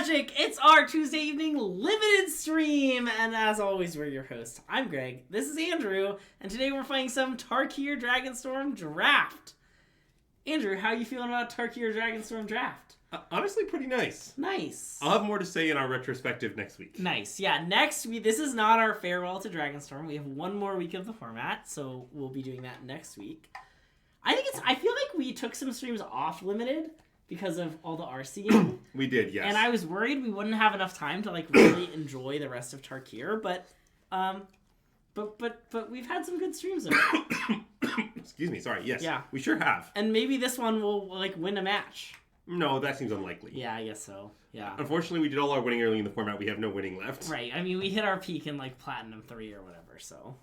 SystemMagic! It's our Tuesday evening limited stream, and as always, we're your hosts. I'm Greg, this is Andrew, and today we're playing some Tarkir Dragonstorm Draft. Andrew, how are you feeling about Tarkir Dragonstorm Draft? Honestly, pretty nice. Nice. I'll have more to say in our retrospective next week. Nice. Yeah, next week, this is not our farewell to Dragonstorm. We have one more week of the format, so we'll be doing that next week. I feel like we took some streams off limited because of all the RCing. We did, yes. And I was worried we wouldn't have enough time to really enjoy the rest of Tarkir, but we've had some good streams of it. Excuse me, sorry. Yes. Yeah. We sure have. And maybe this one will win a match. No, that seems unlikely. Yeah, I guess so. Yeah. Unfortunately, we did all our winning early in the format. We have no winning left. Right. I mean, we hit our peak in Platinum 3 or whatever, so.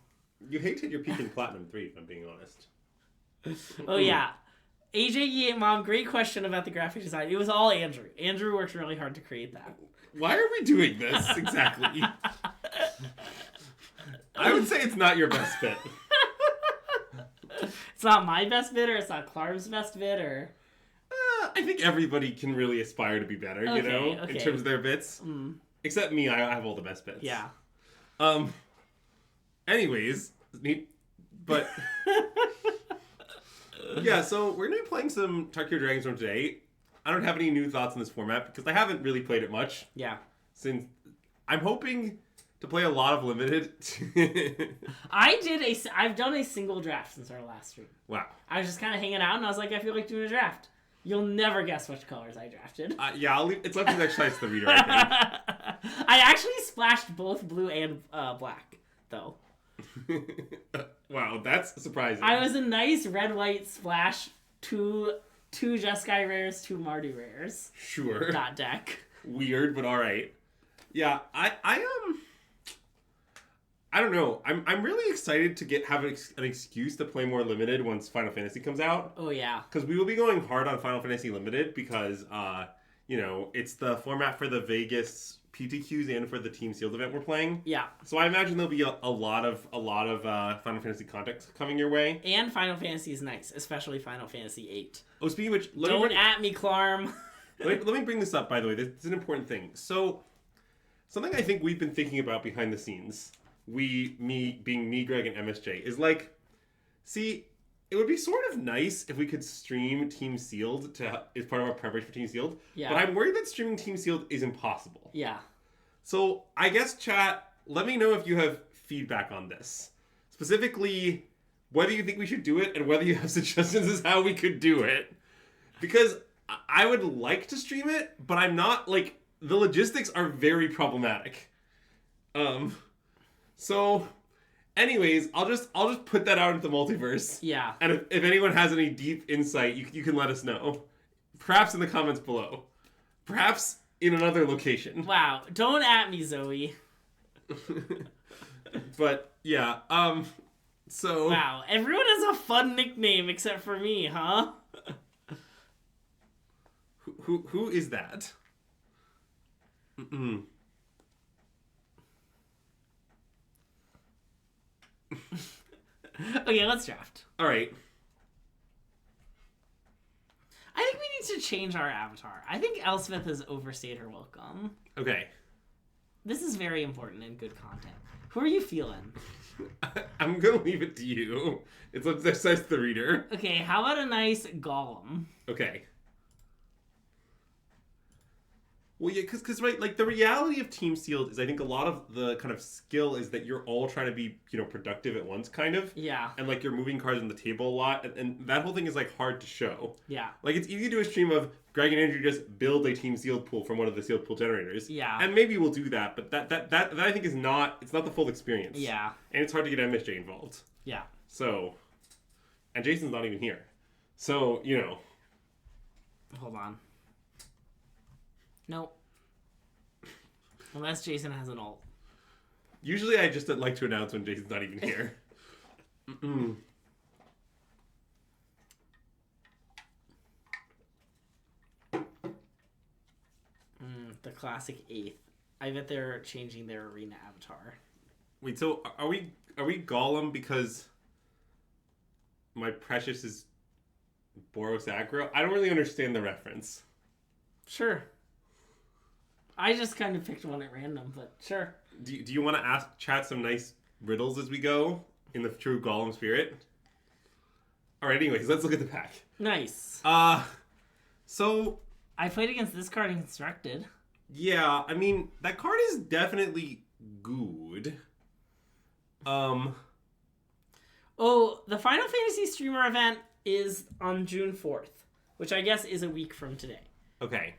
You hate to hit your peak in Platinum 3, if I'm being honest. Oh, yeah. AJ Mom, great question about the graphic design. It was all Andrew. Andrew worked really hard to create that. Why are we doing this exactly? I would say it's not your best fit. It's not my best bit, or it's not Clarv's best bit, or... I think everybody can really aspire to be better, in terms of their bits. Mm. Except me, I have all the best bits. Yeah. Anyways, but... Yeah, so we're going to be playing some Tarkir Dragonstorm today. I don't have any new thoughts on this format because I haven't really played it much. Yeah. Since I'm hoping to play a lot of limited. I've done a single draft since our last stream. Wow. I was just kind of hanging out and I was like, I feel like doing a draft. You'll never guess which colors I drafted. Yeah, it's left to exercise the reader, I think. I actually splashed both blue and black, though. Wow, that's surprising. I was a nice red-white splash, two Jeskai rares, two Mardu rares. Sure. Dot deck. Weird, but alright. Yeah, I don't know. I'm really excited to have an excuse to play more limited once Final Fantasy comes out. Oh yeah. Because we will be going hard on Final Fantasy Limited because it's the format for the Vegas PTQs and for the Team Sealed event we're playing. Yeah. So I imagine there'll be a lot of Final Fantasy content coming your way. And Final Fantasy is nice, especially Final Fantasy VIII. Oh, speaking of which, don't at me, Clarm. let me bring this up. By the way, this is an important thing. So, something I think we've been thinking about behind the scenes, me, Greg, and MSJ, is it would be sort of nice if we could stream Team Sealed as part of our preparation for Team Sealed. Yeah. But I'm worried that streaming Team Sealed is impossible. Yeah. So I guess, chat, let me know if you have feedback on this. Specifically, whether you think we should do it and whether you have suggestions as how we could do it. Because I would like to stream it, but I'm not, the logistics are very problematic. So... Anyways, I'll just put that out into the multiverse. Yeah. And if anyone has any deep insight, you can let us know. Perhaps in the comments below. Perhaps in another location. Wow. Don't at me, Zoe. But, yeah. So... Wow. Everyone has a fun nickname except for me, huh? Who is that? Mm-mm. Okay, let's draft. All right. I think we need to change our avatar. I think Elspeth has overstayed her welcome. Okay. This is very important and good content. Who are you feeling? I'm going to leave it to you. It's up to exercise the reader. Okay, how about a nice golem? Okay. Well, yeah, because right, the reality of Team Sealed is I think a lot of the kind of skill is that you're all trying to be, productive at once, kind of. Yeah. And, you're moving cards on the table a lot, and that whole thing is, hard to show. Yeah. It's easy to do a stream of Greg and Andrew just build a Team Sealed pool from one of the Sealed pool generators. Yeah. And maybe we'll do that, but that I think is not the full experience. Yeah. And it's hard to get MSJ involved. Yeah. So, and Jason's not even here. So, Hold on. Nope. Unless Jason has an ult. Usually I just like to announce when Jason's not even here. The classic 8th. I bet they're changing their arena avatar. Wait, so are we Gollum because my precious is Boros aggro? I don't really understand the reference. Sure. I just kind of picked one at random, but sure. Do you want to ask chat some nice riddles as we go in the true Golem spirit? All right. Anyways, let's look at the pack. Nice. So I played against this card in Constructed. yeah, I mean that card is definitely good. Oh, the Final Fantasy streamer event is on June 4th, which I guess is a week from today. Okay.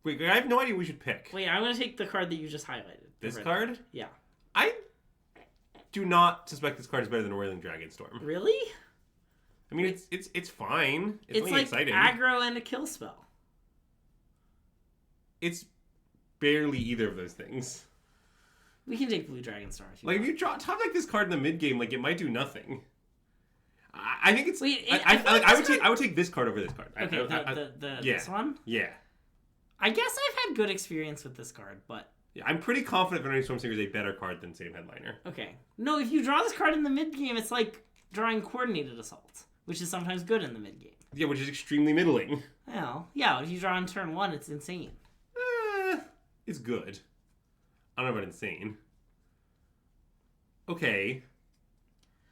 Wait, I have no idea we should pick. Wait, I'm going to take the card that you just highlighted. This card? Yeah. I do not suspect this card is better than a Roiling Dragonstorm. Really? I mean, it's fine. It's only like exciting. aggro and a kill spell. It's barely either of those things. We can take Blue Dragonstar if you Like, want. if you top like this card in the mid game, like it might do nothing. I think it's. Wait, I would take this card over this card. Okay, this one? Yeah. I guess I've had good experience with this card, but... Yeah, I'm pretty confident Veneering Stormsinger is a better card than Same Headliner. Okay. No, if you draw this card in the mid game, it's like drawing Coordinated Assault, which is sometimes good in the mid game. Yeah, which is extremely middling. Well, yeah, if you draw on turn 1, it's insane. It's good. I don't know about insane. Okay.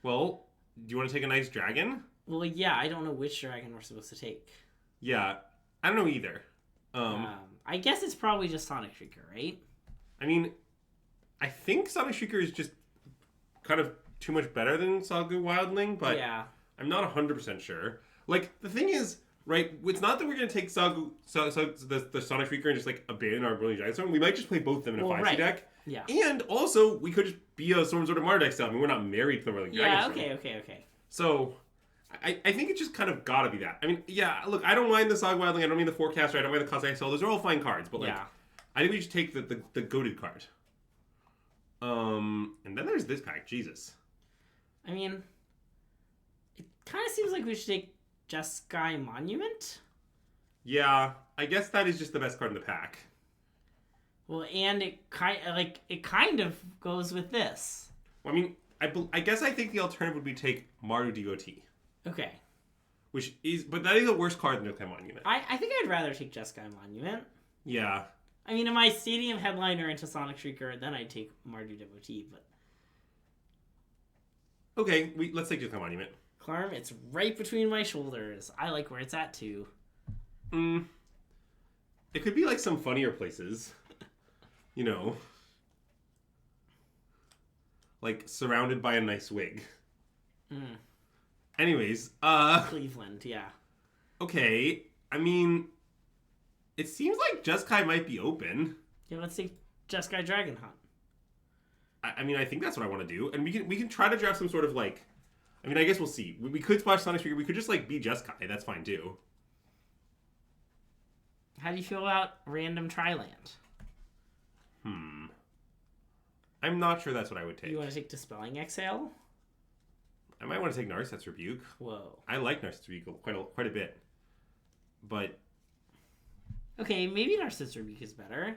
Well, do you want to take a nice dragon? Well, yeah, I don't know which dragon we're supposed to take. Yeah, I don't know either. I guess it's probably just Sonic Shrieker, right? I mean, I think Sonic Shrieker is just kind of too much better than Saga Wildling, but yeah. I'm not 100% sure. Like, the thing is, right, it's not that we're going to take the Sonic Shrieker and just, like, abandon our Brilliant Giant Storm. We might just play both of them in a 5C deck. Yeah. And also, we could just be a Storm Sword of Mar deck style. I mean, we're not married to the Brilliant Giant Storm. Yeah, okay. So... I think it's just kind of gotta be that. I mean, yeah, look, I don't mind the Saga Wildling, I don't mind the Forecaster, I don't mind the Cossack Cell. Those are all fine cards, but, like, yeah. I think we should take the goated card. And then there's this pack, Jesus. I mean, it kind of seems like we should take Jeskai Monument. Yeah, I guess that is just the best card in the pack. Well, and it kind of goes with this. Well, I mean, I guess I think the alternative would be take Maru Devotee. Okay. But that is a worse card than Jeskai Monument. I think I'd rather take Jeskai Monument. Yeah. I mean, in my Stadium Headliner into Sonic Shrieker, then I'd take Mardu Devotee, but... Okay, let's take Jeskai Monument. Clarm, it's right between my shoulders. I like where it's at, too. It could be, like, some funnier places. You know. Like, surrounded by a nice wig. Anyways, Cleveland, yeah. Okay, I mean, it seems like Jeskai might be open. Yeah, let's take Jeskai Dragon Hunt. I mean, I think that's what I want to do. And we can try to draft some sort of, like... I mean, I guess we'll see. We could splash Sonic Shrieker. We could just, like, be Jeskai. That's fine, too. How do you feel about random Triland? I'm not sure that's what I would take. You want to take Dispelling Exhale? I might want to take Narset's Rebuke. Whoa. I like Narset's Rebuke quite a bit. But... Okay, maybe Narset's Rebuke is better.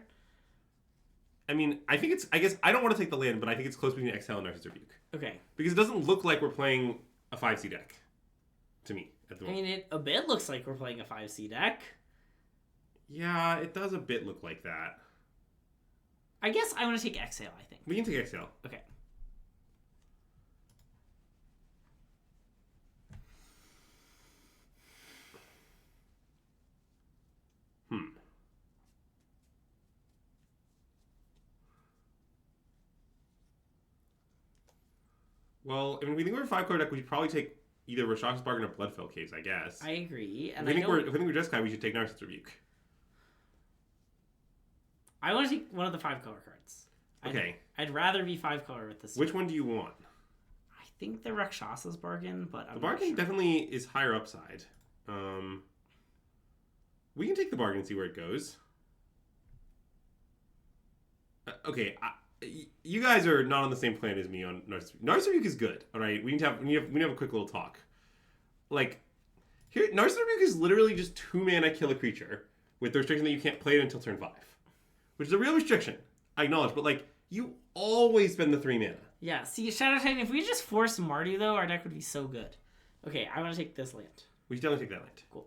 I mean, I guess I don't want to take the land, but I think it's close between Exhale and Narset's Rebuke. Okay. Because it doesn't look like we're playing a 5C deck. To me, at the moment. I mean, it a bit looks like we're playing a 5C deck. Yeah, it does a bit look like that. I guess I want to take Exhale, I think. We can take Exhale. Okay. Well, if we think we're a 5-card deck, we should probably take either Rashasa's Bargain or Bloodfell Caves, I guess. I agree. And if we think we're Jeskai, we should take Narset's Rebuke. I want to take one of the 5-color cards. Okay. I'd rather be 5-color with this. Which one do you want? I think the Rakshasa's Bargain, but I'm the bargain not sure. definitely is higher upside. We can take the bargain and see where it goes. Okay, you guys are not on the same plan as me on Narset's Rebuke. Narset's Rebuke is good, all right? We need to have a quick little talk. Like, here, Narset's Rebuke is literally just 2 mana kill a creature with the restriction that you can't play it until turn 5. Which is a real restriction. I acknowledge, but, like, you always spend the 3 mana. Yeah, see, Shadow Titan, if we just force Mardu, though, our deck would be so good. Okay, I want to take this land. We should definitely take that land. Cool.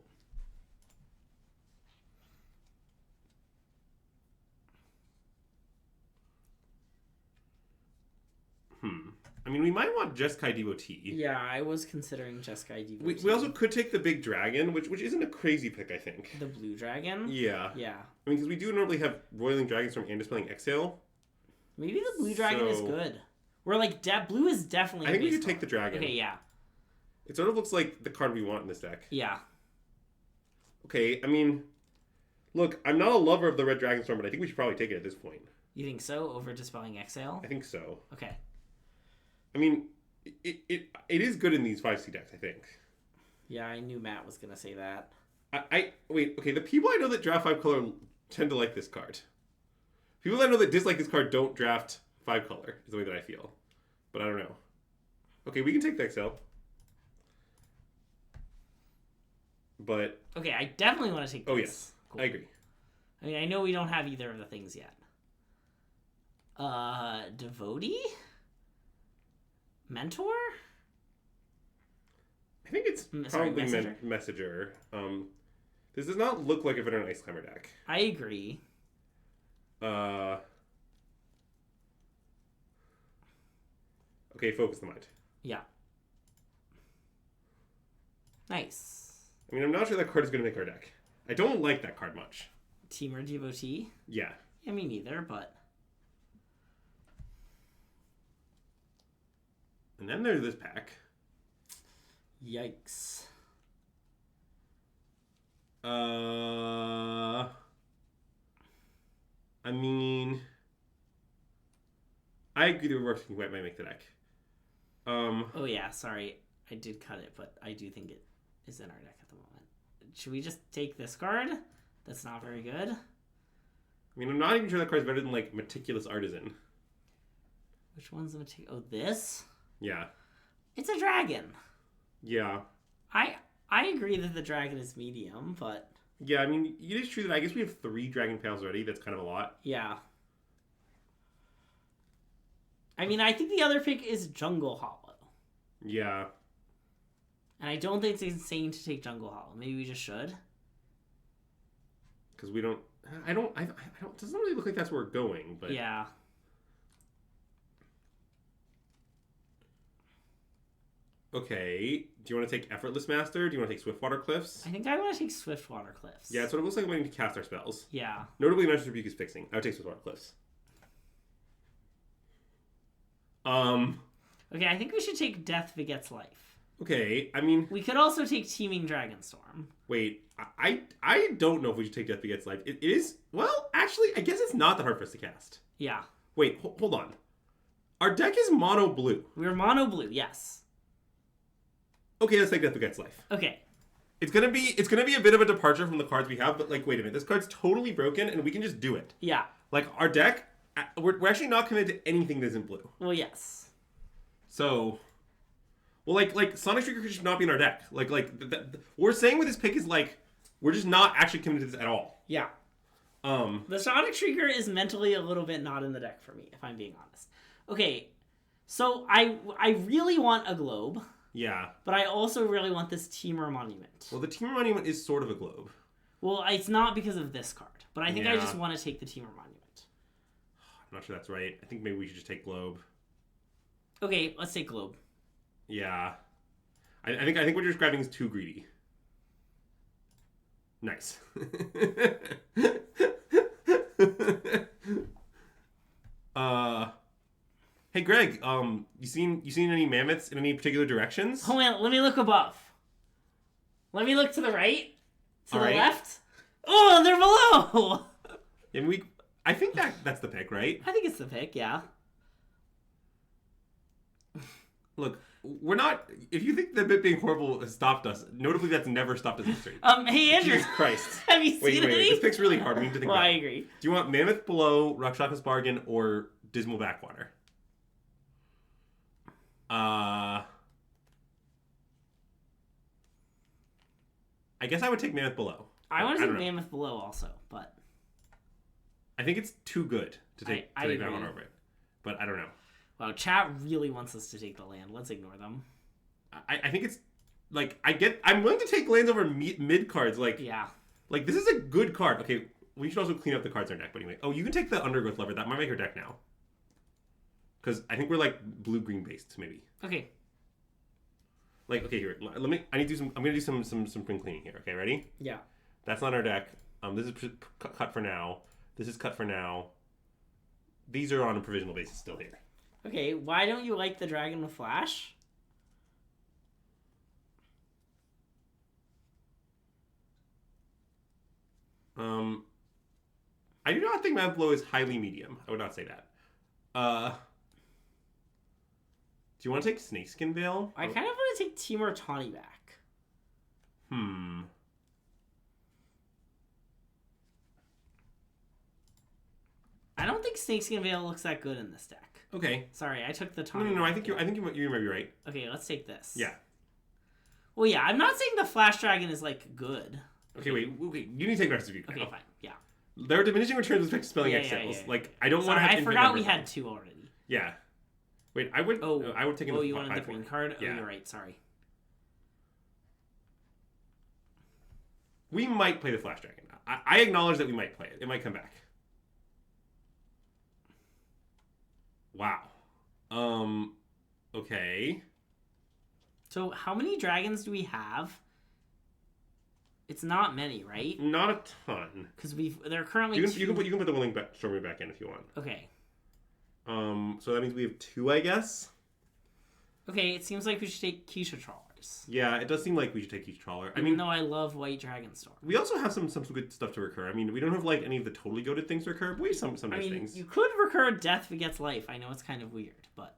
I mean, we might want Jeskai Devotee. Yeah, I was considering Jeskai Devotee. We also could take the big dragon, which isn't a crazy pick, I think. The blue dragon? Yeah. Yeah. I mean, because we do normally have Roiling Dragonstorm and Dispelling Exhale. Maybe the blue dragon is good. We're like, blue is definitely I think we should take the dragon. Okay, yeah. It sort of looks like the card we want in this deck. Yeah. Okay, I mean, look, I'm not a lover of the red Dragonstorm, but I think we should probably take it at this point. You think so? Over Dispelling Exhale? I think so. Okay. I mean, it is good in these 5C decks, I think. Yeah, I knew Matt was going to say that. Wait, okay, the people I know that draft 5 color tend to like this card. People I know that dislike this card don't draft 5 color, is the way that I feel. But I don't know. Okay, we can take the XL. But... Okay, I definitely want to take this. Oh, yes. Cool. I agree. I mean, I know we don't have either of the things yet. Devotee? Mentor? I think it's probably Messenger. This does not look like a Veteran Ice Climber deck. I agree. Okay, Focus the Mind. Yeah. Nice. I mean, I'm not sure that card is going to make our deck. I don't like that card much. Teamer Devotee? Yeah. Yeah, me neither, but... And then there's this pack. Yikes. I mean... I agree the Reverse King White might make the deck. Oh yeah, sorry. I did cut it, but I do think it is in our deck at the moment. Should we just take this card? That's not very good. I mean, I'm not even sure that card's better than, like, Meticulous Artisan. Which one's the Meticulous? Oh, this? Yeah. It's a dragon. Yeah. I agree that the dragon is medium, but... Yeah, I mean, it is true that I guess we have 3 dragon panels already. That's kind of a lot. Yeah. I mean, I think the other pick is Jungle Hollow. Yeah. And I don't think it's insane to take Jungle Hollow. Maybe we just should. Because we don't... I don't... It doesn't really look like that's where we're going, but... Yeah. Okay. Do you want to take Effortless Master? Do you want to take Swiftwater Cliffs? I think I want to take Swiftwater Cliffs. Yeah, that's what it looks like when we need to cast our spells. Yeah. Notably, Nitrous Rebuke is fixing. I would take Swiftwater Cliffs. Okay, I think we should take Death Begets Life. Okay, I mean... We could also take Teeming Dragonstorm. Wait, I don't know if we should take Death Begets Life. It is... Well, actually, I guess it's not that hard for us to cast. Yeah. Wait, hold on. Our deck is mono blue. We're mono blue, yes. Okay, let's take Death Begets Life. Okay. It's gonna be a bit of a departure from the cards we have, but like, wait a minute, this card's totally broken, and we can just do it. Yeah. Like, our deck, we're actually not committed to anything that isn't blue. Well, yes. So, well, like Sonic Streaker could just not be in our deck. Like what we're saying with this pick is like, we're just not actually committed to this at all. Yeah. The Sonic Shrieker is mentally a little bit not in the deck for me, if I'm being honest. Okay, so I really want a globe. Yeah. But I also really want this Teamer Monument. Well, the Teamer Monument is sort of a globe. Well, it's not because of this card. But I think I just want to take the Teamer Monument. I'm not sure that's right. I think maybe we should just take globe. Okay, let's take globe. Yeah. I think what you're describing is too greedy. Nice. Hey Greg, you seen any mammoths in any particular directions? Hold on, let me look above. Let me look to the right. To the left. Oh, they're below. And I think that's the pick, right? I think it's the pick, yeah. Look, we're not... If you think the bit being horrible has stopped us, notably that's never stopped us in history. Hey, Andrew. Jesus Christ. Have you seen any? Wait. This pick's really hard. We need to think about it. I agree. Do you want Mammoth Below, Rakshaka's Bargain, or Dismal Backwater? I guess I would take Mammoth Below. I want to take Mammoth Below also, but... I think it's too good to take that one over it. But I don't know. Wow, chat really wants us to take the land. Let's ignore them. I think it's like I'm willing to take lands over mid cards. Like like this is a good card. Okay, we should also clean up the cards in our deck. But anyway, you can take the Undergrowth Lever. That might make your deck now. Because I think we're like blue-green based, maybe. Okay. Like, okay, here. Let me. I need to do some. I'm gonna do some spring cleaning here. Okay, ready? Yeah. That's not our deck. This is cut for now. This is cut for now. These are on a provisional basis still here. Okay, why don't you like the dragon with flash? I do not think Mouth Blow is highly medium. I would not say that. Do you want to take Snakeskin Veil? I kind of want to take Timur Tawny back. I don't think Snakeskin Veil looks that good in this deck. Okay. Sorry, I took the Tawny. No. I think you might be right. Okay, let's take this. Yeah. Well, yeah, I'm not saying the Flash Dragon is like good. Okay, wait. You need to take Breakfast Rebuke. Okay, fine. Yeah. There are diminishing returns with respect to spelling Exiles. Like, I don't want to have. I forgot we had 2 already. Yeah. Wait, I would take. Oh, you wanted the green card? Yeah. Oh, you're right. Sorry. We might play the Flash Dragon. I acknowledge that we might play it. It might come back. Wow. Okay. So how many dragons do we have? It's not many, right? Not a ton. Because they're currently you can put the Willing Stormy back in if you want. Okay. So that means we have 2, I guess. Okay, it seems like we should take Keisha Trawlers. Yeah, it does seem like we should take each trawler. Even though I love White Dragonstorm. We also have some good stuff to recur. I mean, we don't have like any of the totally goated things to recur, but we have some nice things. You could recur Death Begets Life. I know it's kind of weird, but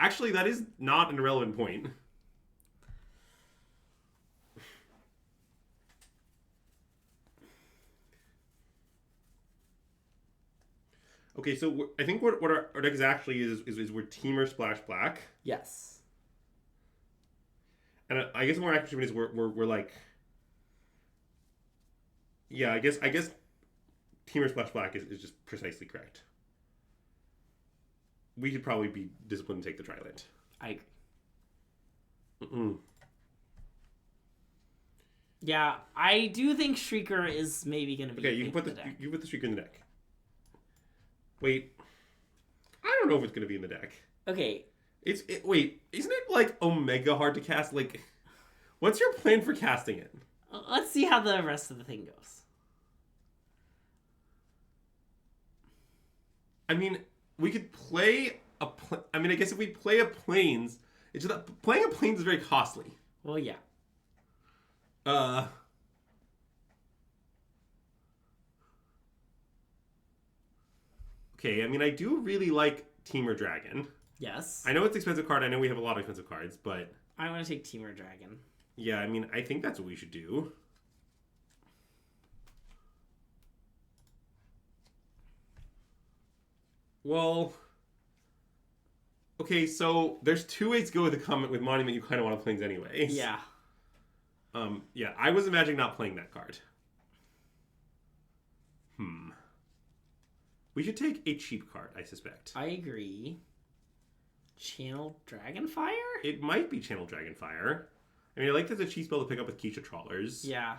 actually, that is not an irrelevant point. Okay, so I think what our deck is actually is we're Teamer Splash Black. Yes. And I guess more accurate is we're like, yeah, I guess Teamer Splash Black is just precisely correct. We should probably be disciplined and take the Triland. I agree. Yeah, I do think Shrieker is maybe going to be. Okay, you can put the Shrieker in the deck. Wait, I don't know if it's going to be in the deck. Okay. Wait, isn't it like Omega hard to cast? Like, what's your plan for casting it? Let's see how the rest of the thing goes. I mean, we could play I mean, I guess if we play a Plains, it's just that playing a Plains is very costly. Well, yeah. Okay, I mean, I do really like Teamer Dragon. Yes. I know it's an expensive card. I know we have a lot of expensive cards, but I want to take Teamer Dragon. Yeah, I mean, I think that's what we should do. Well, okay, so there's 2 ways to go with the comment with Monument. You kind of want to play anyways. Yeah. Yeah, I was imagining not playing that card. We should take a cheap card, I suspect. I agree. Channel Dragonfire? It might be Channel Dragonfire. I mean, I like that it's a cheap spell to pick up with Keisha Trawlers. Yeah.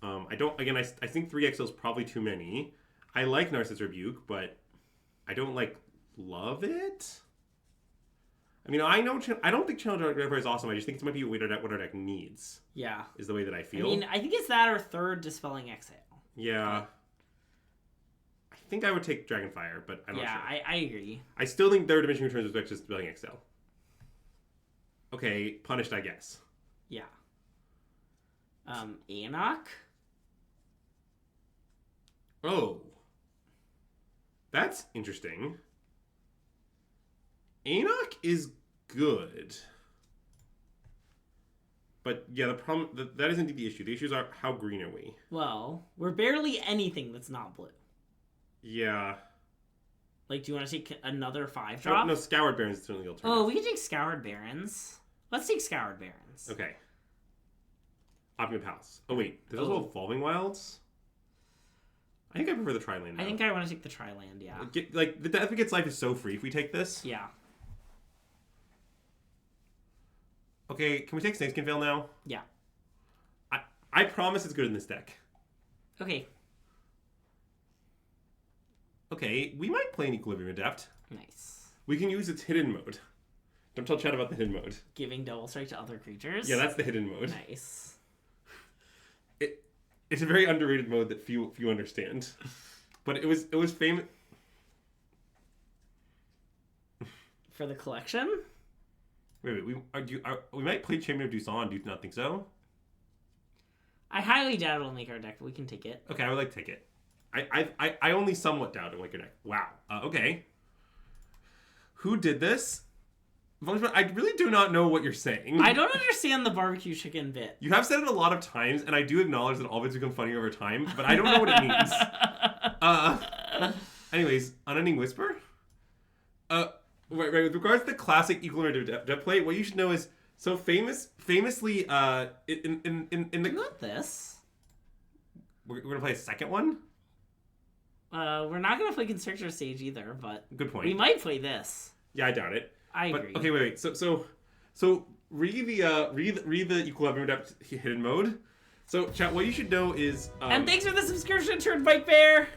I don't. Again, I think 3XL is probably too many. I like Narcissus Rebuke, but I don't love it. I mean, I don't think Channel Dragonfire is awesome. I just think it might be what our deck needs. Yeah. Is the way that I feel. I mean, I think it's that or 3rd Dispelling Exhale. Yeah. I think I would take Dragonfire, but I'm not sure. Yeah, I agree. I still think their diminishing returns with respect to Dispelling Exhale. Okay, Punished, I guess. Yeah. Anok? Oh. That's interesting. Anok is good. But yeah, the problem that is indeed the issue. The issues are how green are we? Well, we're barely anything that's not blue. Yeah. Like, do you want to take another 5-drop? No, Scoured Barons is certainly the alternative. Oh, we can take Scoured Barons. Let's take Scoured Barons. Okay. Optimum Palace. Oh wait, there's also Evolving Wilds. I think I prefer the Tri-Land now. I think I want to take the Tri-Land, yeah. The Death Begets Life is so free if we take this. Yeah. Okay, can we take Snakeskin Veil now? Yeah. I promise it's good in this deck. Okay. Okay, we might play an Equilibrium Adept. Nice. We can use its hidden mode. Don't tell Chad about the hidden mode. Giving double strike to other creatures? Yeah, that's the hidden mode. Nice. It's a very underrated mode that few understand. But it was famous... For the collection? Wait, we might play Champion of Doosan. Do you not think so? I highly doubt it'll make our deck, but we can take it. Okay, I would like to take it. I only somewhat doubt it'll make your deck. Wow. Okay. Who did this? I really do not know what you're saying. I don't understand the barbecue chicken bit. You have said it a lot of times, and I do acknowledge that all bits become funny over time, but I don't know what it means. Anyways, Unending Whisper? Right, with regards to the classic equal number depth play, what you should know is, so famously, in the... You want this? We're gonna play a second one? We're not gonna play Constrictor Stage either, but... Good point. We might play this. Yeah, I doubt it. I agree. Okay, wait. So read the equilibrium depth hidden mode. So, chat, what you should know is... and thanks for the subscription, Turd Bike Bear!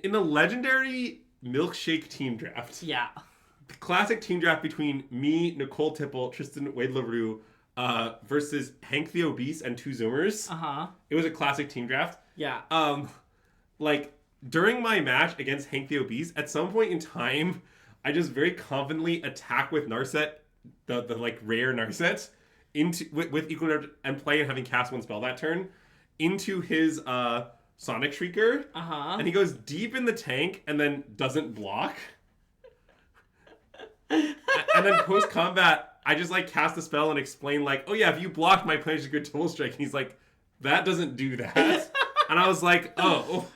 In the legendary Milkshake team draft... Yeah. The classic team draft between me, Nicole Tipple, Tristan Wade LaRue, versus Hank the Obese and two Zoomers. Uh-huh. It was a classic team draft. Yeah. During my match against Hank the Obese, at some point in time... I just very confidently attack with Narset, the rare Narset, with equal and play and having cast one spell that turn, into his Sonic Shrieker. Uh-huh. And he goes deep in the tank and then doesn't block. And then post combat, I just cast a spell and explain oh yeah, if you blocked, my plan is a good double strike. And he's like, that doesn't do that. And I was like, oh.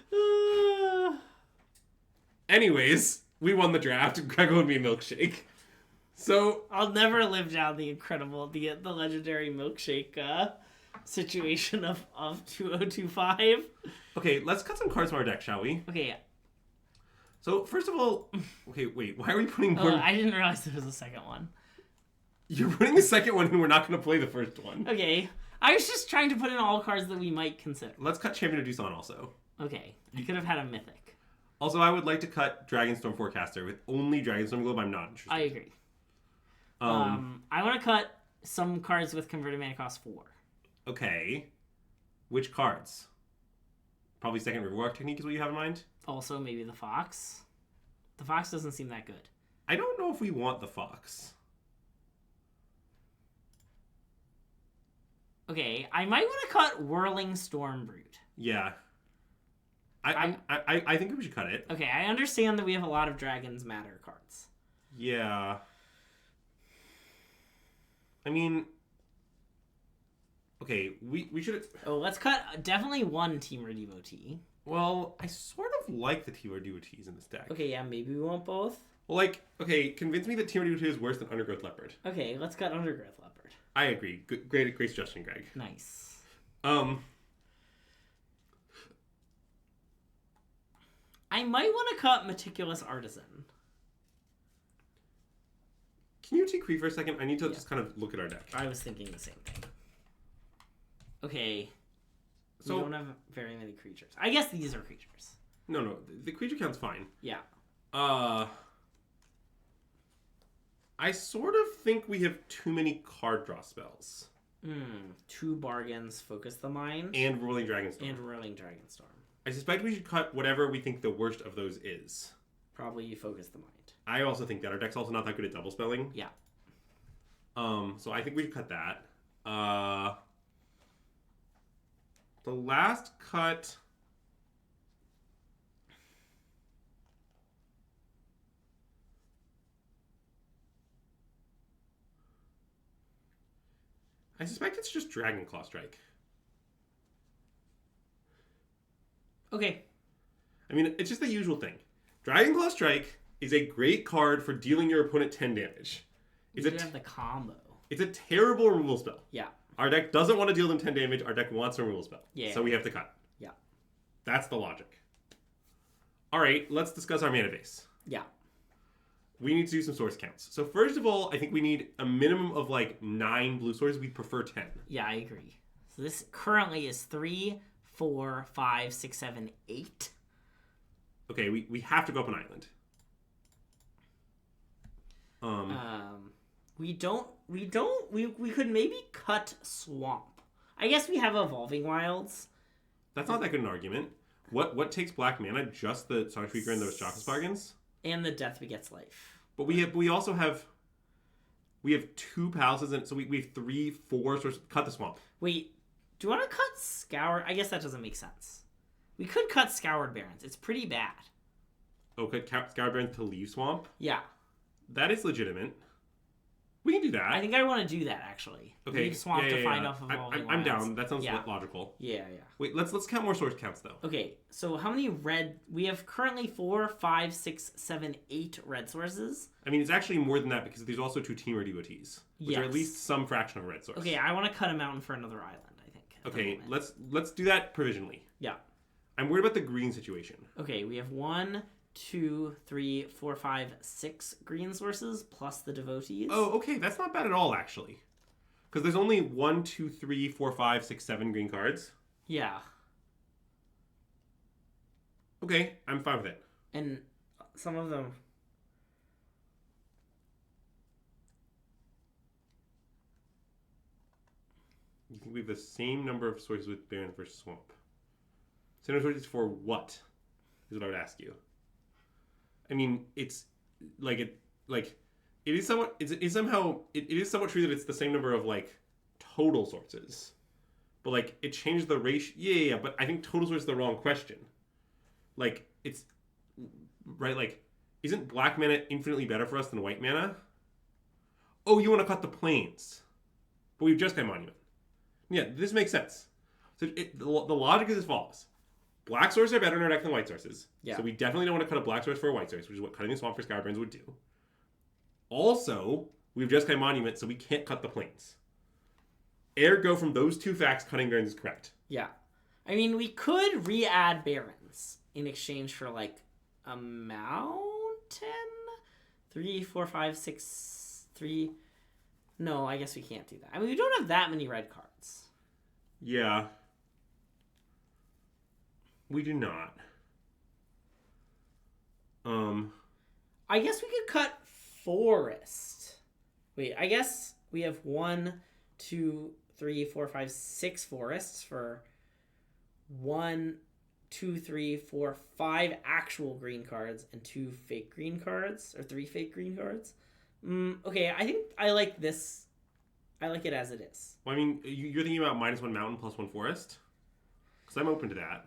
Anyways. We won the draft. Greg owed me a milkshake. So I'll never live down the legendary milkshake situation of 2025. Okay, let's cut some cards from our deck, shall we? Okay. So first of all, okay, wait, why are we putting more? I didn't realize there was a second one. You're putting the second one and we're not going to play the first one. Okay. I was just trying to put in all cards that we might consider. Let's cut Champion of Doosan also. Okay. You could have had a mythic. Also, I would like to cut Dragonstorm Forecaster. With only Dragonstorm Globe, I'm not interested. I agree. I want to cut some cards with converted mana cost 4. Okay. Which cards? Probably second Riverwalk Technique is what you have in mind? Also, maybe the Fox. The Fox doesn't seem that good. I don't know if we want the Fox. Okay, I might want to cut Whirling Stormbrute. Yeah. I think we should cut it. Okay, I understand that we have a lot of Dragons Matter cards. Yeah. I mean... Okay, we should... Oh, let's cut definitely one Temur Devotee. Well, I sort of like the Temur Devotees in this deck. Okay, yeah, maybe we want both. Well, okay, convince me that Temur Devotee is worse than Undergrowth Leopard. Okay, let's cut Undergrowth Leopard. I agree. Great suggestion, Greg. Nice. I might want to cut Meticulous Artisan. Can you take Cree for a second? I need to just kind of look at our deck. I was thinking the same thing. Okay. So, we don't have very many creatures. I guess these are creatures. No. The creature count's fine. Yeah. I sort of think we have too many card draw spells. 2 bargains, Focus the Mind. And Rolling Dragonstorm. I suspect we should cut whatever we think the worst of those is. Probably Focus the Mind. I also think that. Our deck's also not that good at double spelling. Yeah. So I think we should cut that. The last cut... I suspect it's just Dragonclaw Strike. Okay. I mean, it's just the usual thing. Dragonclaw Strike is a great card for dealing your opponent 10 damage. You have the combo. It's a terrible removal spell. Yeah. Our deck doesn't want to deal them 10 damage. Our deck wants a removal spell. Yeah. So we have to cut. Yeah. That's the logic. All right, let's discuss our mana base. Yeah. We need to do some source counts. So first of all, I think we need a minimum of 9 blue sources. We'd prefer 10. Yeah, I agree. So this currently is 3, 4, 5, 6, 7, 8. Okay, we have to go up an island. We could maybe cut swamp. I guess we have evolving wilds. That's not that good an argument. What takes black mana? Just the Sonic Speaker and those Chocus Bargains? And the Death Begets Life. But we also have 2 palaces, and so we have 3, 4 sources. Cut the swamp. Wait, do you want to cut Scoured? I guess that doesn't make sense. We could cut Scoured Barrens. It's pretty bad. Oh, cut Scoured Barrens to leave swamp? Yeah. That is legitimate. We can do that. I think I want to do that, actually. Okay. Leave swamp to find off evolving I'm wilds. down. That sounds logical. Yeah. Wait, let's count more source counts, though. Okay, so how many red... We have currently 4, 5, 6, 7, 8 red sources. I mean, it's actually more than that because there's also 2 Teamer devotees, which are at least some fraction of a red source. Okay, I want to cut a mountain for another island, I think. Okay, let's do that provisionally. Yeah. I'm worried about the green situation. Okay, we have 1, 2, 3, 4, 5, 6 green sources plus the devotees. Oh, okay, that's not bad at all, actually. Because there's only 1, 2, 3, 4, 5, 6, 7 green cards. Yeah. Okay, I'm fine with it. And some of them... You think we have the same number of sources with Baron versus Swamp? Same number of sources for what? Is what I would ask you. I mean, it's it is somewhat true that it's the same number of total sources, but it changed the ratio. Yeah. But I think total source is the wrong question. It's right. Isn't black mana infinitely better for us than white mana? Oh, you want to cut the plains, but we've just got monument. Yeah, this makes sense. So the logic is as follows. Black sources are better in our deck than white sources. Yeah. So we definitely don't want to cut a black source for a white source, which is what cutting the swamp for Scoured Barrens would do. Also, we've just got monument, so we can't cut the plains. Ergo, from those 2 facts, cutting Barrens is correct. Yeah. I mean, we could re-add Barrens in exchange for, a mountain? 3, 4, 5, 6, 3... No, I guess we can't do that. I mean, we don't have that many red cards. Yeah. We do not. I guess we could cut forest. Wait, I guess we have 1, 2, 3, 4, 5, 6 forests for 1, 2, 3, 4, 5 actual green cards and 2 fake green cards, or 3 fake green cards. Okay, I think I like this. I like it as it is. Well, I mean, you're thinking about -1 mountain plus 1 forest? Because I'm open to that.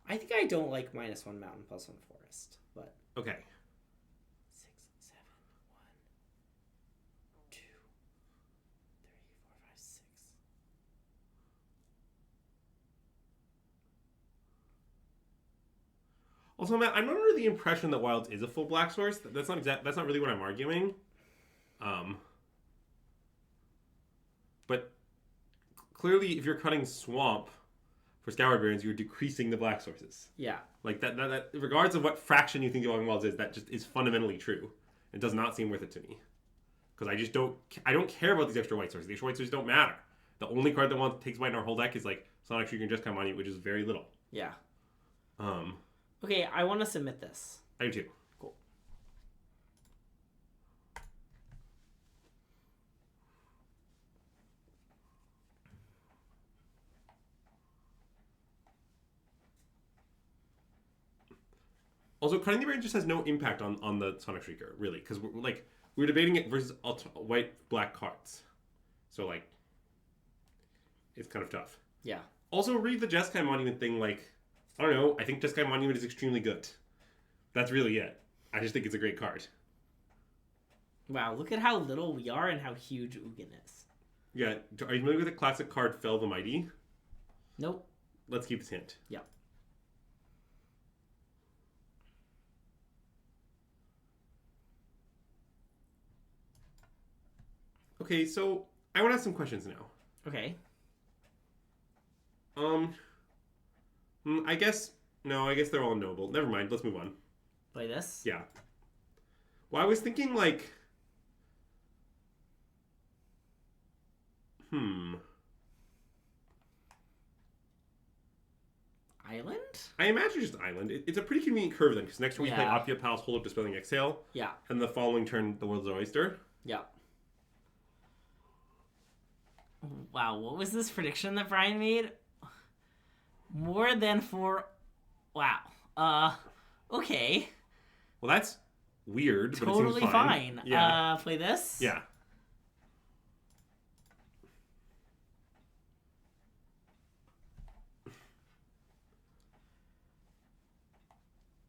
I think I don't like -1 mountain plus 1 forest, but... Okay. 6, 7, 1, 2, 3, 4, 5, 6. Also, Matt, I'm not under the impression that Wilds is a full black source. That's not really what I'm arguing. But clearly, if you're cutting swamp for Scoured Barrens, you're decreasing the black sources. Yeah. That regardless of what fraction you think Evolving Wilds is, that just is fundamentally true. It does not seem worth it to me. Because I don't care about these extra white sources. The extra white sources don't matter. The only card that takes white in our whole deck is Sonic Shuriken Just Come On You, which is very little. Yeah. Okay, I want to submit this. I do too. Cool. Also, cutting the Barrens just has no impact on the Sonic Shrieker, really, because we're debating it versus white-black cards. So, it's kind of tough. Yeah. Also, read the Jeskai Monument thing, I don't know, I think Jeskai Monument is extremely good. That's really it. I just think it's a great card. Wow, look at how little we are and how huge Ugin is. Yeah, are you familiar with the classic card Fell the Mighty? Nope. Let's keep this hint. Yeah. Okay, so I want to ask some questions now. Okay. I guess they're all noble. Never mind. Let's move on. Play this? Yeah. Well, I was thinking Island? I imagine just island. It's a pretty convenient curve then, because next turn we play Yeah. Occupy Palace, hold up, Dispelling Exhale. Yeah. And the following turn, the World's Oyster. Yeah. Wow, what was this prediction that Brian made? More than 4... Wow. Okay. Well, that's weird, but it Totally seems fine. Yeah. Play this? Yeah.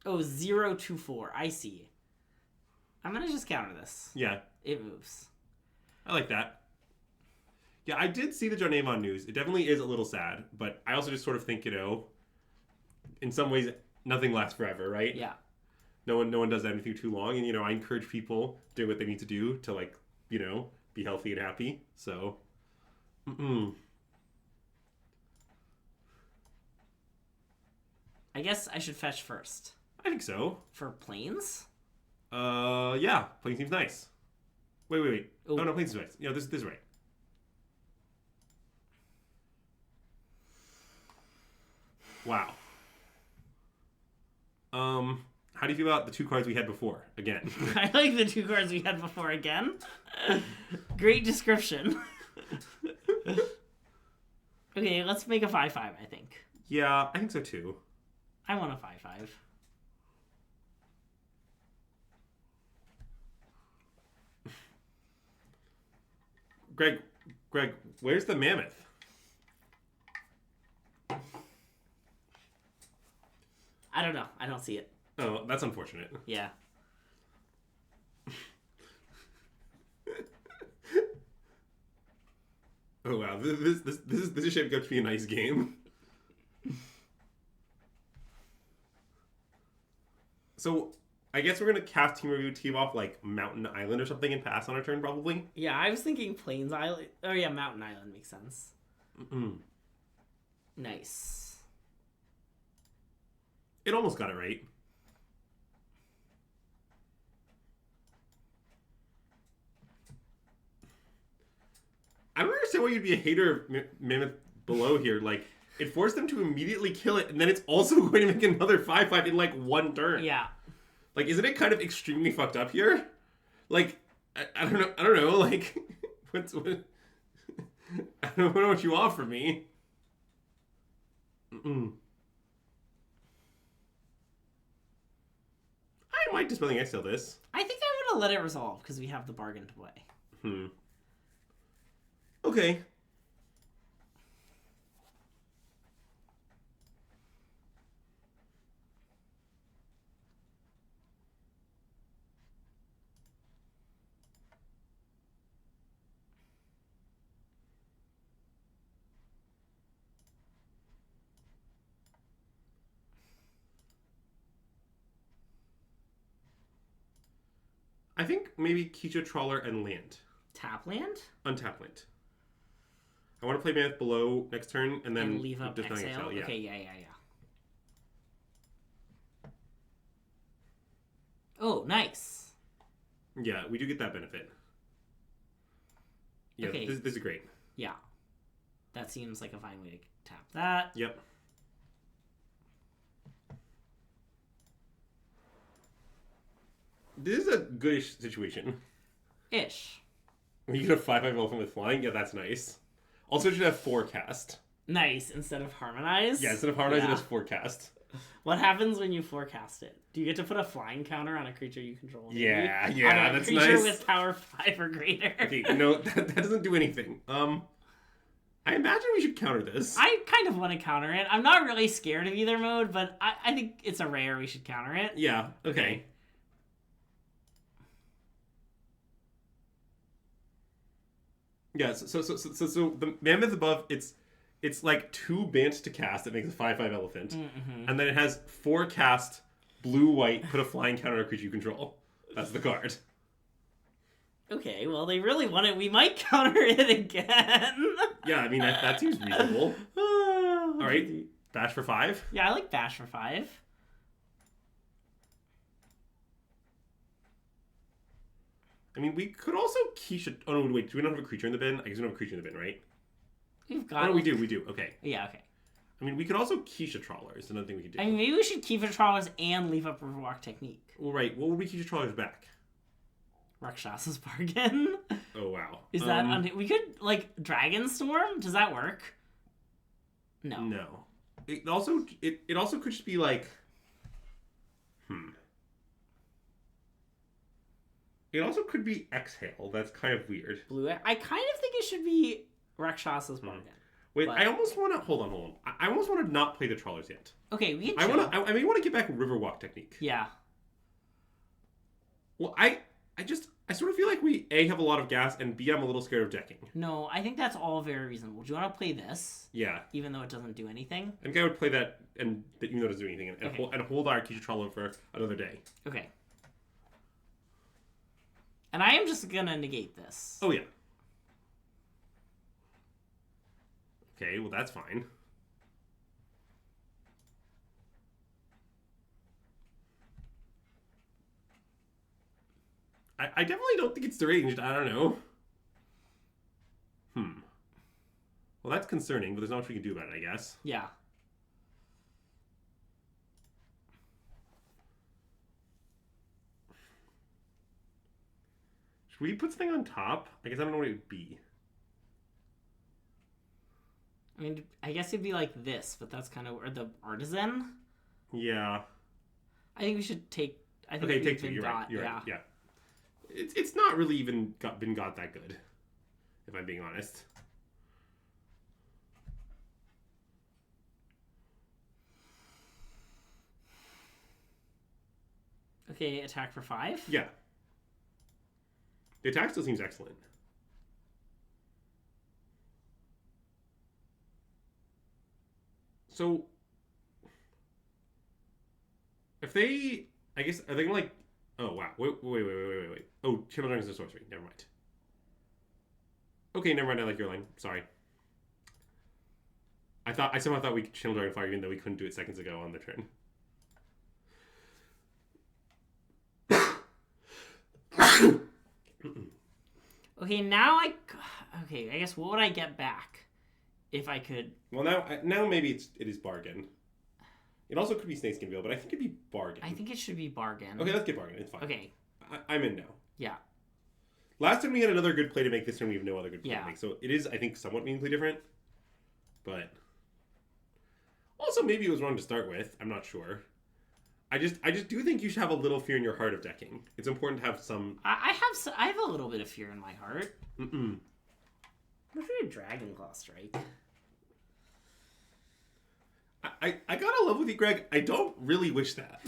Oh, 0-4. I see. I'm gonna just counter this. Yeah. It moves. I like that. Yeah, I did see the John Amon news. It definitely is a little sad, but I also just sort of think, in some ways, nothing lasts forever, right? Yeah. No one does anything too long, and I encourage people doing what they need to do to be healthy and happy. So, I guess I should fetch first. I think so. For planes? Yeah, playing seems nice. Wait. Oh. Oh no, playing seems nice. This is right. Wow. How do you feel about the 2 cards we had before? Again. I like the 2 cards we had before again. Great description. Okay, let's make a 5-5, I think. Yeah, I think so too. I want a 5-5. Greg, where's the Mammoth? I don't know. I don't see it. Oh, that's unfortunate. Yeah. Oh wow, this is shaping up to be a nice game. So, I guess we're gonna cast Team Review, team off like Mountain Island or something, and pass on our turn probably. Yeah, I was thinking Plains Island. Oh yeah, Mountain Island makes sense. Nice. It almost got it right. I don't understand why you'd be a hater of Mammoth below here. Like, it forced them to immediately kill it, and then it's also going to make another 5/5 in like 1 turn. Yeah. Like, isn't it kind of extremely fucked up here? Like, I don't know. Like, what? I don't know what you want from me. I might Dispelling Exhale this. I think I would have let it resolve because we have the bargain to play. Okay. I think maybe Keisha Trawler and land. Tapland? Untap land. I want to play Mammoth below next turn and then leave up Dispelling exhale? Yeah. Okay, yeah. Oh, nice. Yeah, we do get that benefit. Yeah, Okay. this is great. Yeah. That seems like a fine way to tap that. Yep. This is a goodish situation. Ish. When you get a 5/5 elephant with flying, yeah, that's nice. Also, it should have forecast. Nice, instead of harmonize. Yeah, instead of harmonize, it has forecast. What happens when you forecast it? Do you get to put a flying counter on a creature you control? Yeah, on a that's creature nice. with power 5 or greater. Okay, no, that doesn't do anything. I imagine we should counter this. I kind of want to counter it. I'm not really scared of either mode, but I think it's a rare we should counter it. Yeah, okay. Yeah, so the Mammoth above, it's like 2 Bant to cast that makes a 5/5 elephant. Mm-hmm. And then it has forecast, blue-white, put a flying counter on a creature you control. That's the card. Okay, well, they really want it. We might counter it again. Yeah, I mean, that seems reasonable. All Alright, bash for 5. Yeah, I like bash for 5. I mean, we could also Keisha... Oh, no, wait, do we not have a creature in the bin? I guess we don't have a creature in the bin, right? We've got... Oh, no, we do. Okay. Yeah, okay. I mean, we could also Keisha Trawlers. Another thing we could do. I mean, maybe we should keep the trawlers and leave up Riverwalk Technique. Well, right. What would we Keisha Trawlers back? Rakshasa's Bargain. Oh, wow. Is that... we could, like, Dragonstorm? Does that work? No. No. It also could just be, like... It also could be Exhale. That's kind of weird. Blue... I kind of think it should be Rakshasa's Bargain. Wait, but... I almost want to... Hold on. I almost want to not play the Trawlers yet. Okay, we can chill. I may want to get back Riverwalk Technique. Yeah. Well, I sort of feel like we, A, have a lot of gas, and B, I'm a little scared of decking. No, I think that's all very reasonable. Do you want to play this? Yeah. Even though it doesn't do anything? I think I would play that, and even though it doesn't do anything, and hold our Keisha Trawler for another day. Okay. And I am just gonna negate this. Oh, yeah. Okay, well, that's fine. I definitely don't think it's deranged. I don't know. Well, that's concerning, but there's not much we can do about it, I guess. Yeah. Should we put something on top? I guess I don't know what it would be. I mean, I guess it'd be like this, but that's kind of... Or the Artisan? Yeah. I think we should take... I think okay, take two. You're right. You're right. Yeah. It's not really even been got that good, if I'm being honest. Okay, attack for 5? Yeah. The attack still seems excellent. So, if they, I guess, are they gonna like, oh wow, wait. Oh, Channel Dragons is a sorcery, never mind. Okay, never mind, I like your line, sorry. I somehow thought we could Channel Dragon Fire even though we couldn't do it seconds ago on the turn. Okay, now okay, I guess what would I get back if I could? Well, now maybe it is bargain. It also could be Snakeskin Veil, but I think it'd be bargain. I think it should be bargain. Okay, let's get bargain. It's fine. Okay. I'm in now. Yeah. Last time we had another good play to make. This time we have no other good play to make. So it is, I think, somewhat meaningfully different. But also maybe it was wrong to start with. I'm not sure. I just do think you should have a little fear in your heart of decking. It's important to have some. I have a little bit of fear in my heart. What's your Dragon Claw Strike? I gotta love with you, Greg. I don't really wish that.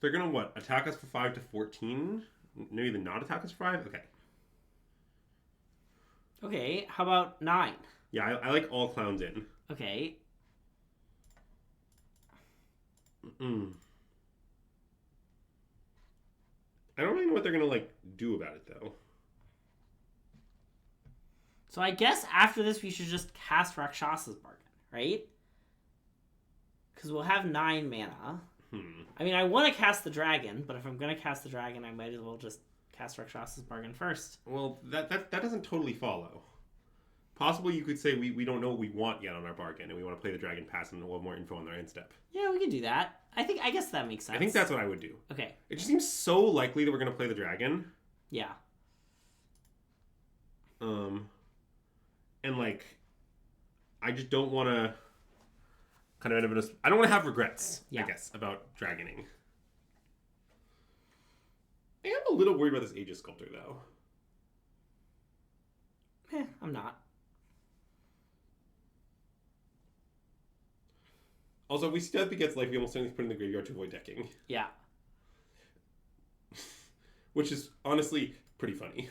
They're gonna what? Attack us for 5 to 14? Maybe even not attack us for 5? Okay. Okay, how about 9? Yeah, I like all clowns in. Okay. I don't really know what they're gonna like do about it though. So I guess after this we should just cast Rakshasa's Bargain, right? Because we'll have 9 mana. I mean, I want to cast the dragon, but if I'm going to cast the dragon, I might as well just cast Rakshasa's Bargain first. Well, that doesn't totally follow. Possibly you could say we don't know what we want yet on our bargain, and we want to play the dragon pass and we'll have more info on our end step. Yeah, we could do that. I guess that makes sense. I think that's what I would do. Okay. It just seems so likely that we're going to play the dragon. Yeah. And like, I just don't want to kind of end up in I don't want to have regrets, I guess, about dragoning. I am a little worried about this Aegis Sculptor, though. I'm not. Also, if we see that begets life, we almost certainly put in the graveyard to avoid decking. Yeah. Which is, honestly, pretty funny.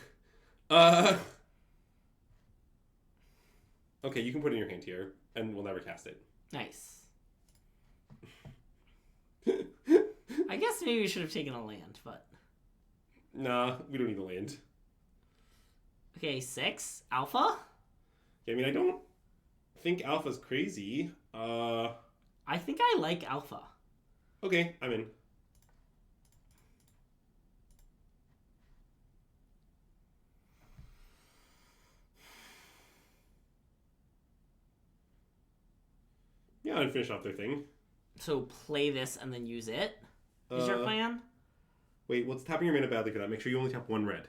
Okay, you can put it in your hand here, and we'll never cast it. Nice. I guess maybe we should have taken a land, but... Nah, we don't need a land. Okay, 6. Alpha? I mean, I don't think Alpha's crazy. I think I like Alpha. Okay, I'm in. Yeah, I'd finish off their thing. So play this and then use it? Is your plan? Wait, what's tapping your mana badly for that? Make sure you only tap one red.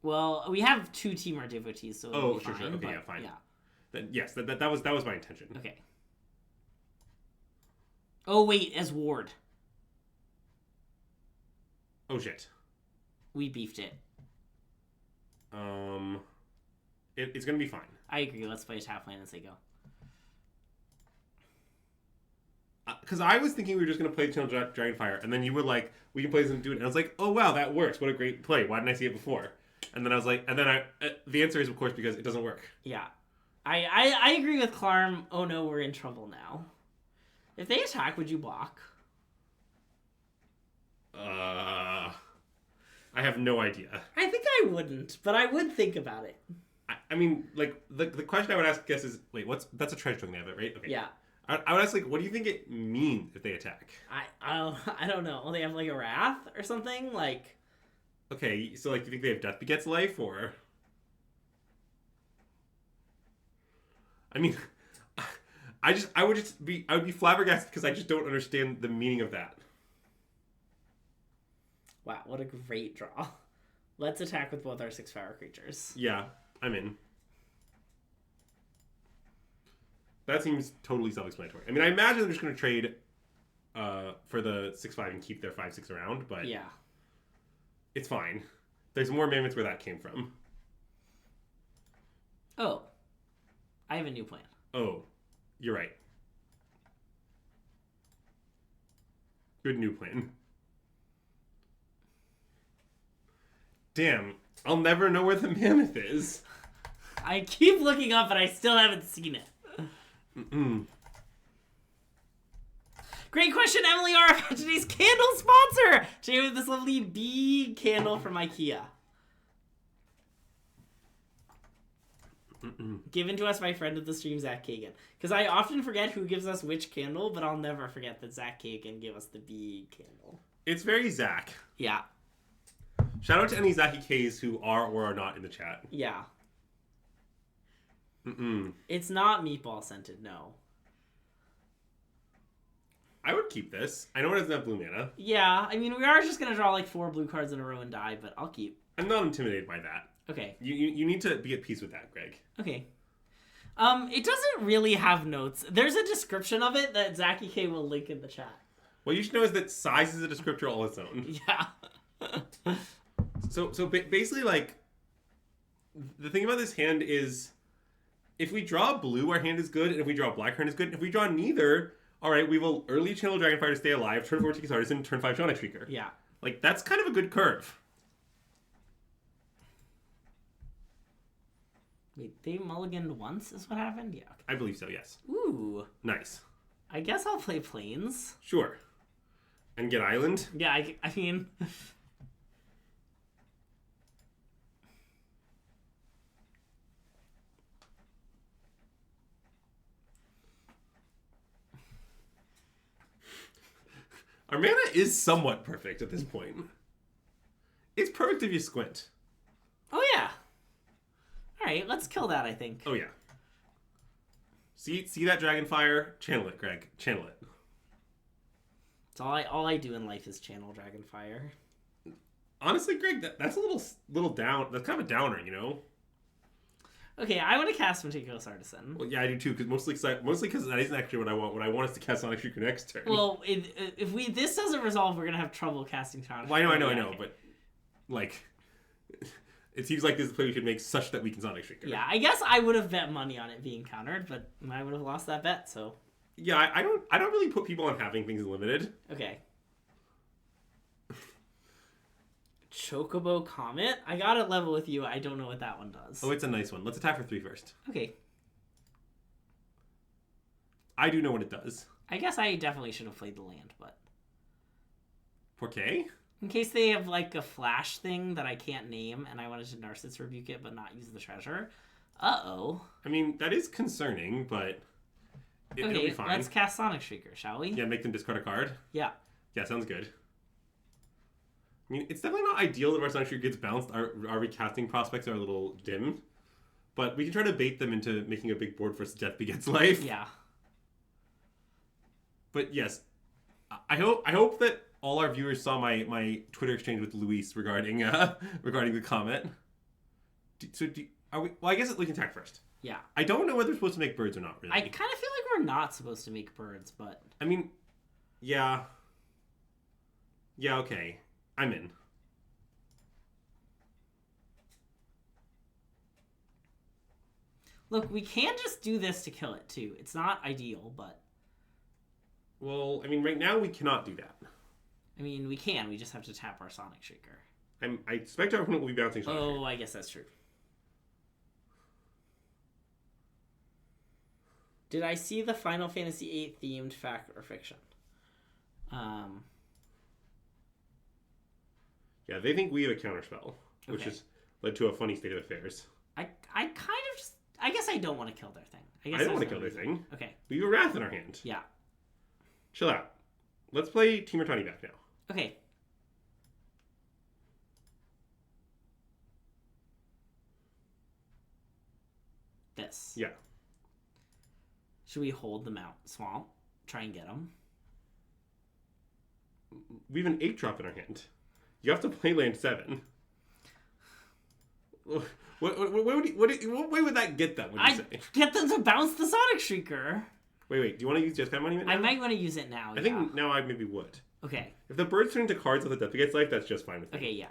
Well, we have 2 Temur devotees, so it'll be sure. fine, Okay, but, yeah, fine. Yeah. Yes, that was my intention. Okay. Oh, wait, as ward. Oh, shit. We beefed it. It's gonna be fine. I agree. Let's play a tapland as they go. Because I was thinking we were just gonna play Channel Dragonfire, and then you were like, "We can play this and do it." And I was like, "Oh wow, that works! What a great play! Why didn't I see it before?" And then I was like, the answer is of course because it doesn't work. Yeah, I agree with Clarm. Oh no, we're in trouble now. If they attack, would you block? I have no idea. I think I wouldn't, but I would think about it. I mean, like the question I would ask, I guess, is wait, that's a treasure token they have it, right? Okay. Yeah. I would ask, like, what do you think it means if they attack? I don't know. They have like a wrath or something like. Okay, so like, do you think they have Death Begets Life, or? I mean, I would be flabbergasted because I just don't understand the meaning of that. Wow, what a great draw! Let's attack with both our 6-power creatures. Yeah, I'm in. That seems totally self-explanatory. I mean, I imagine they're just going to trade for the 6/5 and keep their 5/6 around, but yeah, it's fine. There's more mammoths where that came from. Oh, I have a new plan. Oh, you're right. Good new plan. Damn, I'll never know where the mammoth is. I keep looking up, but I still haven't seen it. Mm-mm. Great question, Emily R. about today's candle sponsor. Today with this lovely bee candle from IKEA. Given to us by friend of the stream, Zach Kagan. Because I often forget who gives us which candle, but I'll never forget that Zach Kagan gave us the bee candle. It's very Zach. Yeah. Shout out to any Zachy Ks who are or are not in the chat. Yeah. Mm-mm. It's not meatball scented, no. I would keep this. I know it doesn't have blue mana. Yeah, I mean, we are just going to draw like 4 blue cards in a row and die, but I'll keep. I'm not intimidated by that. Okay. You need to be at peace with that, Greg. Okay. It doesn't really have notes. There's a description of it that Zachy K will link in the chat. What you should know is that size is a descriptor all its own. Yeah. So basically, like, the thing about this hand is, if we draw blue, our hand is good, and if we draw black, our hand is good. And if we draw neither, all right, we will early channel Dragonfire to stay alive, turn 4 Tiki Artisan, turn 5 Sonic Shrieker. Yeah. Like, that's kind of a good curve. Wait, they mulliganed once is what happened? Yeah. Okay. I believe so, yes. Ooh. Nice. I guess I'll play Plains. Sure. And get Island? Yeah, I mean... Our mana is somewhat perfect at this point. It's perfect if you squint. Oh, yeah. All right, let's kill that, I think. Oh, yeah. See that Dragonfire? Channel it, Greg. Channel it. It's all I do in life is channel Dragonfire. Honestly, Greg, that's a little down. That's kind of a downer, you know? Okay, I want to cast Meticulous Artisan. Well, yeah, I do too. Because mostly because that isn't actually what I want. What I want is to cast Sonic Shrieker next turn. Well, if this doesn't resolve, we're gonna have trouble casting Sonic. Well, I know, okay. But like, it seems like this is a play we should make such that we can Sonic Shrieker. Yeah, I guess I would have bet money on it being countered, but I would have lost that bet. So. Yeah, I don't really put people on having things limited. Okay. Chocobo Comet? I got it level with you. I don't know what that one does. Oh, it's a nice one. Let's attack for 3 first. Okay. I do know what it does. I guess I definitely should have played the land, but... 4K? In case they have like a flash thing that I can't name and I wanted to Narcissus Rebuke it but not use the treasure. Uh-oh. I mean, that is concerning, but it'll be fine. Let's cast Sonic Shrieker, shall we? Yeah, make them discard a card? Yeah. Yeah, sounds good. I mean, it's definitely not ideal that our Sonic Shrieker gets bounced. Our recasting prospects are a little dim. But we can try to bait them into making a big board for Death Begets Life. Yeah. But yes, I hope that all our viewers saw my Twitter exchange with Luis regarding regarding the comment. Are we? Well, I guess we can attack first. Yeah. I don't know whether we're supposed to make birds or not. Really. I kind of feel like we're not supposed to make birds, but I mean, yeah. Yeah. Okay. I'm in. Look, we can just do this to kill it too. It's not ideal, but Well, I mean, right now we cannot do that. I mean, we can. We just have to tap our Sonic Shrieker. I expect our opponent will be bouncing Sonic Oh, Shrieker. I guess that's true. Did I see the Final Fantasy VIII themed fact or fiction? Yeah, they think we have a counterspell, which has led to a funny state of affairs. I kind of just... I guess I don't want to kill their thing. I don't want to kill their thing. Okay. We have a Wrath in our hand. Yeah. Chill out. Let's play Team or Tiny back now. Okay. This. Yeah. Should we hold them out? Swamp? Try and get them? We have an 8-drop in our hand. You have to play land 7. What way would that get them, would you say? Get them to bounce the Sonic Shrieker. Wait. Do you want to use Jeskai Monument now? I might want to use it now. I think now I maybe would. Okay. If the birds turn into cards with a Death Begets Life, that's just fine with me. Okay, yeah.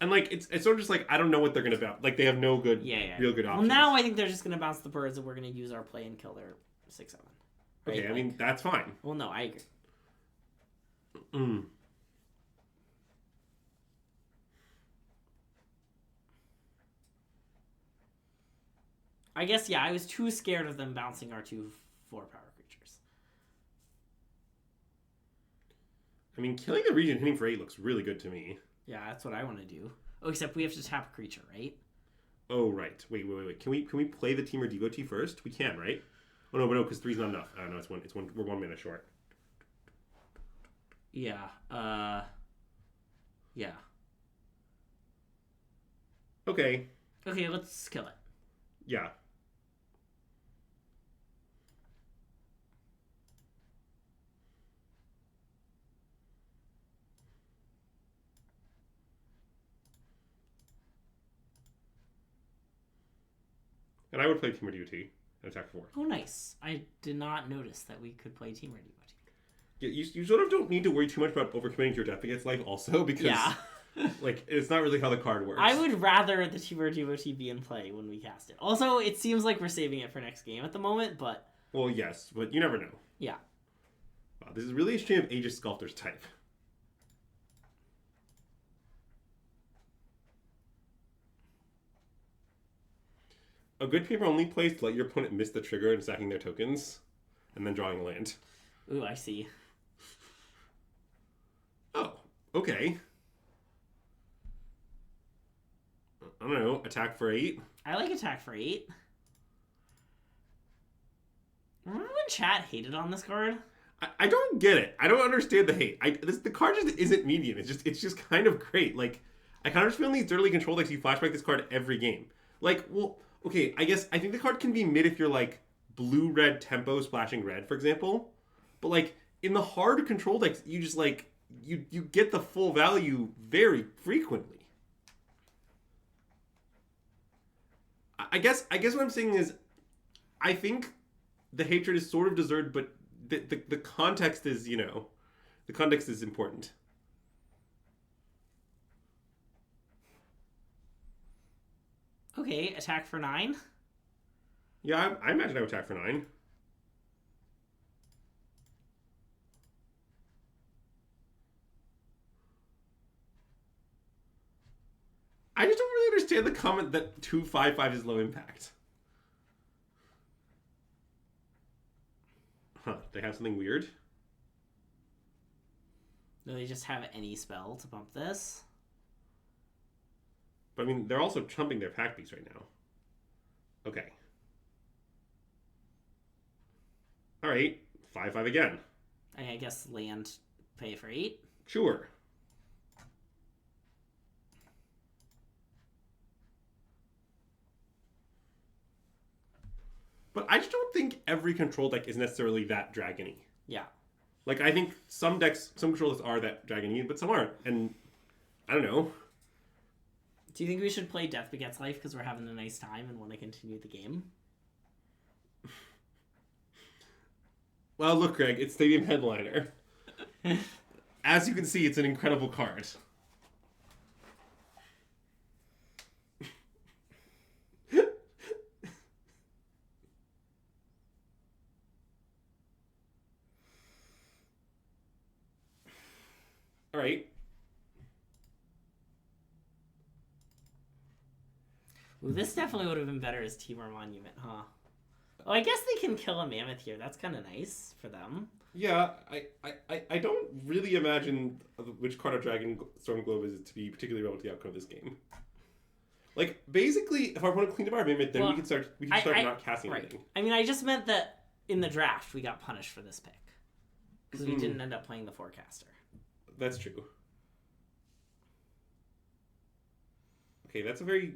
And, like, it's sort of just like, I don't know what they're going to bounce. Like, they have no good, real good options. Well, now I think they're just going to bounce the birds and we're going to use our play and kill their 6/7. Right? Okay, I mean, that's fine. Well, no, I agree. I guess, yeah, I was too scared of them bouncing our 2 4-power creatures. I mean, killing the region hitting for 8 looks really good to me. Yeah, that's what I want to do. Oh, except we have to tap a creature, right? Oh, right. Wait. Can we play the Team or Devotee first? We can, right? Oh, no, because 3's not enough. No, it's one. We're 1 mana short. Yeah. Yeah. Okay. Okay, let's kill it. Yeah. And I would play Team or Devotee and attack 4. Oh, nice. I did not notice that we could play Team or Devotee. Yeah, you sort of don't need to worry too much about overcommitting to your Death Begets Life also, because like, it's not really how the card works. I would rather the Team or Devotee be in play when we cast it. Also, it seems like we're saving it for next game at the moment, but... Well, yes, but you never know. Yeah. Wow, this is really a stream of Aegis Sculptor's type. A good paper only play is to let your opponent miss the trigger and sacking their tokens, and then drawing a land. Ooh, I see. Oh, okay. I don't know, attack for 8? I like attack for 8. Remember when chat hated on this card? I don't get it. I don't understand the hate. The card just isn't medium. It's just kind of great. Like, I kind of just feel in these dirtily controlled decks you flashback this card every game. Like, well, okay, I think the card can be mid if you're like blue-red tempo splashing red, for example. But like in the hard control decks, you just like you get the full value very frequently. I guess what I'm saying is, I think the hatred is sort of deserved, but the context is, the context is important. Okay, attack for 9. Yeah, I imagine I would attack for 9. I just don't really understand the comment that 2/5/5 is low impact. Huh, they have something weird? Do they just have any spell to bump this? But I mean, they're also trumping their pack piece right now. Okay. All right, 5/5 again. I guess land pay for 8. Sure. But I just don't think every control deck is necessarily that dragony. Yeah. Like, I think some decks, some controllers are that dragony, but some aren't. And I don't know. Do you think we should play Death Begets Life because we're having a nice time and want to continue the game? Well, look, Greg, it's Stadium Headliner. As you can see, it's an incredible card. All right. Ooh, this definitely would have been better as Timor Monument, huh? Oh, I guess they can kill a mammoth here. That's kind of nice for them. Yeah, I don't really imagine which card of Dragonstorm Globe is to be particularly relevant to the outcome of this game. Like, basically, if our opponent cleaned up our mammoth, then we can start not casting anything. I mean, I just meant that in the draft we got punished for this pick because we didn't end up playing the Forecaster. That's true. Okay, that's a very...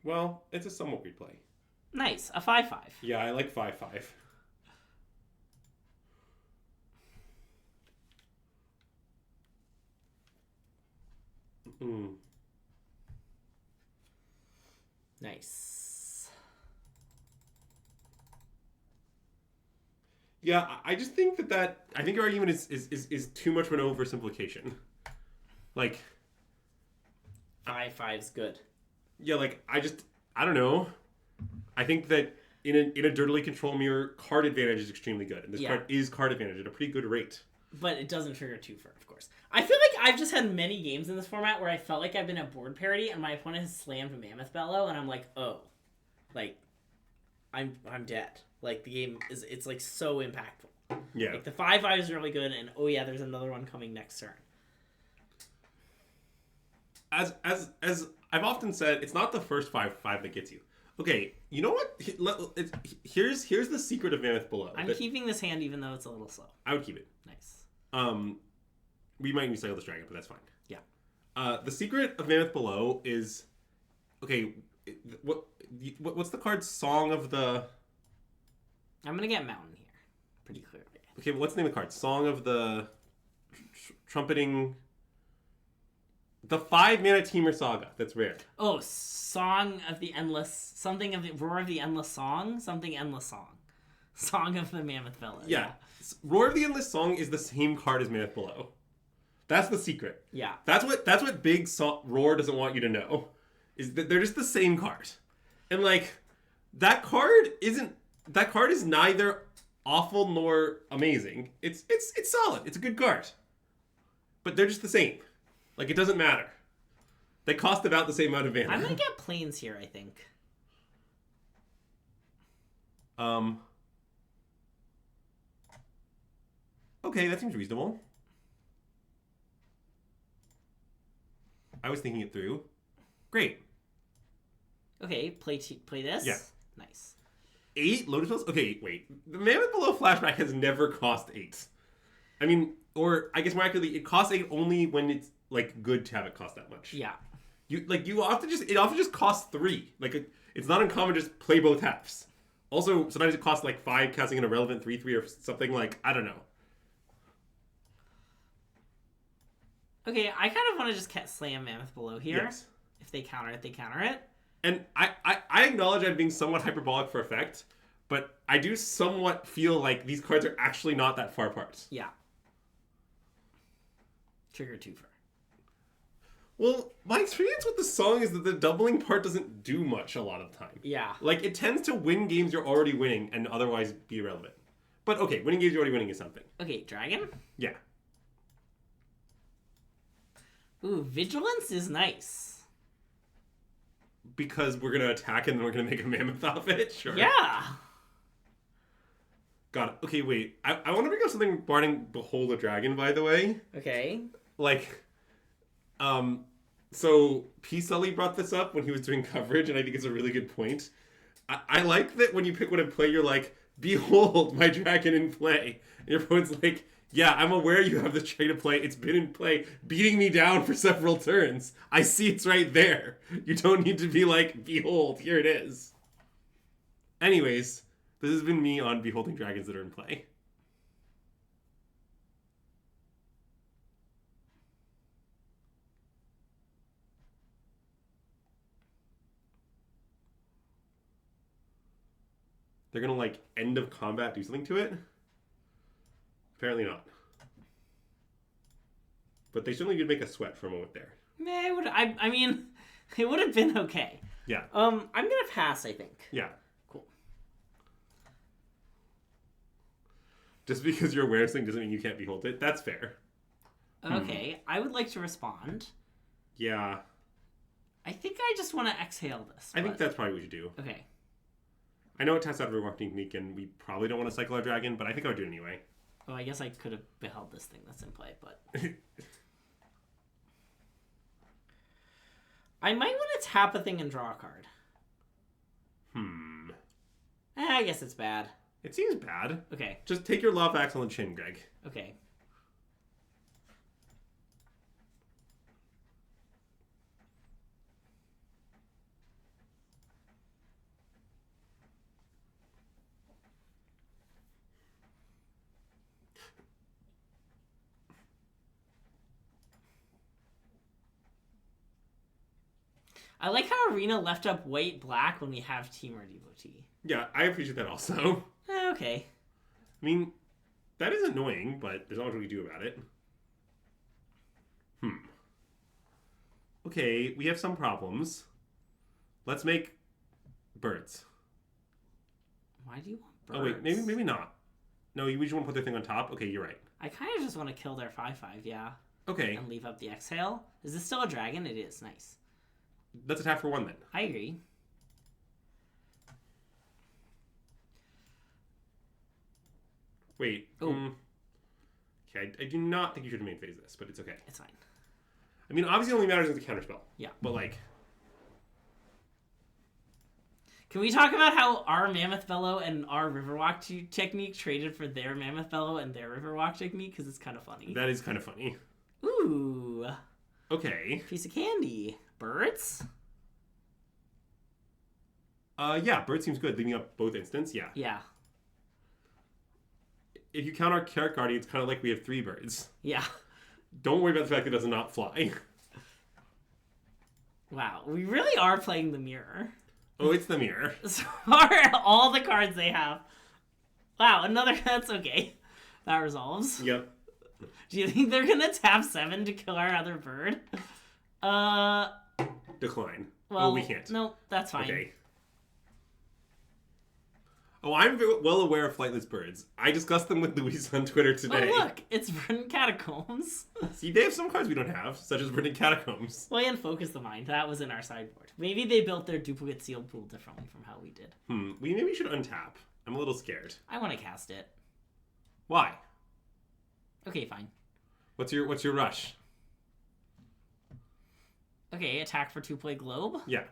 Well, it's a somewhat weird play. Nice. A 5/5. Yeah, I like 5/5. Nice. Yeah, I just think that I think your argument is too much of an oversimplification. Like 5/5's good. Yeah, like I don't know. I think that in a dirtily control mirror, card advantage is extremely good, and this card is card advantage at a pretty good rate. But it doesn't trigger 2 for, of course. I feel like I've just had many games in this format where I felt like I've been at board parity, and my opponent has slammed a Mammoth Bellow, and I'm like, oh, like I'm dead. Like the game it's like so impactful. Yeah. Like the 5/5 is really good, and oh yeah, there's another one coming next turn. As I've often said, it's not the first 5/5 that gets you. Okay, you know what? Here's the secret of Mammoth Below. I'm keeping this hand even though it's a little slow. I would keep it. Nice. We might recycle this dragon, but that's fine. Yeah. The secret of Mammoth Below is, okay, what's the card? Song of the... I'm going to get Mountain here, pretty clearly. Okay, but what's the name of the card? Song of the Trumpeting... The 5-mana Temur Saga. That's rare. Oh, Song of the Endless... Something of the... Roar of the Endless Song? Something Endless Song. Song of the Mammoth Bellow. Yeah. Roar of the Endless Song is the same card as Mammoth Below. That's the secret. Yeah. That's what Big Roar doesn't want you to know. Is that they're just the same card. And like that card is neither awful nor amazing. It's solid. It's a good card. But they're just the same. Like it doesn't matter. They cost about the same amount of mana. I'm gonna get planes here, I think. Okay, that seems reasonable. I was thinking it through. Great. Okay, play this? Yeah. Nice. 8 Lotus Bells? Okay, wait. The Mammoth Below flashback has never cost 8. I mean, or I guess more accurately, it costs 8 only when it's like good to have it cost that much. Yeah. It often just costs 3. Like it's not uncommon to just play both halves. Also, sometimes it costs like 5 casting an irrelevant 3/3 or something like I don't know. Okay, I kind of want to just slam Mammoth Below here. Yes. If they counter it, they counter it. And I acknowledge I'm being somewhat hyperbolic for effect, but I do somewhat feel like these cards are actually not that far apart. Yeah. Trigger 2 for. Well, my experience with the song is that the doubling part doesn't do much a lot of the time. Yeah. Like, it tends to win games you're already winning and otherwise be irrelevant. But okay, winning games you're already winning is something. Okay, Dragon? Yeah. Ooh, Vigilance is nice. Because we're going to attack and then we're going to make a mammoth off it? Sure. Yeah. Got it. Okay, wait. I want to bring up something regarding Behold the Dragon, by the way. Okay. Like, so P. Sully brought this up when he was doing coverage, and I think it's a really good point. I like that when you pick one in play, you're like, behold my dragon in play. And your opponent's like, yeah, I'm aware you have this trait to play. It's been in play, beating me down for several turns. I see it's right there. You don't need to be like, behold, here it is. Anyways, this has been me on beholding dragons that are in play. They're gonna, like, end of combat do something to it? Apparently not. But they certainly did make a sweat for a moment there. I mean, it would have been okay. Yeah. I'm gonna pass, I think. Yeah. Cool. Just because you're aware of something doesn't mean you can't behold it. That's fair. Okay, I would like to respond. Yeah. I think I just want to exhale this. I think that's probably what you do. Okay. I know it tests out of a marketing technique, and we probably don't want to cycle our dragon, but I think I would do it anyway. Oh, I guess I could have beheld this thing that's in play, but... I might want to tap a thing and draw a card. I guess it's bad. It seems bad. Okay. Just take your love axe on the chin, Greg. Okay. I like how Arena left up white-black when we have Teamer Devotee. Yeah, I appreciate that also. Okay. I mean, that is annoying, but there's not much we can do about it. Okay, we have some problems. Let's make birds. Why do you want birds? Oh, wait, maybe not. No, you just want to put their thing on top? Okay, you're right. I kind of just want to kill their 5/5, yeah. Okay. And leave up the exhale. Is this still a dragon? It is. Nice. Let's attack for 1 then. I agree. Wait. Okay, I do not think you should main phase this, but it's okay. It's fine. I mean, obviously it only matters as a counterspell. Yeah. But, like... Can we talk about how our Mammoth Bellow and our Riverwalk technique traded for their Mammoth Bellow and their Riverwalk technique? Because it's kind of funny. That is kind of funny. Ooh. Okay. Piece of candy. Birds? Yeah, bird seems good. Leaving up both instants, yeah. Yeah. If you count our Carrot Guardian, it's kind of like we have 3 birds. Yeah. Don't worry about the fact that it does not fly. Wow, we really are playing the mirror. Oh, it's the mirror. So are all the cards they have. Wow, another... That's okay. That resolves. Yep. Do you think they're gonna tap 7 to kill our other bird? Decline. Well, oh, we can't. No, that's fine. Okay. Oh, I'm well aware of flightless birds. I discussed them with Luis on Twitter today. Oh, look, it's Verdant Catacombs. See, they have some cards we don't have, such as Verdant Catacombs. Well, and Focus the Mind. That was in our sideboard. Maybe they built their duplicate sealed pool differently from how we did. We maybe should untap. I'm a little scared. I want to cast it. Why? Okay, fine. What's your rush? Okay, attack for 2-play Globe. Yeah.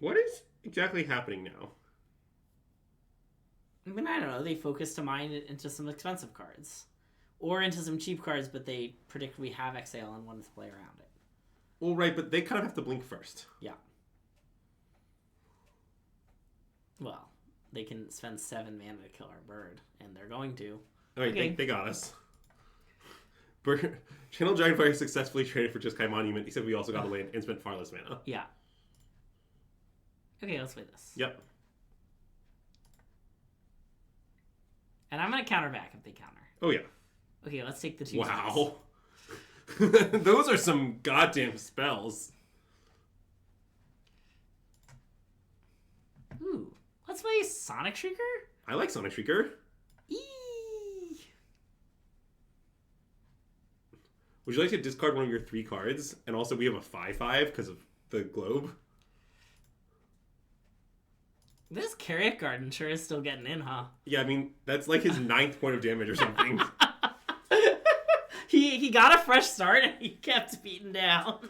What is exactly happening now? I mean, I don't know. They focus to mine it into some expensive cards. Or into some cheap cards, but they predict we have Exhale and want to play around it. Well, right, but they kind of have to blink first. Yeah. Well, they can spend 7 mana to kill our bird, and they're going to. All right, Okay. they got us. Channel Dragonfire successfully traded for Jeskai Monument. He said we also got a land and spent far less mana. Yeah. Okay, let's play this. Yep. And I'm going to counter back if they counter. Oh, yeah. Okay, let's take the 2 Wow. Those are some goddamn spells. Ooh. Let's play Sonic Shrieker. I like Sonic Shrieker. Eee. Would you like to discard one of your 3 cards? And also we have a 5/5 because of the globe. This Carriot Garden sure is still getting in, huh? Yeah, I mean, that's like his 9th point of damage or something. He got a fresh start and he kept beating down.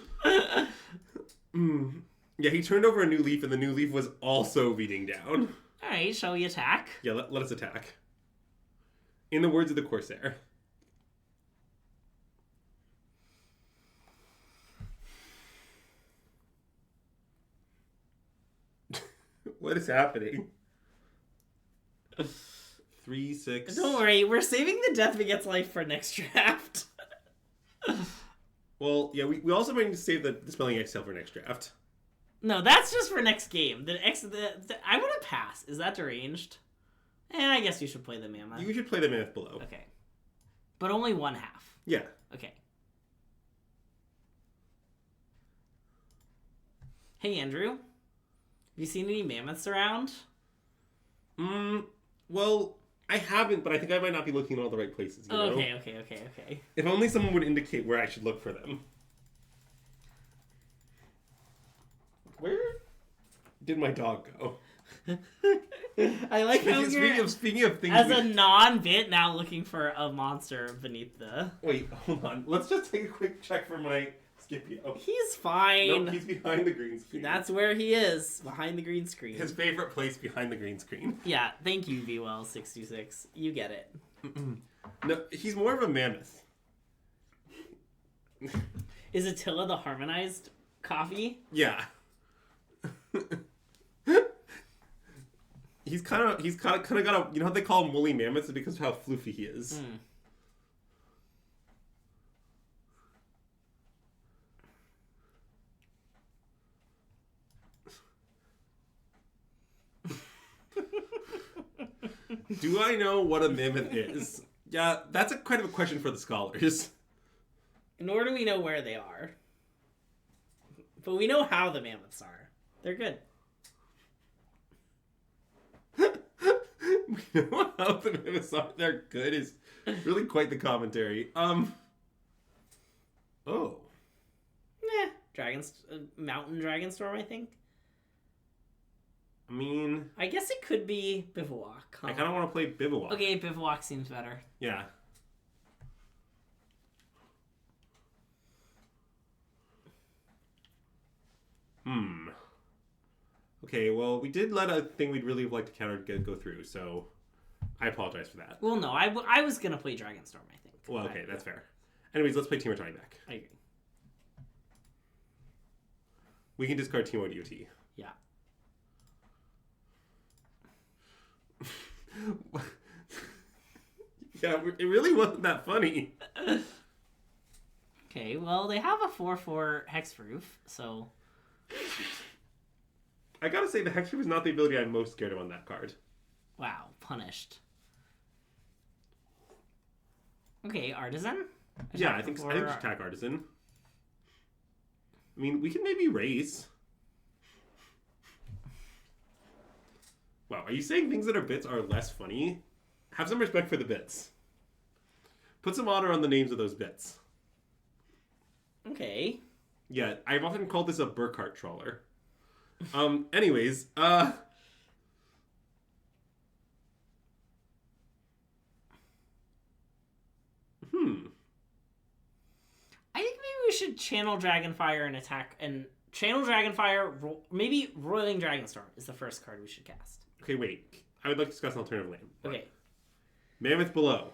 Yeah, he turned over a new leaf and the new leaf was also beating down. Alright, shall we attack? Yeah, let us attack. In the words of the Corsair. What is happening? 3, 6. Don't worry, we're saving the Death Begets Life for next draft. Well, yeah, we also might need to save the Dispelling Exhale for next draft. No, that's just for next game. I want to pass. Is that deranged? I guess you should play the Mammoth. You should play the Mammoth below. Okay. But only 1/2. Yeah. Okay. Hey, Andrew. Have you seen any Mammoths around? Well, I haven't, but I think I might not be looking in all the right places, you know? Okay. If only someone would indicate where I should look for them. Where did my dog go? I like how speaking of things... as a non-bit now looking for a monster beneath the... Wait, hold on. Let's just take a quick check for my Scipio. He's fine. No, he's behind the green screen. That's where he is, behind the green screen. His favorite place behind the green screen. Yeah, thank you, VWell626. You get it. No, he's more of a mammoth. Is Attila the harmonized coffee? Yeah. He's kind of got a, you know how they call him woolly mammoths because of how floofy he is. Do I know what a mammoth is? Yeah, that's a kind of a question for the scholars. Nor do we know where they are. But we know how the mammoths are. They're good. We know how the mammoths are. They're good is really quite the commentary. Oh. Mountain Dragonstorm, I think. I mean... I guess it could be Bivouac. Huh? I kind of want to play Bivouac. Okay, Bivouac seems better. Yeah. Okay, well, we did let a thing we'd really like to counter go through, so I apologize for that. Well, no, I was going to play Dragonstorm, I think. Well, okay, that's fair. Anyways, let's play Team Tiny back. I agree. We can discard Team DOT. Yeah. Yeah, it really wasn't that funny. Okay, well, they have a 4/4 Hexproof, so... I gotta say, the Hexproof is not the ability I'm most scared of on that card. Wow, punished. Okay, Artisan? Yeah, I think attack Artisan. I mean, we can maybe raise. Wow, are you saying things that are bits are less funny? Have some respect for the bits. Put some honor on the names of those bits. Okay. Yeah, I've often called this a Burkhart trawler. Anyways, I think maybe we should channel Dragonfire and attack, and channel Dragonfire, maybe Roiling Dragonstorm is the first card we should cast. Okay, wait. I would like to discuss an alternative land. Okay. Mammoth below.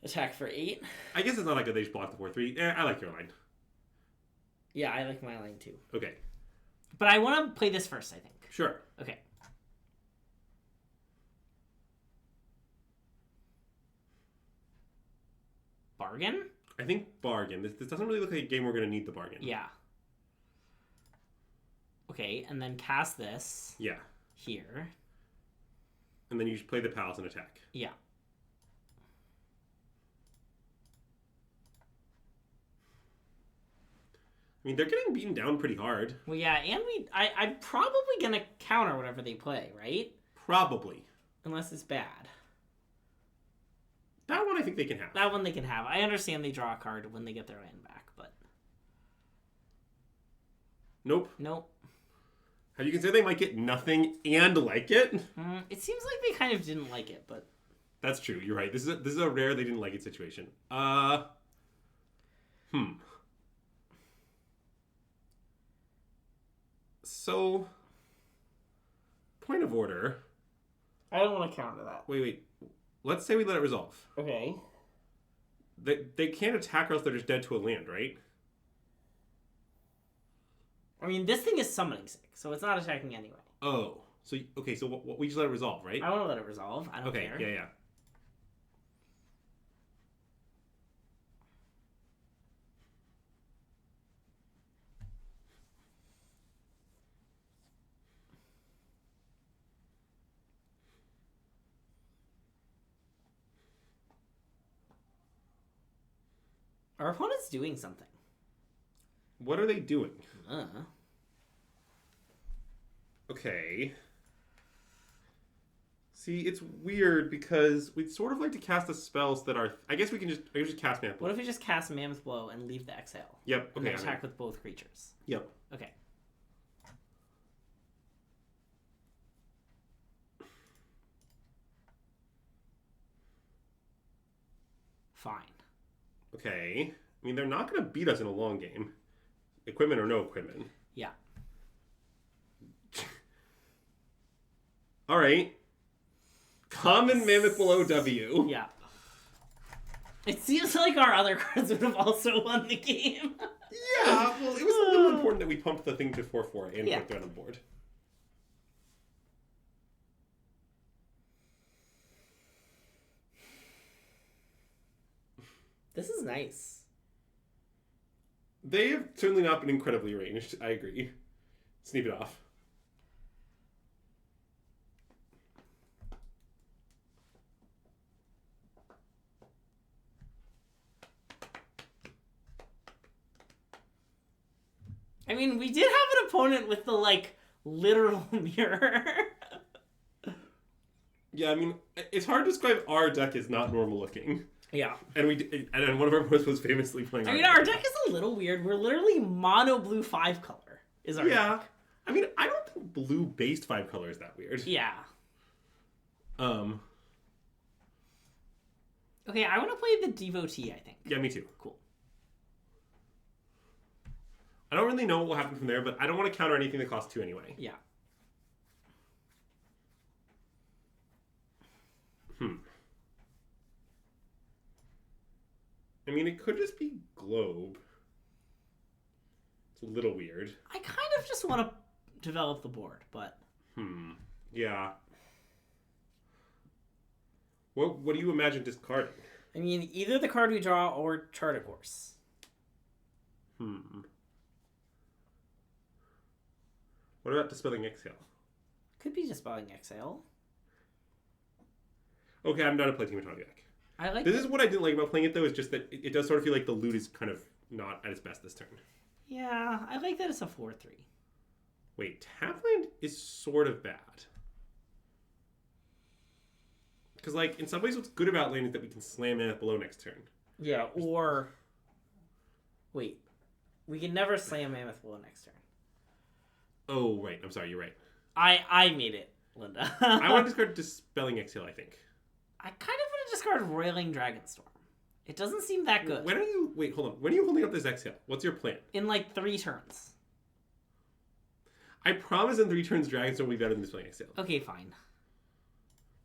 Attack for 8. I guess it's not that good they just block the 4/3. I like your line. Yeah, I like my line too. Okay. But I want to play this first, I think. Sure. Okay. Bargain? I think bargain. This doesn't really look like a game we're going to need the bargain. Yeah. Okay, and then cast this. Yeah. Here. And then you should play the palace and attack. Yeah. I mean, they're getting beaten down pretty hard. Well, yeah, and I'm probably going to counter whatever they play, right? Probably. Unless it's bad. That one I think they can have. That one they can have. I understand they draw a card when they get their land back, but... Nope. Nope. Have you considered they might get nothing and like it? It seems like they kind of didn't like it, but... That's true. You're right. This is a rare they didn't like it situation. So, point of order. I don't want to counter that. Wait. Let's say we let it resolve. Okay. They can't attack or else they're just dead to a land, right? I mean, this thing is summoning sick, so it's not attacking anyway. Oh. So what we just let it resolve, right? I want to let it resolve. I don't care. Okay, yeah. Our opponent's doing something. What are they doing? Uh. Okay. See, it's weird because we'd sort of like to cast the spells that are... I guess I can just cast Mammoth Blow. What if we just cast Mammoth Blow and leave the exhale? Yep, And okay. then attack with both creatures. Yep. Okay. Fine. Okay. I mean, they're not going to beat us in a long game. Equipment or no equipment. Yeah. All right. Common Mammoth Blow W. Yeah. It seems like our other cards would have also won the game. Yeah, well, it was a little important that we pumped the thing to 4/4 and put that on the board. This is nice. They have certainly not been incredibly ranged. I agree. Sneak it off. I mean, we did have an opponent with the, like, literal mirror. Yeah, I mean, it's hard to describe our deck as not normal looking. Yeah. And one of our opponents was famously playing our deck is a little weird. We're literally mono blue 5-color is our deck. I mean, I don't think blue-based 5-color is that weird. Yeah. Okay, I want to play the Devotee, I think. Yeah, me too. Cool. I don't really know what will happen from there, but I don't want to counter anything that costs 2 anyway. Yeah. I mean, it could just be Globe. It's a little weird. I kind of just want to develop the board, but... Yeah. What do you imagine discarding? I mean, either the card we draw or Chart a Course. What about Dispelling Exhale? Could be Dispelling Exhale. Okay, I'm done to play Team Atomic deck. I like This is what I didn't like about playing it, though, is just that it does sort of feel like the loot is kind of not at its best this turn. Yeah, I like that it's a 4-3. Wait, Tapland is sort of bad. Because, like, in some ways what's good about lane is that we can slam Mammoth below next turn. Yeah, or... Wait. We can never slam Mammoth below next turn. Oh, right. I'm sorry, you're right. I made it, Linda. I want to discard Dispelling Exhale, I think. I kind of want to discard Roiling Dragonstorm. It doesn't seem that good. When are you... Wait, hold on. When are you holding up this Exhale? What's your plan? In, like, 3 turns. I promise in 3 turns Dragonstorm will be better than Dispelling Exhale. Okay, fine.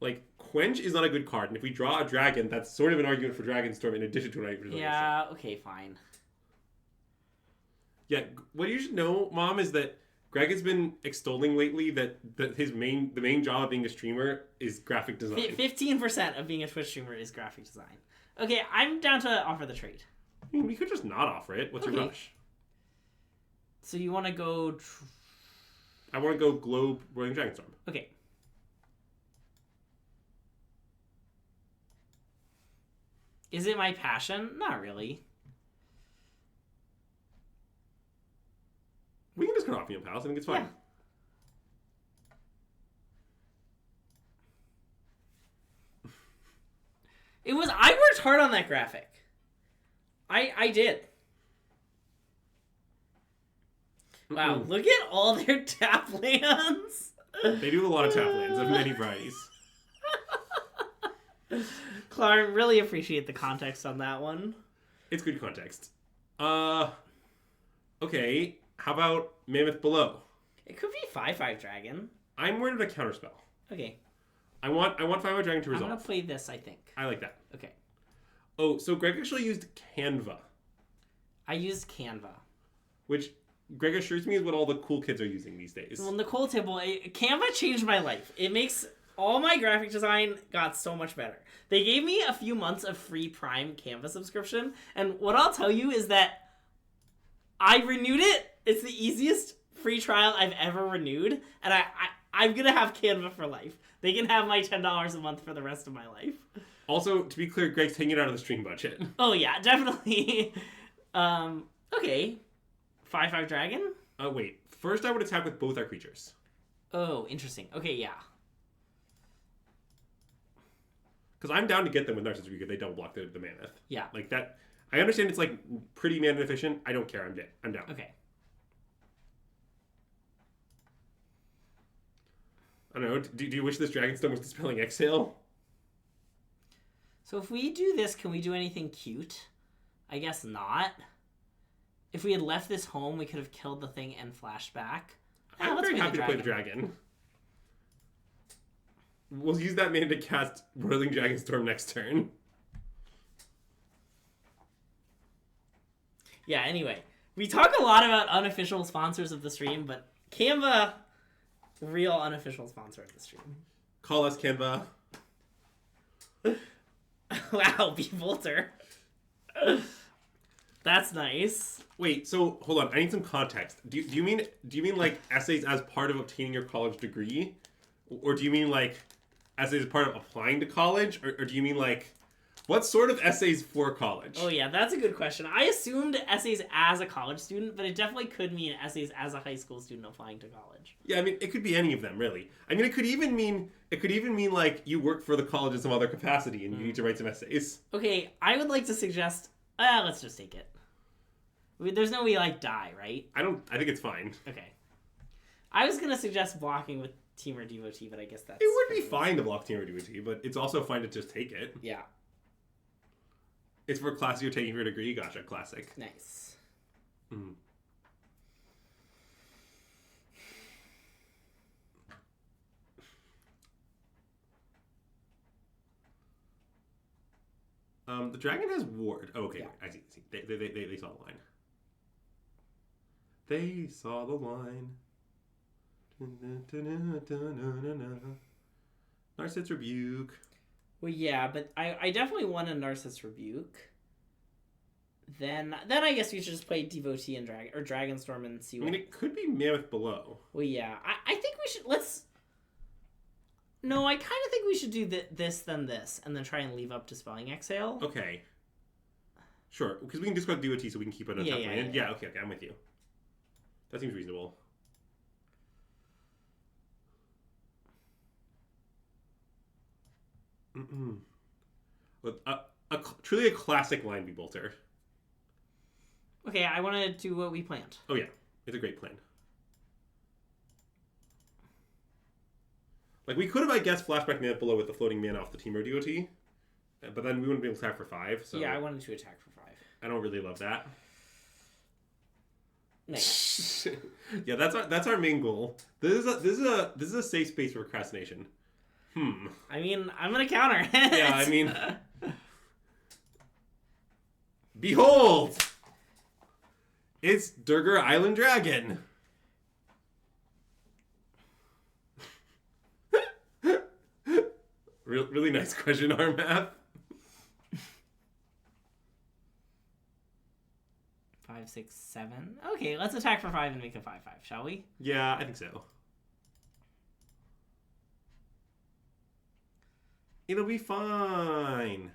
Like, Quench is not a good card, and if we draw a dragon, that's sort of an argument for Dragonstorm in addition to an argument for Dispelling Exhale. Okay, fine. Yeah, what you should know, Mom, is that Greg has been extolling lately that the main job of being a streamer is graphic design. 15% of being a Twitch streamer is graphic design. Okay, I'm down to offer the trade. I mean, we could just not offer it. What's your rush? So you want to go... I want to go Globe Roiling Dragonstorm. Okay. Is it my passion? Not really. We can just cut off Neon Palace. I think it's fine. I worked hard on that graphic. I did. Wow, look at all their taplands. They do a lot of taplands of many varieties. Clark, really appreciate the context on that one. It's good context. Okay, how about Mammoth Below? It could be 5/5 dragon. I'm worried about a counterspell. Okay. I want 5/5 dragon to resolve. I'm gonna play this, I think. I like that. Okay. Oh, so Greg actually used Canva. I used Canva. Which Greg assures me is what all the cool kids are using these days. Well, Nicole Tibble, Canva changed my life. It makes all my graphic design got so much better. They gave me a few months of free Prime Canva subscription, and what I'll tell you is that I renewed it. It's the easiest free trial I've ever renewed, and I'm gonna have Canva for life. They can have my $10 a month for the rest of my life. Also, to be clear, Greg's taking it out of the stream budget. Oh yeah, definitely. Okay. 5/5 dragon? Wait. First, I would attack with both our creatures. Oh, interesting. Okay, yeah. Because I'm down to get them with Narcissus because they double block the Mammoth. Yeah. Like that. I understand it's like pretty mana efficient. I don't care. I'm down. Okay. I don't know. Do you wish this Dragonstone was dispelling Exhale? So if we do this, can we do anything cute? I guess not. If we had left this home, we could have killed the thing and flashed back. I'm very happy to play the dragon. We'll use that mana to cast Whirling Dragonstorm next turn. Yeah, anyway. We talk a lot about unofficial sponsors of the stream, but Canva, real unofficial sponsor of the stream. Call us, Canva. Wow, Bevolter. That's nice. Wait, so hold on. I need some context. Do you mean like essays as part of obtaining your college degree, or do you mean like essays as part of applying to college, or do you mean like what sort of essays for college? Oh yeah, that's a good question. I assumed essays as a college student, but it definitely could mean essays as a high school student applying to college. Yeah, I mean it could be any of them really. I mean it could even mean like you work for the college in some other capacity and you need to write some essays. Okay, I would like to suggest. Let's just take it. There's no way like die, right? I think it's fine. Okay. I was gonna suggest blocking with Team or Devotee, but I guess that's... It would be fine to block Team or Devotee, but it's also fine to just take it. Yeah. It's for a class you're taking for a degree. Gotcha, classic. Nice. Mm. The dragon has ward. Oh, okay, Yeah. I see. They saw the line. They saw the line. Narcissus Rebuke. Well, yeah, but I definitely want a Narcissus Rebuke. Then I guess we should just play Devotee and Dragonstorm and see what... I mean, it could be Mammoth Below. Well, yeah. I think we should... No, I kind of think we should do this, then this, and then try and leave up Dispelling Exhale. Okay. Sure, because we can discard Devotee so we can keep it on top land. Yeah, okay, I'm with you. That seems reasonable. Truly a classic line Bebolter. Okay, I want to do what we planned. Oh yeah, it's a great plan. Like we could have, I guess, flashback Mammoth Below with the floating mana off the Team or DOT, but then we wouldn't be able to attack for 5. So yeah, I wanted to attack for 5. I don't really love that. Nice. Yeah, that's our main goal. This is a safe space for procrastination. I mean, I'm gonna counter it. Yeah, I mean, behold, it's Durgar Island Dragon. Really nice question, Armath. 5, 6, 7. Okay, let's attack for 5 and make a 5/5, shall we? Yeah, I think so. It'll be fine.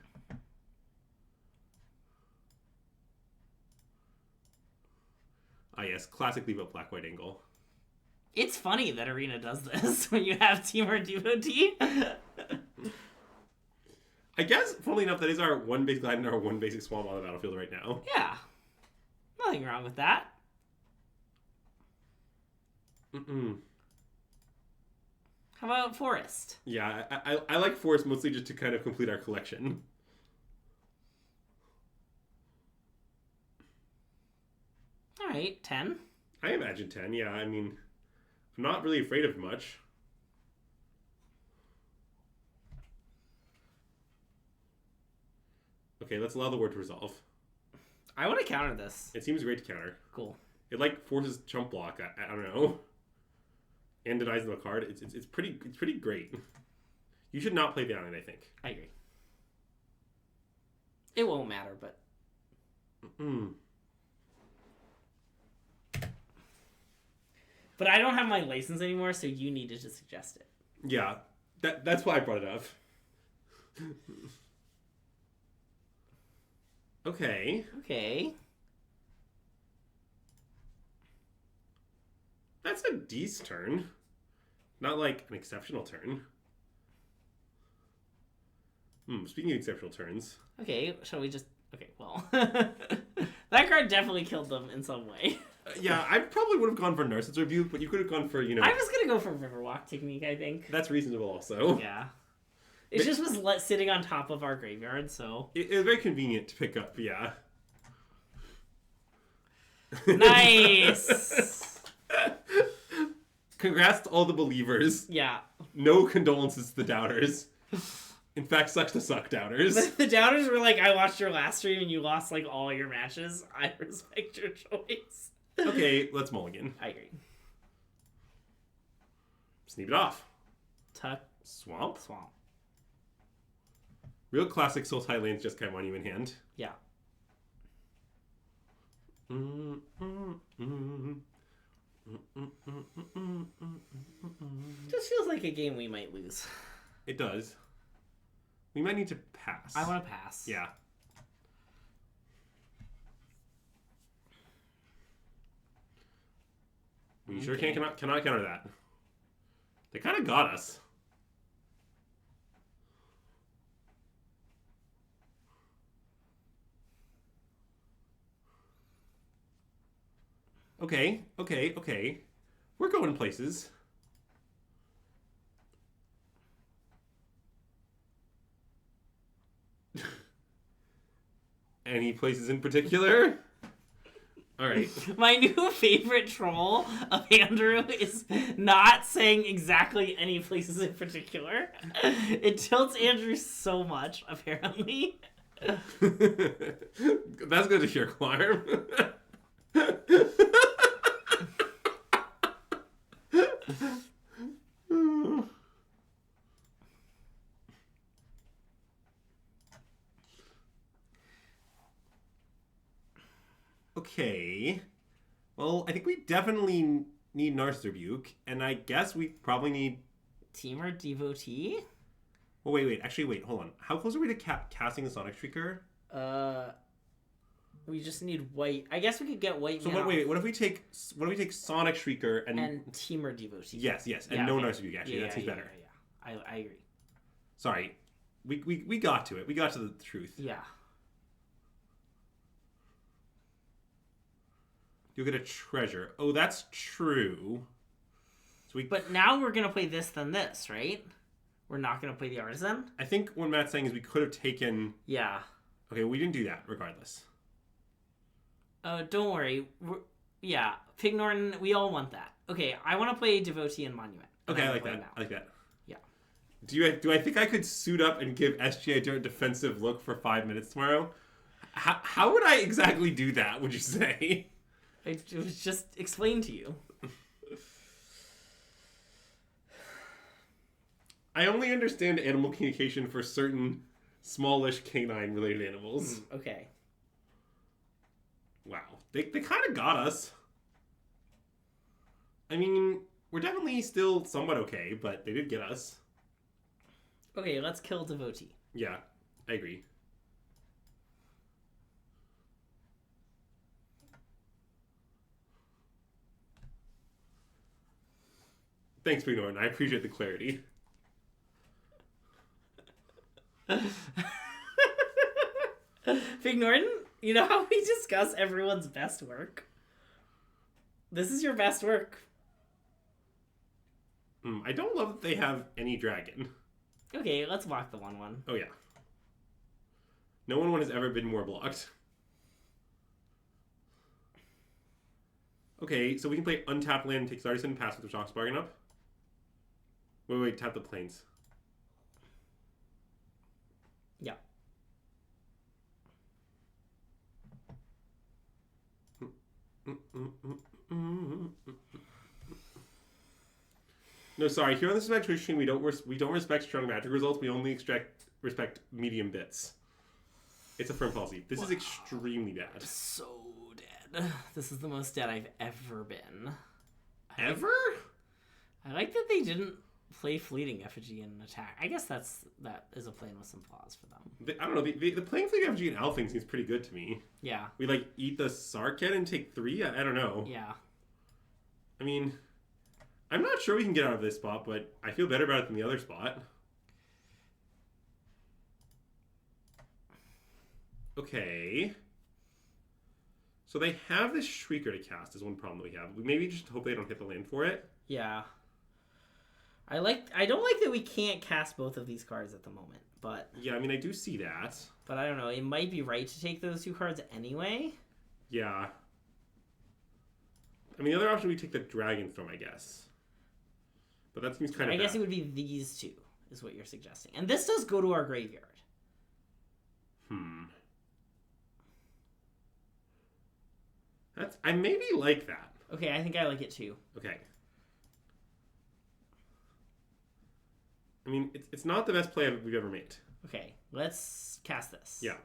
Ah, yes, classic leave up black-white angle. It's funny that Arena does this when you have Team or Devotee. I guess, funnily enough, that is our one basic land and our one basic swamp on the battlefield right now. Yeah. Nothing wrong with that. How about forest? Yeah, I like forest mostly just to kind of complete our collection. All right, 10. I imagine 10, yeah. I mean, I'm not really afraid of much. Okay, let's allow the word to resolve. I want to counter this. It seems great to counter. Cool. It like forces chump block. I don't know. And denies the card. It's pretty great. You should not play the island, I think. I agree. It won't matter, but. But I don't have my license anymore, so you needed to suggest it. Yeah, that's why I brought it up. Okay. Okay. That's a D's turn. Not like an exceptional turn. Speaking of exceptional turns. Okay, shall we just... Okay, well... that card definitely killed them in some way. Yeah, I probably would have gone for Narcissus Rebuke, but you could have gone for, I was going to go for Riverwalk Technique, I think. That's reasonable also. Yeah. It just was sitting on top of our graveyard, so... It was very convenient to pick up, yeah. Nice! Congrats to all the believers. Yeah. No condolences to the doubters. In fact, sucks to suck, doubters. The doubters were like, I watched your last stream and you lost like all your matches. I respect your choice. Okay, let's mulligan. I agree. Sneak it off. Tuck. Swamp. Real classic Soul Tide lanes just kind of want you in hand. Yeah. Just feels like a game we might lose. It does. We might need to pass. I want to pass. Yeah. We sure cannot counter that. They kind of got us. Okay. We're going places. Any places in particular? All right. My new favorite troll of Andrew is not saying exactly any places in particular. It tilts Andrew so much, apparently. That's good to hear, Clarm. Okay. Well, I think we definitely need Narcissus Rebuke, and I guess we probably need... Teamer Devotee? Oh, wait. Actually, wait, hold on. How close are we to casting the Sonic Streaker? We just need white. I guess we could get white So now. wait. What if we take Sonic Streaker and Teamer Devotee? Yes, and no Narcissus Rebuke, actually. That seems better. Yeah. I agree. Sorry. We got to it. We got to the truth. Yeah. You'll get a treasure. Oh, that's true. So But now we're going to play this then this, right? We're not going to play the Artisan? I think what Matt's saying is we could have taken... Yeah. Okay, we didn't do that, regardless. Don't worry. Yeah, Pignorton, we all want that. Okay, I want to play Devotee and Monument. Okay, I like that. Yeah. Do I think I could suit up and give SGA a defensive look for 5 minutes tomorrow? How would I exactly do that, would you say? It was just explained to you. I only understand animal communication for certain smallish canine-related animals. Okay. Wow. They kind of got us. I mean, we're definitely still somewhat okay, but they did get us. Okay, let's kill Devotee. Yeah, I agree. Thanks, Big Norton. I appreciate the clarity. Big Norton, you know how we discuss everyone's best work? This is your best work. I don't love that they have any dragon. Okay, let's block the 1/1. Oh, yeah. No one has ever been more blocked. Okay, so we can play untap land, take Artisan, pass with the Shock Bargain up. Wait, tap the plains. Yeah. No, sorry. Here on the Spectrum stream, we don't respect strong magic results. We only respect medium bits. It's a firm policy. This is extremely bad. So dead. This is the most dead I've ever been. Ever? I like that they didn't play Fleeting Effigy in an attack. I guess that is a plan with some flaws for them. I don't know. The playing Fleeting Effigy and Alfing seems pretty good to me. Yeah. We like eat the Sarkhet and take 3. I don't know. Yeah. I mean, I'm not sure we can get out of this spot, but I feel better about it than the other spot. Okay. So they have this Shrieker to cast is one problem that we have. We maybe just hope they don't hit the land for it. Yeah. I don't like that we can't cast both of these cards at the moment, but... Yeah, I mean, I do see that. But I don't know. It might be right to take those 2 cards anyway. Yeah. I mean, the other option would be take the Dragonstorm, I guess. But that seems kind of I guess it would be these 2, is what you're suggesting. And this does go to our graveyard. I maybe like that. Okay, I think I like it too. Okay. I mean, it's not the best play we've ever made. Okay, let's cast this. Yeah.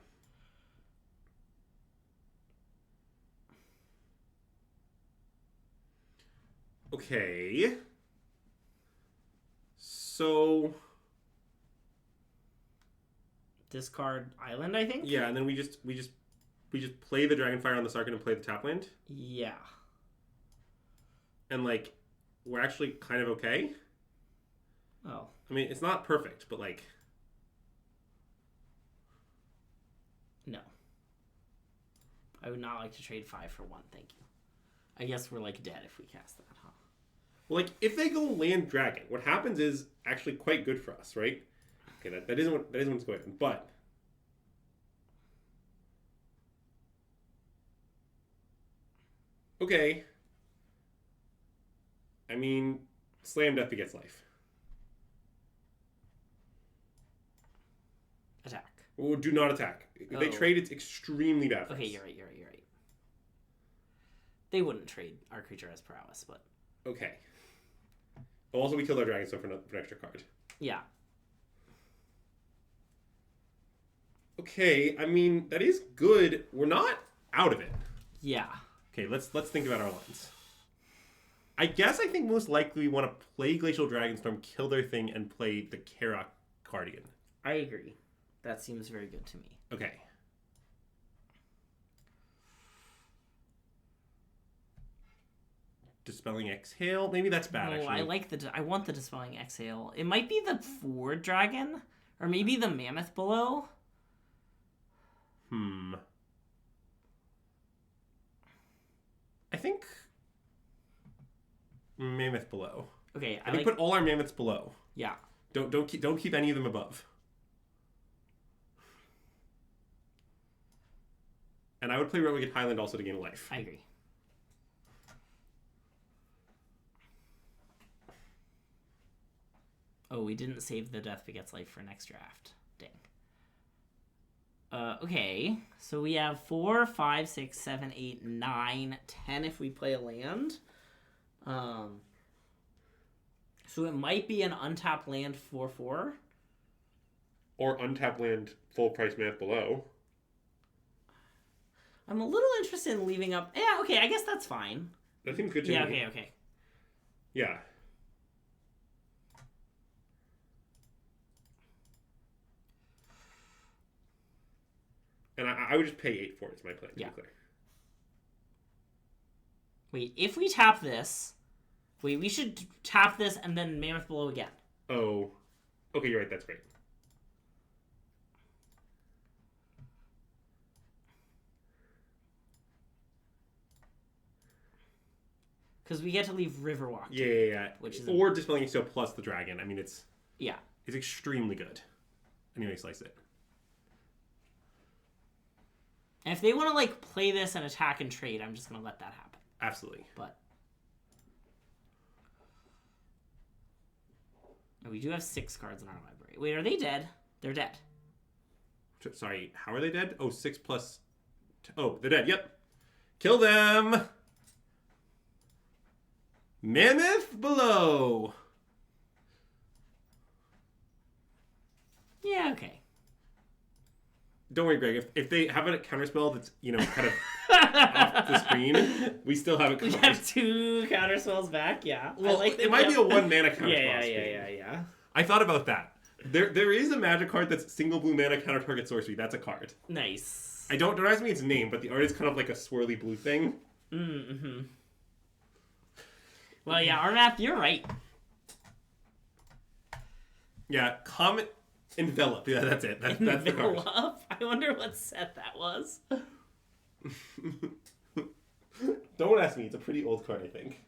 Okay. So... Discard Island, I think? Yeah, and then we just play the Dragonfire on the Sarkhan and play the Tapland. Yeah. And, like, we're actually kind of okay. Oh. I mean, it's not perfect, but, like... No. I would not like to trade 5 for 1, thank you. I guess we're, like, dead if we cast that, huh? Well, like, if they go land Dragon, what happens is actually quite good for us, right? Okay, that isn't what's going on, but... Okay. I mean, Slam Death begets life. Attack. Well, do not attack. If they trade, it's extremely bad for us. Okay, you're right. They wouldn't trade our creature as prowess, but... Okay. Also, we killed our dragon, so for an extra card. Yeah. Okay, I mean, that is good. We're not out of it. Yeah. Okay, let's think about our lines. I think most likely we want to play Glacial Dragonstorm, kill their thing, and play the Karak Cardigan. I agree. That seems very good to me. Okay. Dispelling Exhale? Maybe that's bad, actually. I want the Dispelling Exhale. It might be the 4 dragon, or maybe the Mammoth below. I think Mammoth below. Okay, I think put all our Mammoths below. Yeah. Don't keep any of them above. And I would play Rowicked Highland also to gain life. I agree. Oh, we didn't save the Death Begets Life for next draft. Dang. Okay, so we have 4, 5, 6, 7, 8, 9, 10 if we play a land. So it might be an untapped land 4/4. Or untapped land full price Mammoth below. I'm a little interested in leaving up... Yeah, okay, I guess that's fine. That seems good to me. Okay. Yeah. And I would just pay 8 for it, is my plan, to be clear. Wait, if we tap this... Wait, we should tap this and then Mammoth below again. Oh. Okay, you're right, that's great. Because we get to leave Riverwalk. Yeah. Which is or Dispelling Exile plus the dragon. I mean, it's yeah. It's extremely good. Anyway, slice it. And if they want to like play this and attack and trade, I'm just gonna let that happen. Absolutely. But we do have 6 cards in our library. Wait, are they dead? They're dead. Sorry, how are they dead? Oh, 6 plus... Oh, they're dead. Yep. Kill them! Mammoth below! Yeah, okay. Don't worry, Greg. If they have a counterspell that's, kind of off the screen, we still have it covered. We have 2 counterspells back, yeah. Well, it might be a 1-mana counterspell. Yeah. I thought about that. There is a Magic card that's single blue mana counter target sorcery. That's a card. Nice. Don't ask me its name, but the art is kind of like a swirly blue thing. Mm-hmm. Well, yeah, Armath, you're right. Yeah, Comet Envelop. Yeah, that's it. That's the card. Envelop? I wonder what set that was. Don't ask me. It's a pretty old card, I think.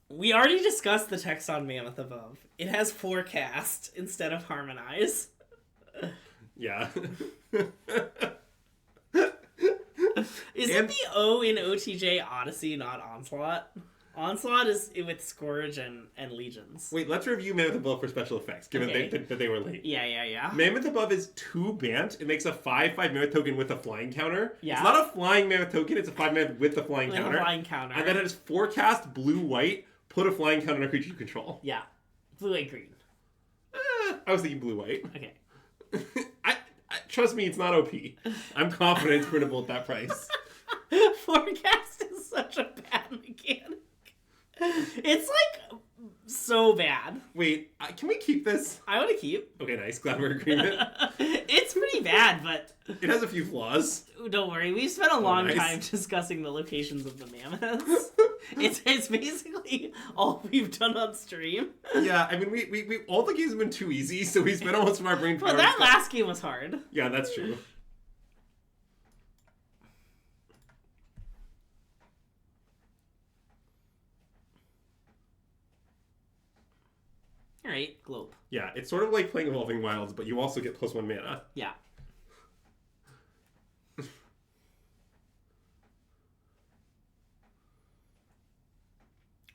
We already discussed the text on Mammoth above. It has Forecast instead of Harmonize. Yeah. Isn't the O in OTJ Odyssey not Onslaught? Onslaught is with Scourge and Legions. Wait, let's review Mammoth Above for special effects, given that they were late. Yeah. Mammoth Above is 2 Bant. It makes a 5/5 Mammoth token with a flying counter. Yeah. It's not a flying Mammoth token, it's a 5 Mammoth with a flying counter. And then it has Forecast, blue-white, put a flying counter on a creature you control. Yeah. Blue and green. I was thinking blue-white. Okay. I trust me, it's not OP. I'm confident it's printable at that price. Forecast is such a bad mechanic. It's like so bad. Wait, can we keep this? I want to keep. Okay, nice. Glad we're in agreement. It's pretty bad, but it has a few flaws. Don't worry. We've spent a long time discussing the locations of the mammoths. It's basically all we've done on stream. Yeah, I mean, we all the games have been too easy, so we spent almost from our brain power. Well, that last game was hard. Yeah, that's true. Alright, Globe. Yeah, it's sort of like playing Evolving Wilds, but you also get +1 mana. Yeah.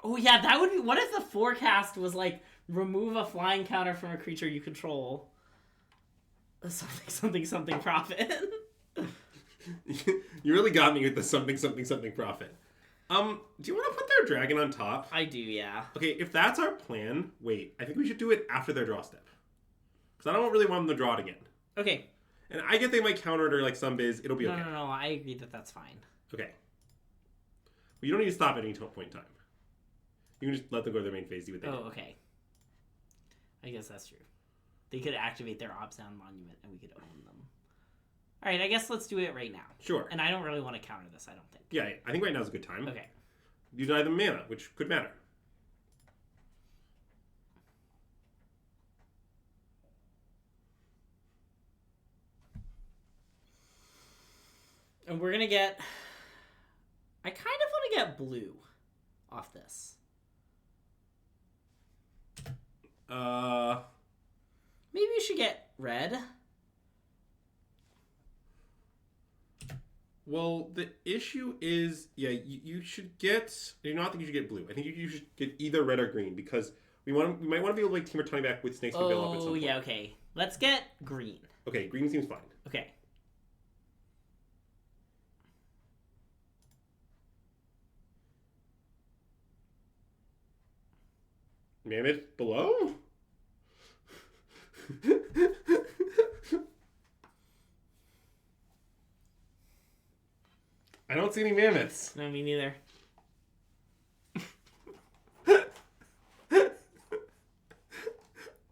Oh yeah, that would be... What if the forecast was like, remove a flying counter from a creature you control? Something profit. You really got me with the something profit. Do you want to put their dragon on top? I do, yeah. Okay, if that's our plan, wait, I think we should do it after their draw step. Because I don't really want them to draw it again. Okay. And I get they might counter it or like some biz, it'll be okay. No, I agree that's fine. Okay. Well, you don't need to stop at any point in time. You can just let them go to their main phase, see what they do. Oh, okay. I guess that's true. They could activate their Obsound Monument and we could own them. Alright, I guess let's do it right now. Sure. And I don't really want to counter this, I don't think. Yeah, I think right now is a good time. Okay. You deny them mana, which could matter. And we're going to get... I kind of want to get blue off this. Maybe we should get red. Well, the issue is, yeah, you should get... I do not think you should get blue. I think you should get either red or green, because we might want to be able to like Team Returning back with Snakes to Bill up at some point. Yeah, okay. Let's get green. Okay, green seems fine. Okay. Mammoth below? I don't see any mammoths. No, me neither.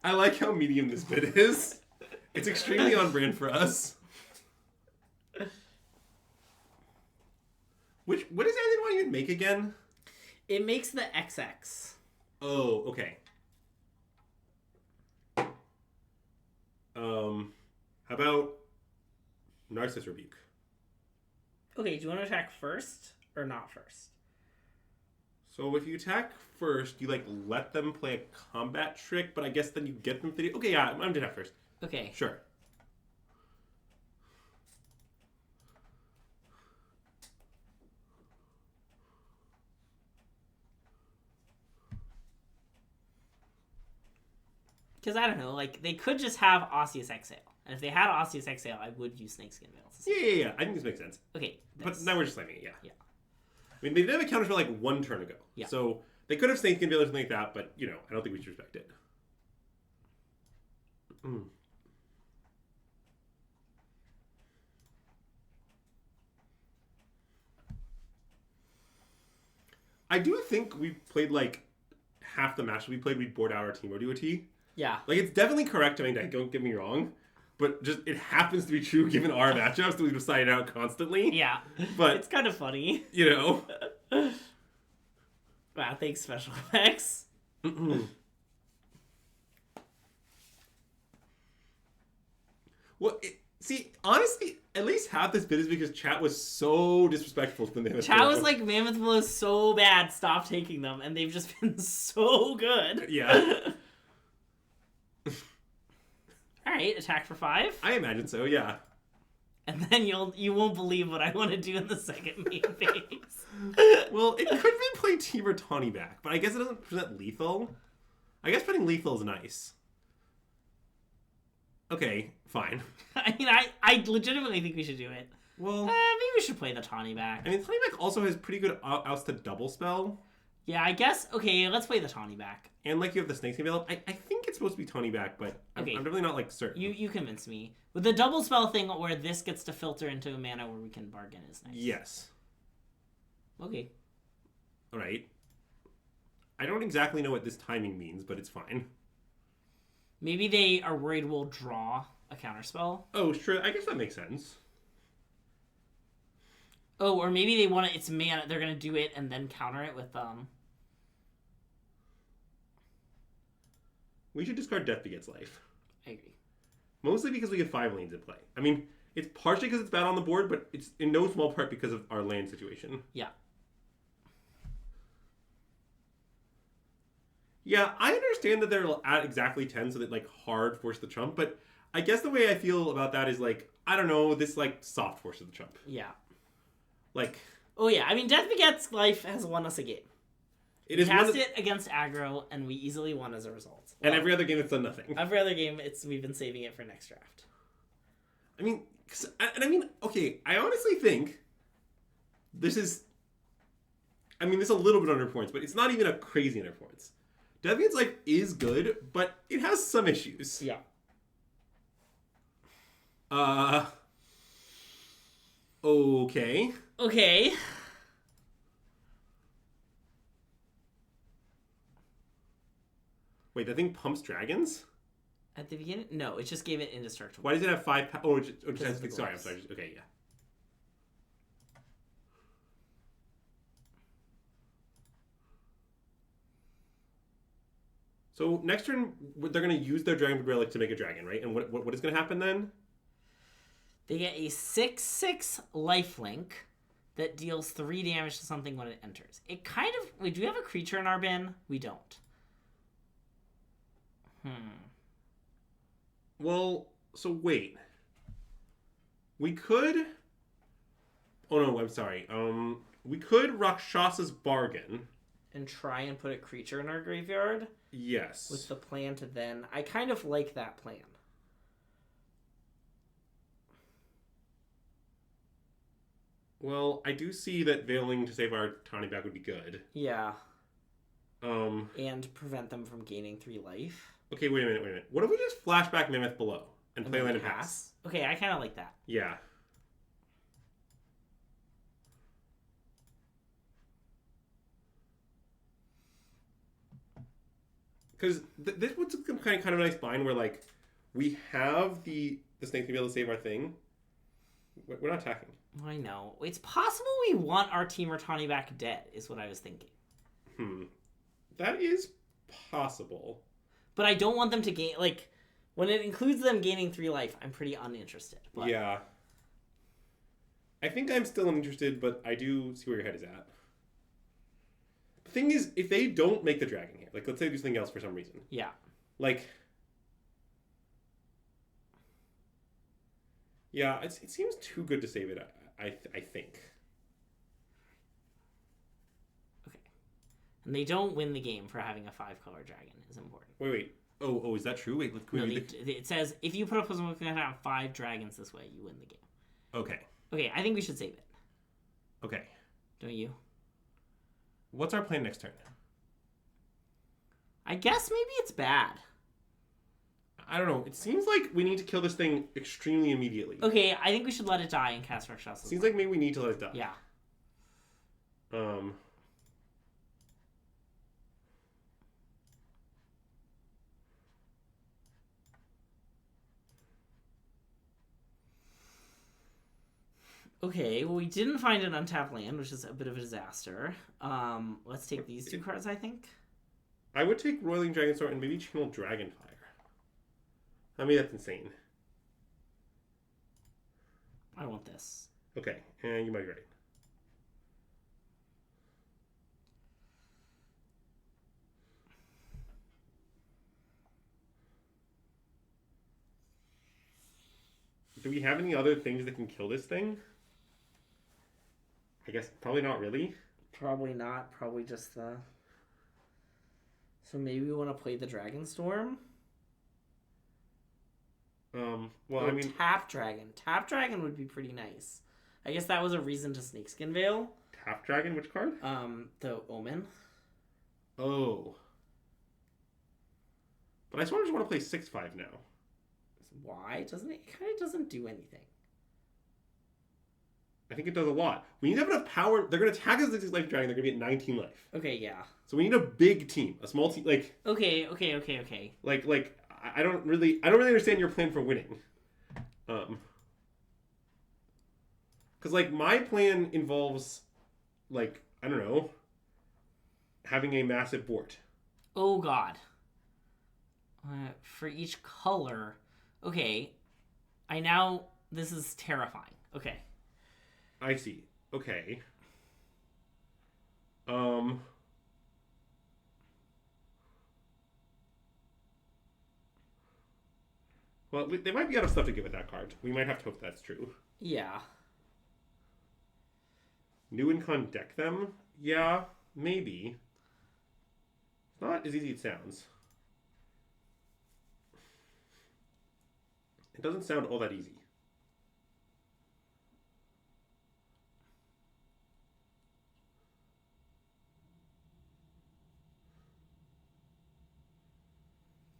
I like how medium this bit is. It's extremely on brand for us. What does Anthony want you to make again? It makes the XX. Oh, okay. How about Narcissus Rebuke? Okay, do you want to attack first or not first? So if you attack first, you, like, let them play a combat trick, but I guess then you get them to... Okay, yeah, I'm going to attack first. Okay. Sure. Because I don't know, like, they could just have Osseous Exhale. And if they had Osseous Exhale, I would use Snakeskin Veils. Yeah. I think this makes sense. Okay. But now we're just slamming it, yeah. Yeah. I mean, they did have a counter spell, like, 1 turn ago. Yeah. So they could have Snakeskin Veil or something like that, but, you know, I don't think we should respect it. I do think we played, like, half the match we played, we'd board out our team or do a T. Yeah. Like, it's definitely correct. I mean, don't get me wrong. But just, it happens to be true given our matchups that we've decided out constantly. Yeah. But it's kind of funny. You know. Wow, thanks, special effects. Well, see, honestly, at least half this bit is because chat was so disrespectful to the Mammoth. Chat was like, Mammoth Blow is so bad, stop taking them. And they've just been so good. Yeah. Alright, attack for 5. I imagine so, yeah. And then you won't believe what I want to do in the second main phase. Well, it could be play Team or Tawny back, but I guess it doesn't present lethal. I guess putting lethal is nice. Okay, fine. I mean, I legitimately think we should do it. Well, maybe we should play the Tawny back. I mean, Tawny back also has pretty good outs to double spell. Yeah, I guess. Okay, let's play the Tawny back. And like you have the Snakeskin Veil. I think it's supposed to be Tawny back, but okay. I'm really not like certain. You convince me. With the double spell thing where this gets to filter into a mana where we can bargain is nice. Yes. Okay. Alright. I don't exactly know what this timing means, but it's fine. Maybe they are worried we'll draw a counterspell. Oh, sure. I guess that makes sense. Oh, or maybe they want it's mana. They're gonna do it and then counter it with We should discard Death Begets Life. I agree. Mostly because we get 5 lanes at play. I mean, it's partially because it's bad on the board, but it's in no small part because of our land situation. Yeah. Yeah, I understand that they're at exactly 10, so that, like, hard force the trump, but I guess the way I feel about that is, like, I don't know, this, like, soft force of the trump. Yeah. Like... Oh, yeah. I mean, Death Begets Life has won us a game. It is cast it against aggro, and we easily won as a result. And every other game, it's done nothing. Every other game, we've been saving it for next draft. I mean, okay, I honestly think this is... I mean, this is a little bit under points, but it's not even a crazy under points. Deviant's Life is good, but it has some issues. Yeah. Okay. Okay. Wait, that thing pumps dragons? At the beginning? No, it just gave it indestructible. Why does it have 5 Oh, it just has... Sorry, I'm gloves. sorry. Okay, yeah. So next turn, they're going to use their Dragon Relic to make a dragon, right? And what is going to happen then? They get a 6/6 lifelink that deals 3 damage to something when it enters. It kind of... Wait, do we have a creature in our bin? We don't. Well, so wait. We could... Oh no, I'm sorry. We could Rakshasa's Bargain. And try and put a creature in our graveyard? Yes. With the plan to then... I kind of like that plan. Well, I do see that veiling to save our Tawny back would be good. Yeah. And prevent them from gaining 3 life. Okay, wait a minute. What if we just flash back Mammoth Below and play land and pass? Okay, I kind of like that. Yeah. Because this was kind of a nice bind where, like, we have the snake to be able to save our thing. We're not attacking. I know. It's possible we want our Team Rotani back dead, is what I was thinking. That is possible. But I don't want them to gain... Like, when it includes them gaining 3 life, I'm pretty uninterested. But... Yeah. I think I'm still uninterested, but I do see where your head is at. The thing is, if they don't make the dragon here, like let's say they do something else for some reason. Yeah. Like, yeah, it seems too good to save it. I think. Okay. And they don't win the game for having a 5-color dragon is important. Wait. Oh, is that true? Wait, look. It says if you put a plus 1 counter on 5 dragons this way, you win the game. Okay. Okay, I think we should save it. Okay. Don't you? What's our plan next turn? I guess maybe it's bad. I don't know. It seems like we need to kill this thing extremely immediately. Okay, I think we should let it die and cast Rakshasa. Seems like maybe we need to let it die. Yeah. Okay, well, we didn't find an untapped land, which is a bit of a disaster. Let's take these 2 cards, I think. I would take Roiling Dragonstorm and maybe Channel Dragonfire. I mean, that's insane. I want this. Okay, and you might be right. Do we have any other things that can kill this thing? I guess probably not really. Probably not. Probably just the... So maybe we want to play the Dragonstorm? Well, or I mean... Tap Dragon. Tap Dragon would be pretty nice. I guess that was a reason to Snakeskin Veil. Tap Dragon? Which card? The Omen. Oh. But I sort of just want to play 6/5 now. Why? Doesn't it? It kind of doesn't do anything. I think it does a lot. We need to have enough power. They're going to attack us with this life dragon. They're going to be at 19 life. Okay, yeah. So we need a big team, a small team. Like Okay. Like I don't really understand your plan for winning. Because like my plan involves, like I don't know, having a massive board. Oh God. For each color. Okay. This is terrifying. Okay. I see. Okay. Well, they might be out of stuff to get with that card. We might have to hope that's true. Yeah. New and con deck them? Yeah, maybe. It's not as easy as it sounds. It doesn't sound all that easy.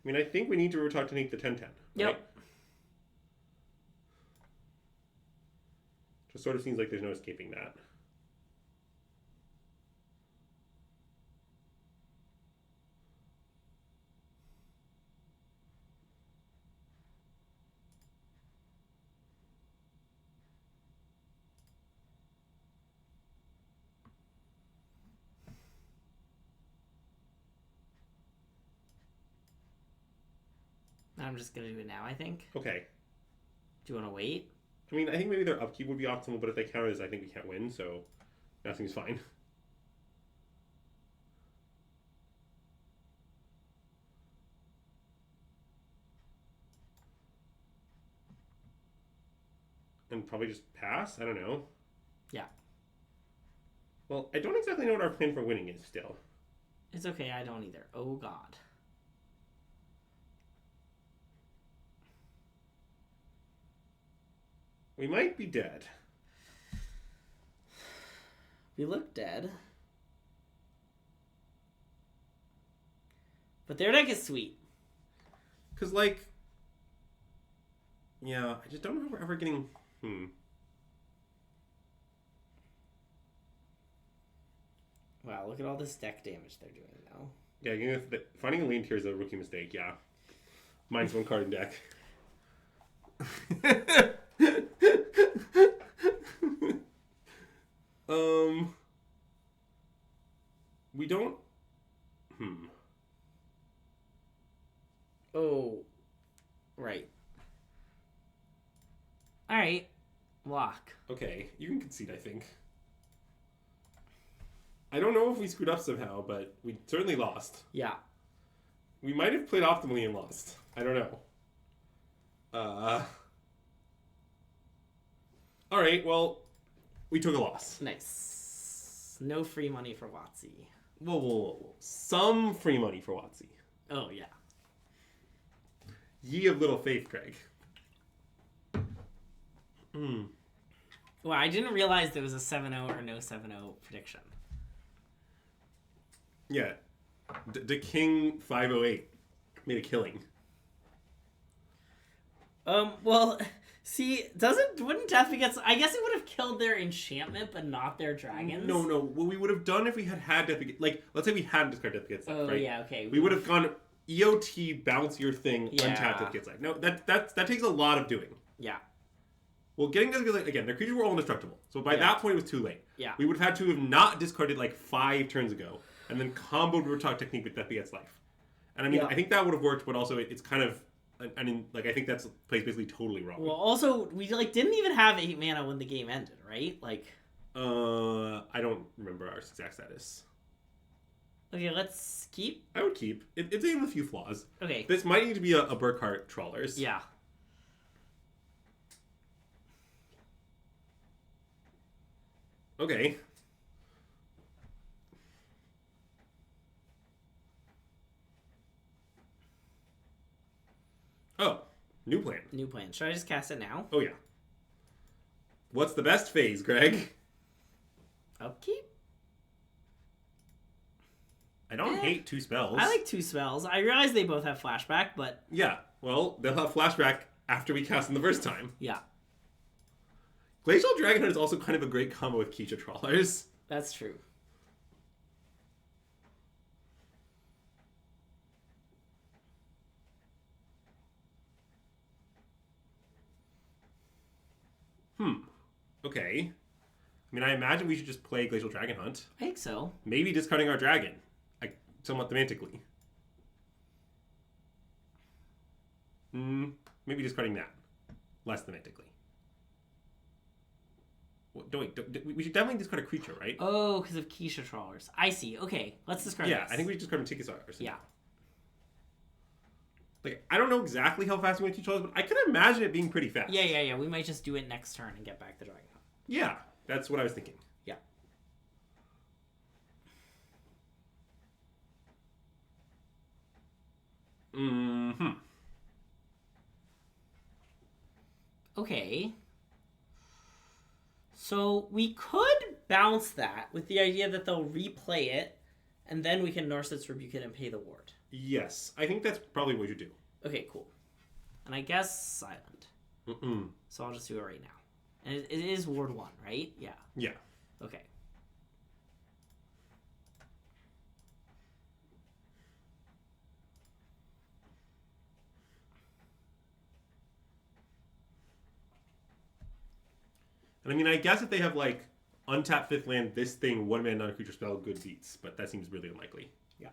I mean, I think we need to retard to make the 10-10. Right? Yep. Just sort of seems like there's no escaping that. I'm just gonna do it now, I think. Okay. Do you want to wait? I mean, I think maybe their upkeep would be optimal, but if they counter this, I think we can't win, so that seems fine. And probably just pass? I don't know. Yeah. Well, I don't exactly know what our plan for winning is still. It's okay, I don't either. Oh God. We might be dead. We look dead. But their deck is sweet. Because, like... Yeah, I just don't know if we're ever getting... Wow, look at all this deck damage they're doing now. Yeah, you know, finding a lane here is a rookie mistake, yeah. Mine's one card in deck. We don't... Oh. Right. Alright. Lock. Okay, you can concede, I think. I don't know if we screwed up somehow, but we certainly lost. Yeah. We might have played optimally and lost. I don't know. All right, well, we took a loss. Nice. No free money for WotC. Whoa. Some free money for WotC. Oh, yeah. Ye of little faith, Craig. Well, I didn't realize there was a 7-0 or no 7-0 prediction. Yeah. The King 508 made a killing. Well, see, wouldn't Death Begets... I guess it would have killed their enchantment, but not their dragons. No. What we would have done if we had Death Begets... Like, let's say we hadn't discarded Death Begets Life, right? Oh, yeah, okay. We would have gone EOT, bounce your thing, Yeah. untap Death Begets Life. No, that takes a lot of doing. Yeah. Well, getting Death Begets Life... Again, their creatures were all indestructible. So by that point, it was too late. Yeah. We would have had to have not discarded, like, 5 turns ago, and then comboed Rotok Technique with Death Begets Life. And I mean, I think that would have worked, but also it's kind of... I mean, like, I think that's plays basically totally wrong. Well, also, we, like, didn't even have 8 mana when the game ended, right? Like... I don't remember our exact status. Okay, let's keep. I would keep. It's even a few flaws. Okay. This might need to be a Burkhart Trawlers. Yeah. Okay. Oh, new plan. New plan. Should I just cast it now? Oh, yeah. What's the best phase, Greg? Upkeep? I don't hate 2 spells. I like 2 spells. I realize they both have flashback, but... Yeah, well, they'll have flashback after we cast them the first time. Yeah. Glacial Dragonheart is also kind of a great combo with Keisha Trawlers. That's true. Okay. I mean, I imagine we should just play Glacial Dragon Hunt. I think so. Maybe discarding our dragon. Like, somewhat semantically. Maybe discarding that. Less semantically. Well, we should definitely discard a creature, right? Oh, because of Keisha Trawlers. I see. Okay, let's discard this. I think we should discard Meticulous. Yeah. Like, I don't know exactly how fast we want to teach Trawlers, but I can imagine it being pretty fast. Yeah. We might just do it next turn and get back the dragon. Yeah, that's what I was thinking. Yeah. Okay. So we could bounce that with the idea that they'll replay it, and then we can Narset's Rebuke it and pay the ward. Yes, I think that's probably what you do. Okay, cool. And I guess Silent. So I'll just do it right now. And it is ward 1, right? Yeah. Yeah. Okay. And I mean, I guess if they have, like, untap 5th land, this thing, 1 mana non-creature spell, good beats. But that seems really unlikely. Yeah.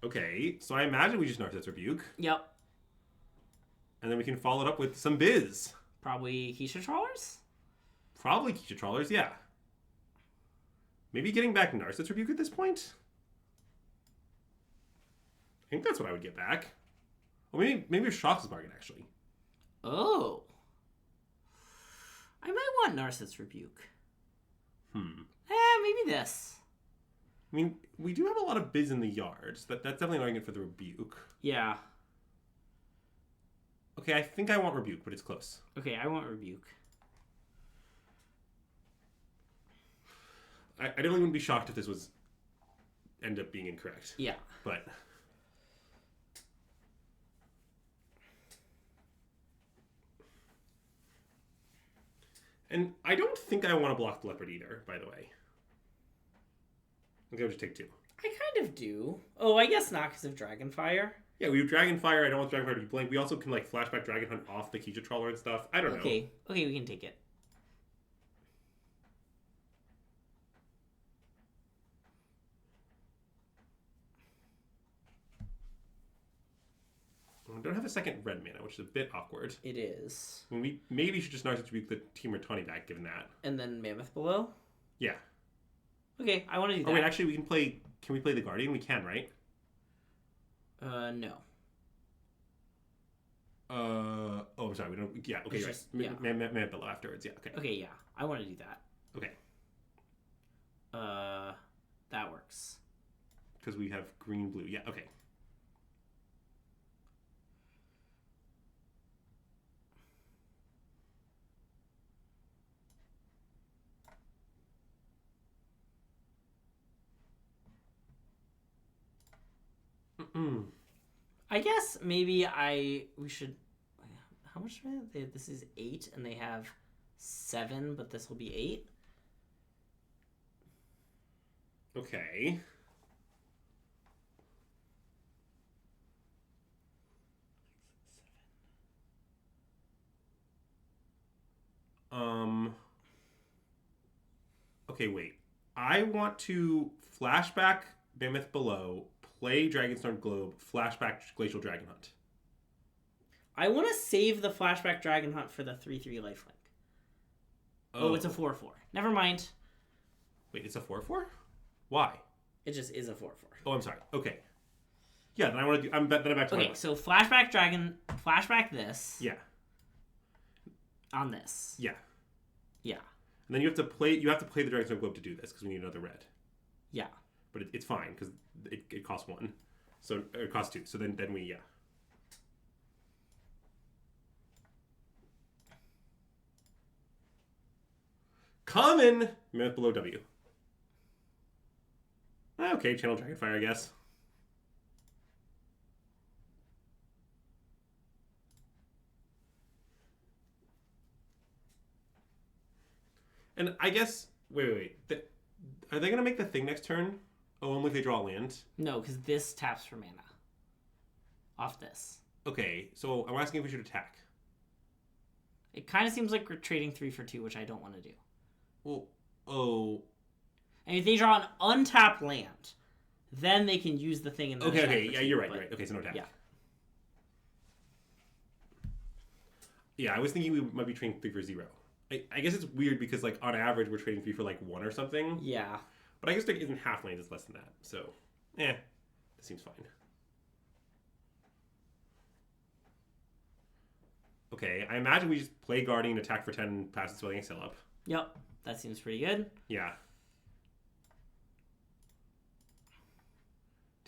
Okay, so I imagine we just Narset's Rebuke. Yep. And then we can follow it up with some Biz. Probably Keisha Trawlers? Probably Keisha Trawlers, yeah. Maybe getting back Narset's Rebuke at this point? I think that's what I would get back. Or maybe a Shock's Bargain, actually. Oh. I might want Narset's Rebuke. Maybe this. I mean, we do have a lot of Biz in the yard, so that's definitely an argument for the Rebuke. Yeah. Okay, I think I want Rebuke, but it's close. Okay, I want Rebuke. I definitely wouldn't be shocked if this was end up being incorrect. Yeah. But and I don't think I want to block the Leopard either, by the way. I think I'll just take 2. I kind of do. Oh, I guess not because of Dragonfire. Yeah, we have Dragonfire. I don't want Dragonfire to be blank. We also can, like, flashback Dragon Hunt off the Keisha Trawler and stuff. I don't know. Okay, we can take it. I don't have the second red mana, which is a bit awkward. It is. And we maybe should just Narset Rebuke the Team Tawny back, given that. And then Mammoth below? Yeah. Okay, I want to do that. Oh, wait, actually, we can play... Can we play the Guardian? We can, right? No. Oh, I'm sorry. We don't... Yeah, okay, you're just, right. yeah. Mammoth below afterwards, yeah, okay. Okay, yeah. I want to do that. Okay. That works. Because we have green, blue. Yeah, okay. I guess maybe we should... How much mana? This is 8, and they have 7, but this will be 8. Okay. Okay, wait. I want to flashback Mammoth below, play Dragonstorm Globe, flashback Glacial Dragon Hunt. I want to save the flashback Dragon Hunt for the 3/3 lifelink. Oh, it's a 4/4. Never mind. Wait, it's a 4/4? Why? It just is a 4/4. Oh, I'm sorry. Okay. Yeah, then I want to do... then I'm back to Okay, so flashback this. Yeah. On this. Yeah. Yeah. And then you have to play the Dragonstorm Globe to do this, because we need another red. Yeah. But it's fine, because it costs 1. So it costs 2. So then we, yeah. Common! Mammoth below W. Okay, Channel Dragonfire, I guess. And I guess... Wait. Are they going to make the thing next turn? Oh, only if they draw land? No, because this taps for mana. Off this. Okay, so I'm asking if we should attack. It kind of seems like we're trading 3 for 2, which I don't want to do. Well, oh... And if they draw an untapped land, then they can use the thing in the Okay, yeah, you're right, you're right. Okay, so no attack. Yeah. Yeah, I was thinking we might be trading 3 for 0. I guess it's weird because, like, on average, we're trading 3 for, like, 1 or something. Yeah. But I guess there isn't half land, it's less than that. So, that seems fine. Okay, I imagine we just play Guardian, attack for 10, pass it swelling Exile up. Yep, that seems pretty good. Yeah.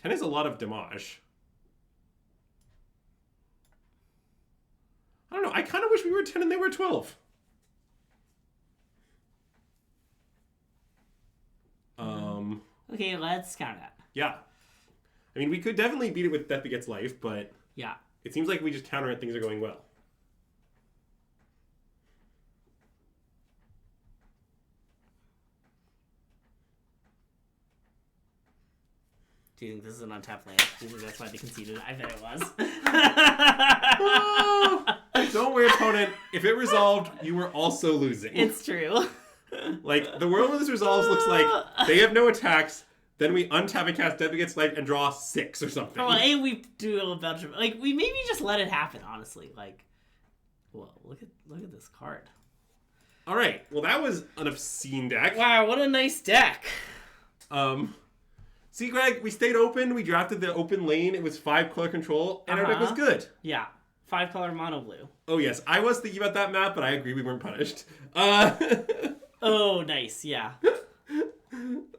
10 is a lot of damage. I don't know, I kind of wish we were 10 and they were 12. Okay, let's count that. Yeah. I mean, we could definitely beat it with Death Begets Life, but... Yeah. It seems like we just counter it, things are going well. Do you think this is an untapped land? Do you think that's why they conceded? I bet it was. Oh, don't worry, opponent. If it resolved, you were also losing. It's true. Like, the world when this resolves looks like they have no attacks, then we untap and cast Death Begets Life and draw 6 or something. Well, and we do a bunch of... Like, we maybe just let it happen, honestly. Like, whoa, look at this card. All right. Well, that was an obscene deck. Wow, what a nice deck. See, Greg, we stayed open. We drafted the open lane. It was 5 color control, and our deck was good. Yeah. 5-color mono blue. Oh, yes. I was thinking about that map, but I agree we weren't punished. Oh, nice. Yeah.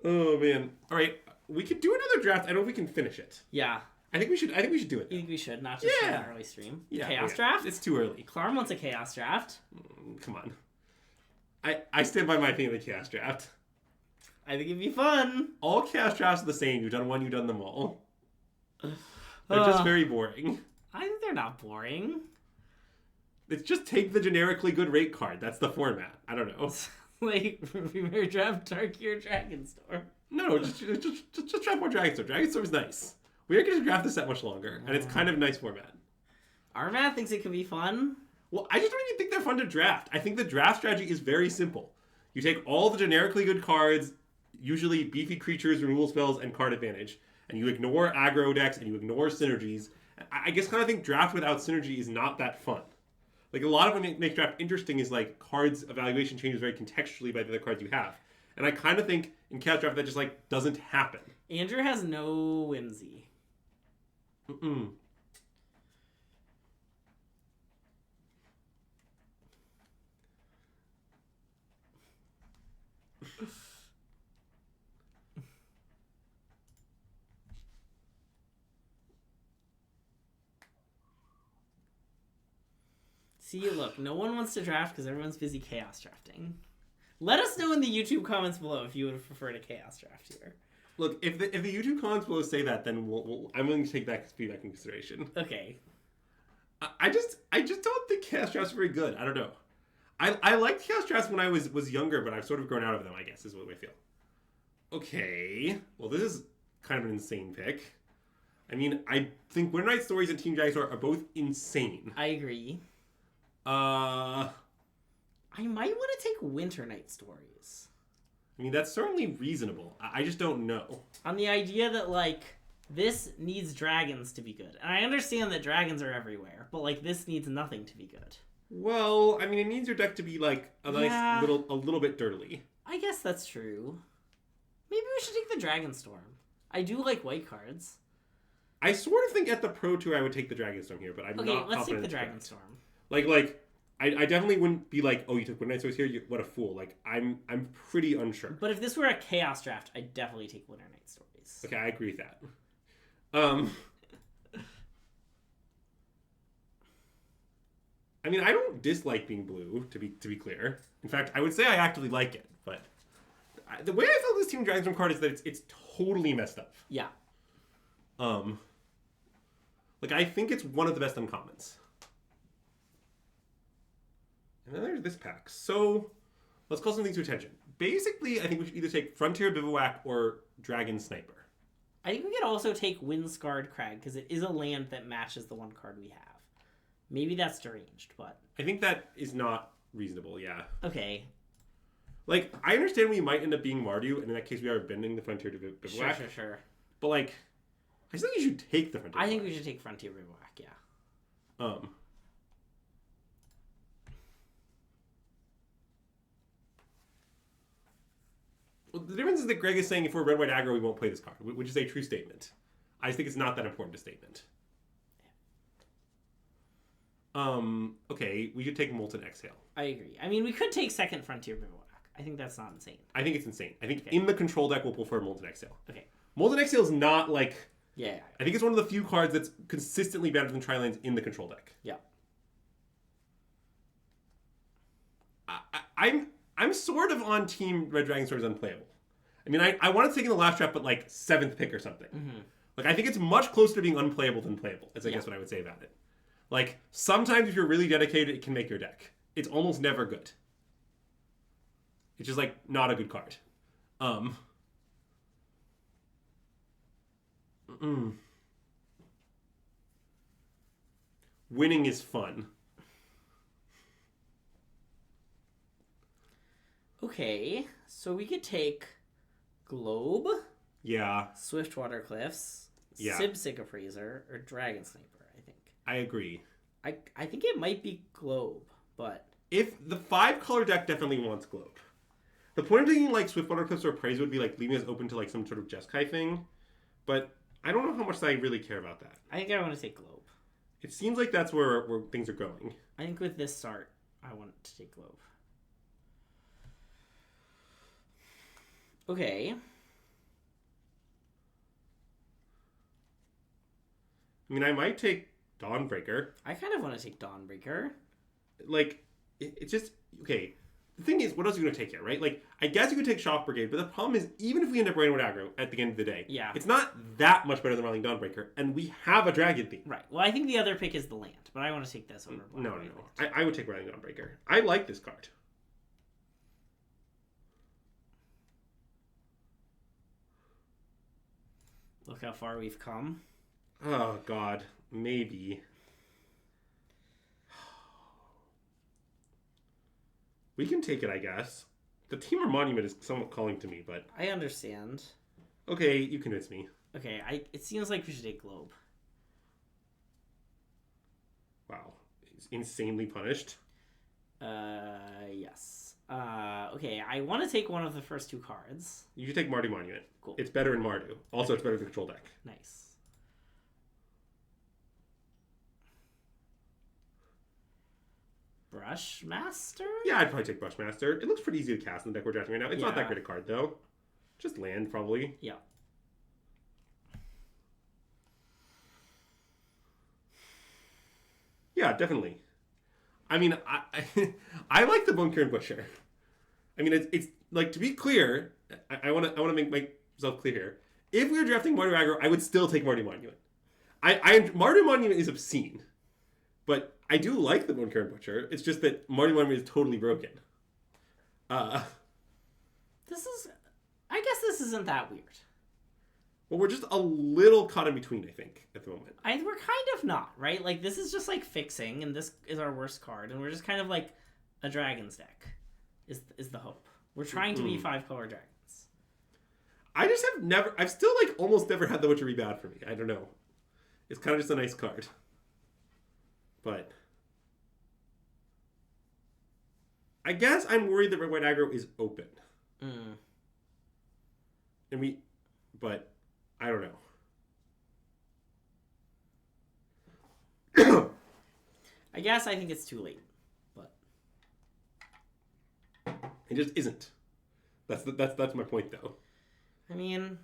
Oh, man. All right. We could do another draft. I don't know if we can finish it. Yeah. I think we should do it. You think we should, not just an early stream? Yeah, Chaos draft? It's too early. Clarm wants a chaos draft. Come on. I stand by my thing of the chaos draft. I think it'd be fun. All chaos drafts are the same. You've done one, you've done them all. They're just very boring. I think they're not boring. It's just take the generically good rate card. That's the format. I don't know. Like, we may draft Tarkir Dragonstorm. No, just draft more Dragonstorm. Dragonstorm's nice. We are going to draft this that much longer, and it's kind of a nice format. Our math thinks it could be fun. Well, I just don't even think they're fun to draft. I think the draft strategy is very simple. You take all the generically good cards, usually beefy creatures, removal spells, and card advantage, and you ignore aggro decks, and you ignore synergies, I guess kind of think draft without synergy is not that fun. Like, a lot of what makes draft interesting is, like, cards evaluation changes very contextually by the other cards you have. And I kind of think in Chaos Draft that just, like, doesn't happen. Andrew has no whimsy. Mm-mm. See, look, no one wants to draft because everyone's busy chaos drafting. Let us know in the YouTube comments below if you would have preferred a chaos draft here. Look, if the YouTube comments below say that, then I'm willing to take that feedback in consideration. Okay. I just don't think chaos drafts are very good. I don't know. I liked chaos drafts when I was younger, but I've sort of grown out of them, I guess, is what I feel. Okay. Well, this is kind of an insane pick. I mean, I think Winter Night Stories and Team Dragonsaur are both insane. I agree. I I might want to take Winter Night Stories. mean, that's certainly reasonable. I just don't know. On the idea that, like, this needs dragons to be good. And I understand that dragons are everywhere, but, like, this needs nothing to be good. Well, I mean, it needs your deck to be, like, a nice little bit dirtily. I guess that's true. Maybe we should take the Dragonstorm. I do like white cards. I sort of think at the Pro Tour I would take the Dragonstorm here, but I'm not confident. Okay, let's take the it's correct. Dragonstorm. I definitely wouldn't be like, oh, you took Winter Night Stories here? What a fool. Like, I'm pretty unsure. But if this were a Chaos Draft, I'd definitely take Winter Night Stories. Okay, I agree with that. I mean, I don't dislike being blue, to be clear. In fact, I would say I actively like it, but the way I feel this Team Dragonstorm card is that it's totally messed up. Yeah. Like, I think it's one of the best uncommons. And then there's this pack. So, let's call some things to attention. Basically, I think we should either take Frontier Bivouac or Dragon Sniper. I think we could also take Windscarred Crag, because it is a land that matches the one card we have. Maybe that's deranged, but... I think that is not reasonable, yeah. Okay. Like, I understand we might end up being Mardu, and in that case we are bending the Frontier to Bivouac. Sure. But, like, I still think you should take the Frontier I think we should take Frontier Bivouac, yeah. Well, the difference is that Greg is saying if we're red-white aggro, we won't play this card, which is a true statement. I just think it's not that important a statement. Okay, we could take Molten Exhale. I agree. I mean, we could take second Frontier Bivouac. I think that's not insane. I think it's insane. I think in the control deck we'll prefer Molten Exhale. Okay. Molten Exhale is not like... Yeah. I think it's one of the few cards that's consistently better than Tri-Lands in the control deck. Yeah. I'm sort of on team Red Dragonstorm is unplayable. I mean, I want to take in the last draft, but like 7th pick or something. Mm-hmm. Like, I think it's much closer to being unplayable than playable, is I guess what I would say about it. Like, sometimes if you're really dedicated, it can make your deck. It's almost never good. It's just, like, not a good card. Winning is fun. Okay, so we could take Globe, Yeah. Swiftwater Cliffs, Yeah. Sibsic Appraiser, or Dragon Sniper, I think. I agree. I think it might be Globe, but... If the 5-color deck definitely wants Globe. The point of taking, like, Swiftwater Cliffs or Appraise would be, like, leaving us open to, like, some sort of Jeskai thing. But I don't know how much I really care about that. I think I want to take Globe. It seems like that's where things are going. I think with this start, I want to take Globe. Okay. I mean, I might take Dawnbreaker. I kind of want to take Dawnbreaker. Like, it's just... Okay, the thing is, what else are you going to take here, right? Like, I guess you could take Shock Brigade, but the problem is, even if we end up running with aggro at the end of the day, it's not that much better than running Dawnbreaker, and we have a Dragon theme. Right. Well, I think the other pick is the land, but I want to take this over. No. I would take running Dawnbreaker. I like this card. Look how far we've come. Oh, God. Maybe. We can take it, I guess. The Temur Monument is somewhat calling to me, but... I understand. Okay, you convince me. Okay, it seems like we should take Globe. insanely punished. Yes. Okay, I want to take one of the first 2 cards. You should take Mardu Monument. Cool. It's better in Mardu. Also, it's better in the control deck. Nice. Brushmaster? Yeah, I'd probably take Brushmaster. It looks pretty easy to cast in the deck we're drafting right now. It's not that Yeah. great a card, though. Just land, probably. Yeah. Yeah, definitely. I mean, I like the Bunkern Butcher. I mean, it's like, to be clear, I want to make myself clear here. If we were drafting Mardu Aggro, I would still take Mardu Monument. Mardu Monument is obscene, but I do like the Bunkern Butcher. It's just that Mardu Monument is totally broken. I guess this isn't that weird. Well, we're just a little caught in between, I think, at the moment. We're kind of not, right? Like, this is just like fixing, and this is our worst card, and we're just kind of like a dragons deck, is the hope. We're trying to be 5-color dragons. I've still like almost never had the Witcher be bad for me. I don't know. It's kind of just a nice card. But I guess I'm worried that Red White Aggro is open. But I don't know. I guess I think it's too late, but it just isn't. That's my point, though. I mean,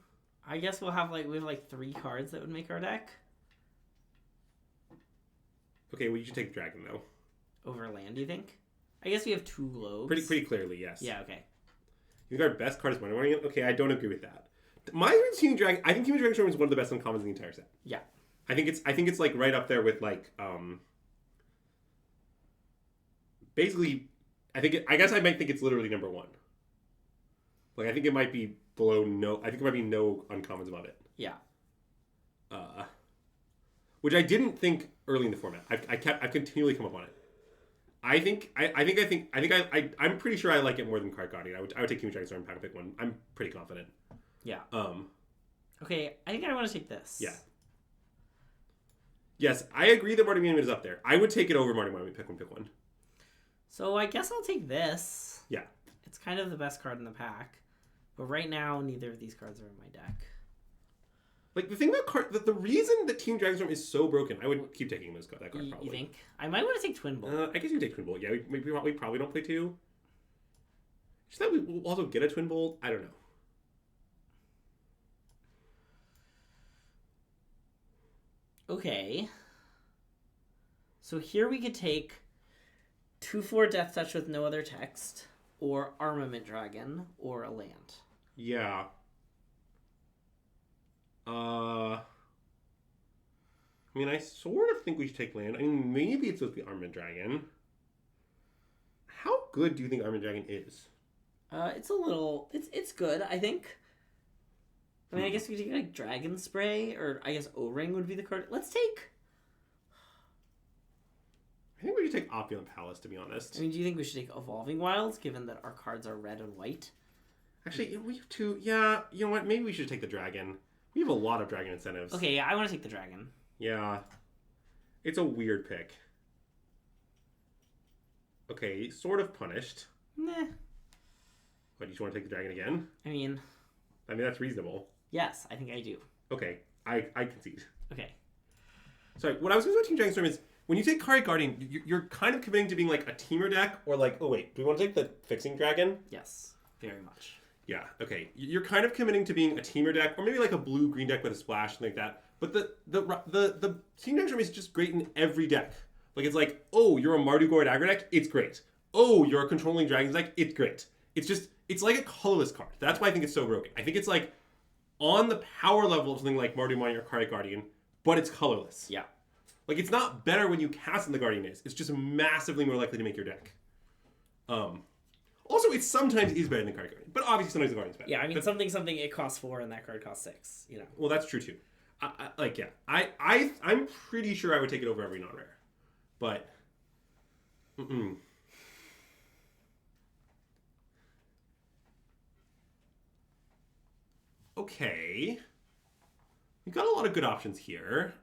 I guess we have 3 cards that would make our deck. Okay, well, you should take the dragon, though. Over land, do you think? I guess we have 2 globes. Pretty clearly, yes. Yeah, okay. You think our best card is Wonder Warning? Okay, I don't agree with that. My Team Dragon, I think Team Dragonstorm is one of the best uncommons in the entire set. Yeah. I think it's like right up there with basically, I guess I might think it's literally number 1. Like, I think it might be below no. I think it might be no uncommons above it. Yeah. Which I didn't think early in the format. I've continually come up on it. I'm pretty sure I like it more than Card Guardian. I would take Team Dragonstorm and pick one. I'm pretty confident. Yeah. Okay, I think I want to take this. Yeah. Yes, I agree that Mardu Monument is up there. I would take it over Mardu Monument. Pick one. So I guess I'll take this. Yeah. It's kind of the best card in the pack. But right now, neither of these cards are in my deck. Like, the thing about the reason that Team Dragonstorm is so broken, I would keep taking that card probably. You think? I might want to take Twin Bolt. I guess you can take Twin Bolt. Yeah, we probably don't play 2. Just that we'll also get a Twin Bolt. I don't know. Okay. So here we could take 2/4 Death Touch with no other text, or Armament Dragon, or a land. Yeah. I mean, I sort of think we should take land. I mean, maybe it's with the Armament Dragon. How good do you think Armament Dragon is? It's a little... It's good, I think. I mean, I guess we could take, Dragon Spray, or I guess O-Ring would be the card. Let's take... I think we should take Opulent Palace, to be honest. I mean, do you think we should take Evolving Wilds, given that our cards are red and white? Actually, we have 2... Yeah, you know what? Maybe we should take the Dragon. We have a lot of Dragon incentives. Okay, yeah, I want to take the Dragon. Yeah. It's a weird pick. Okay, sort of punished. Nah. What, you just want to take the Dragon again? I mean, that's reasonable. yes, I think I do. Okay, I concede. Okay. Sorry, what I was going to say about Team Dragonstorm is, when you take Card Guardian, you're kind of committing to being like a teamer deck, or like, oh wait, do we want to take the Fixing Dragon? Yes, very much. Yeah, okay. You're kind of committing to being a teamer deck, or maybe like a blue-green deck with a splash, something like that. But the Team Dragonstorm is just great in every deck. Like, it's like, oh, you're a Mardu Gourd aggro deck? It's great. Oh, you're a controlling dragons deck? It's great. It's like a colorless card. That's why I think it's so broken. I think it's like on the power level of something like Mardu Monument or Card Guardian, but it's colorless. Yeah. Like, it's not better when you cast in the Guardian is. It's just massively more likely to make your deck. Also, it sometimes is better than Card Guardian, but obviously sometimes the Guardian's better. Yeah, I mean, something, it costs 4 and that card costs 6, you know. Well, that's true, too. I'm pretty sure I would take it over every non-rare. But, Okay. We've got a lot of good options here.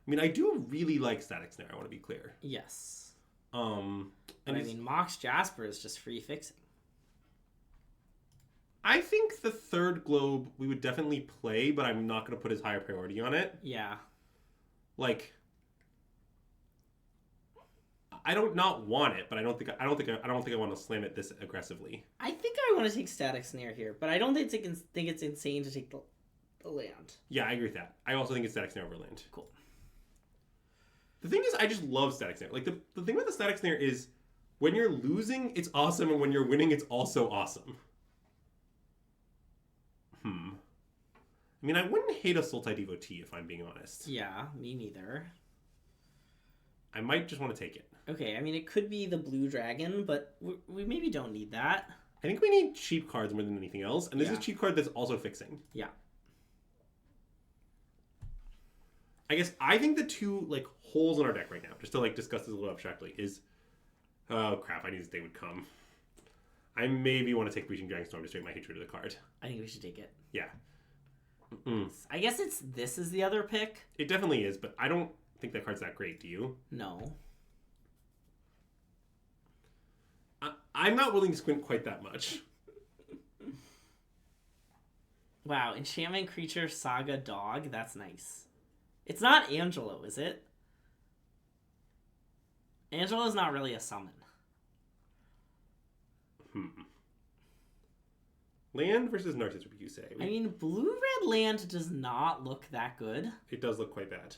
I mean, I do really like Static Snare, I want to be clear. Yes. And But I mean, Mox Jasper is just free fixing. I think the third globe we would definitely play, but I'm not going to put as high a priority on it. Yeah. Like, I don't not want it, but I don't think I want to slam it this aggressively. I think I want to take Static Snare here, but I don't think it's insane to take the land. Yeah, I agree with that. I also think it's Static Snare over land. Cool. The thing is, I just love Static Snare. Like, the thing with the Static Snare is, when you're losing, it's awesome, and when you're winning, it's also awesome. I mean, I wouldn't hate a Sultai Devotee, if I'm being honest. Yeah, me neither. I might just want to take it. Okay, I mean, it could be the blue dragon, but we maybe don't need that. I think we need cheap cards more than anything else, and this is a cheap card that's also fixing. Yeah. I guess I think the two, like, holes in our deck right now, just to, like, discuss this a little abstractly, is... Oh, crap, I knew this day would come. I maybe want to take Breaching Dragonstorm to straight my hatred of the card. I think we should take it. Yeah. I guess this is the other pick. It definitely is, but I don't think that card's that great, do you? No. I'm not willing to squint quite that much. Wow, Enchantment Creature Saga Dog, that's nice. It's not Angelo, is it? Angelo's not really a summon. Land versus Narcissus, would you say? I mean, blue-red land does not look that good. It does look quite bad.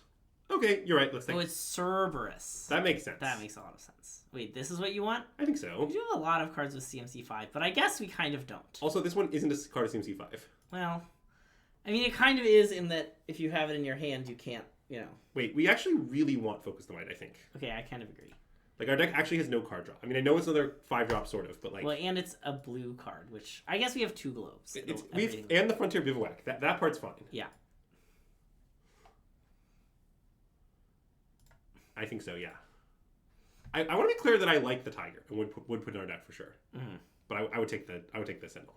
Okay, you're right. Let's take Oh, it's Cerberus. That makes sense. That makes a lot of sense. Wait, this is what you want? I think so. We do have a lot of cards with CMC5, but I guess we kind of don't. Also, this one isn't a card of CMC5. Well, I mean, it kind of is in that if you have it in your hand, you can't, you know. Wait, we actually really want Focus the Mind, I think. Okay, I kind of agree. Like, our deck actually has no card draw. I mean, I know it's another 5-drop sort of, but like... Well, and it's a blue card, which I guess we have 2 globes. And the Frontier Bivouac. That part's fine. Yeah. I think so, yeah. I want to be clear that I like the Tiger and would put it in our deck for sure. Mm-hmm. But I would take the Sentinel.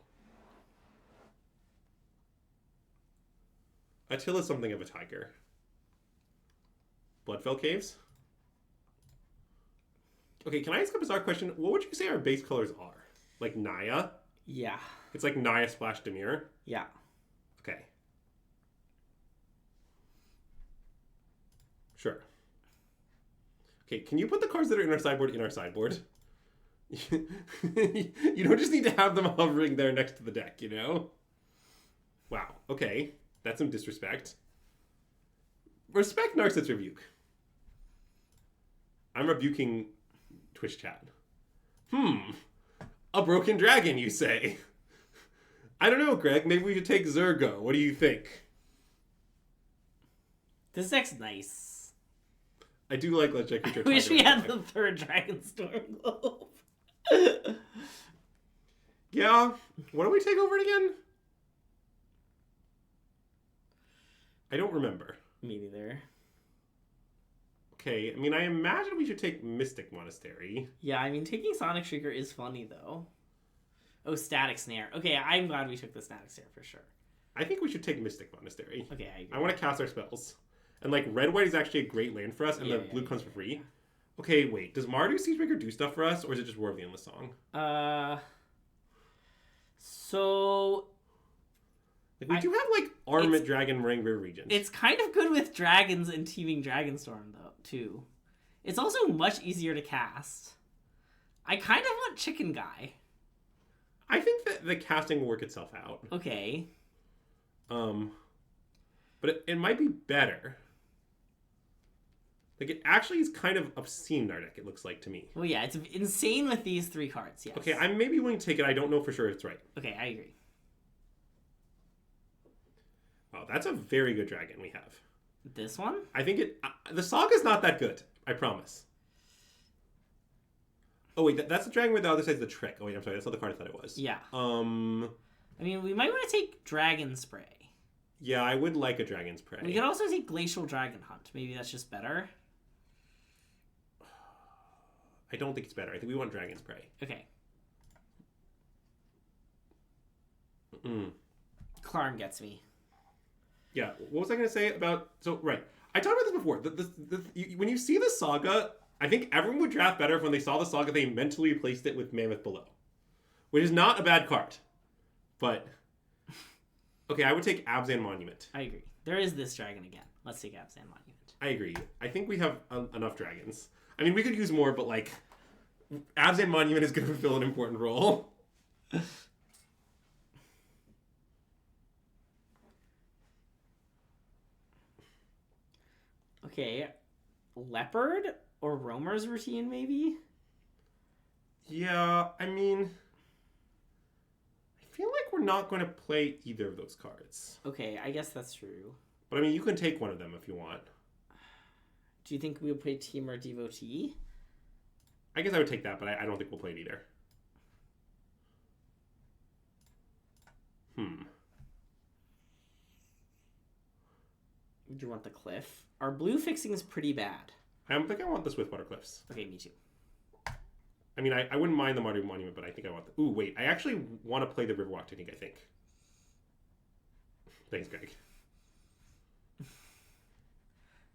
Attila's something of a Tiger. Bloodfell Caves? Okay, can I ask a bizarre question? What would you say our base colors are? Like Naya? Yeah. It's like Naya Splash Demir? Yeah. Okay. Sure. Okay, can you put the cards that are in our sideboard in our sideboard? You don't just need to have them hovering there next to the deck, you know? Wow, okay. That's some disrespect. Respect Narcissus Rebuke. I'm rebuking Twitch chat. A broken dragon, you say? I don't know, Greg. Maybe we should take Zergo. What do you think? This deck's nice. I do like Legendary Creature. I wish we had the third Dragonstorm Globe. Yeah. What do we take over it again? I don't remember. Me neither. Okay, I mean, I imagine we should take Mystic Monastery. Yeah, I mean, taking Sonic Shrieker is funny, though. Oh, Static Snare. Okay, I'm glad we took the Static Snare for sure. I think we should take Mystic Monastery. Okay, I agree. I want to cast our spells. And, like, red-white is actually a great land for us, and the blue comes for free. Okay, wait. Does Mardu Siegebreaker do stuff for us, or is it just War of the Endless Song? So... Like, we do have, like, Armament Dragon Ring River Regions. It's kind of good with dragons and Teeming Dragonstorm, though, too. It's also much easier to cast. I kind of want Chicken Guy. I think that the casting will work itself out. Okay. But it might be better. Like, it actually is kind of obscene in our deck, it looks like to me. Well, yeah, it's insane with these 3 cards, yes. Okay, I'm maybe willing to take it. I don't know for sure if it's right. Okay, I agree. Oh, that's a very good dragon we have. This one? I think the Saga's not that good. I promise. Oh, wait, that's the dragon where the other side's the trick. Oh, wait, I'm sorry. That's not the card I thought it was. Yeah. I mean, we might want to take Dragon Spray. Yeah, I would like a Dragon's Prey. We could also take Glacial Dragon Hunt. Maybe that's just better. I don't think it's better. I think we want Dragon's Prey. Okay. Clarm gets me. Yeah, what was I going to say about... So, right. I talked about this before. When you see the Saga, I think everyone would draft better if when they saw the Saga, they mentally replaced it with Mammoth below. Which is not a bad card. But, okay, I would take Abzan Monument. I agree. There is this dragon again. Let's take Abzan Monument. I agree. I think we have enough dragons. I mean, we could use more, but, like, Abzan Monument is going to fulfill an important role. Okay, Leopard or Roamer's Routine, maybe? Yeah, I mean, I feel like we're not going to play either of those cards. Okay, I guess that's true. But, I mean, you can take one of them if you want. Do you think we'll play Team or Devotee? I guess I would take that, but I don't think we'll play it either. Do you want the Cliff? Our blue fixing is pretty bad. I think I want the Swiftwater Cliffs. Okay, me too. I mean, I wouldn't mind the Mardu Monument, but I think I want the... Ooh, wait. I actually want to play the Riverwalk Technique, I think. Thanks, Greg.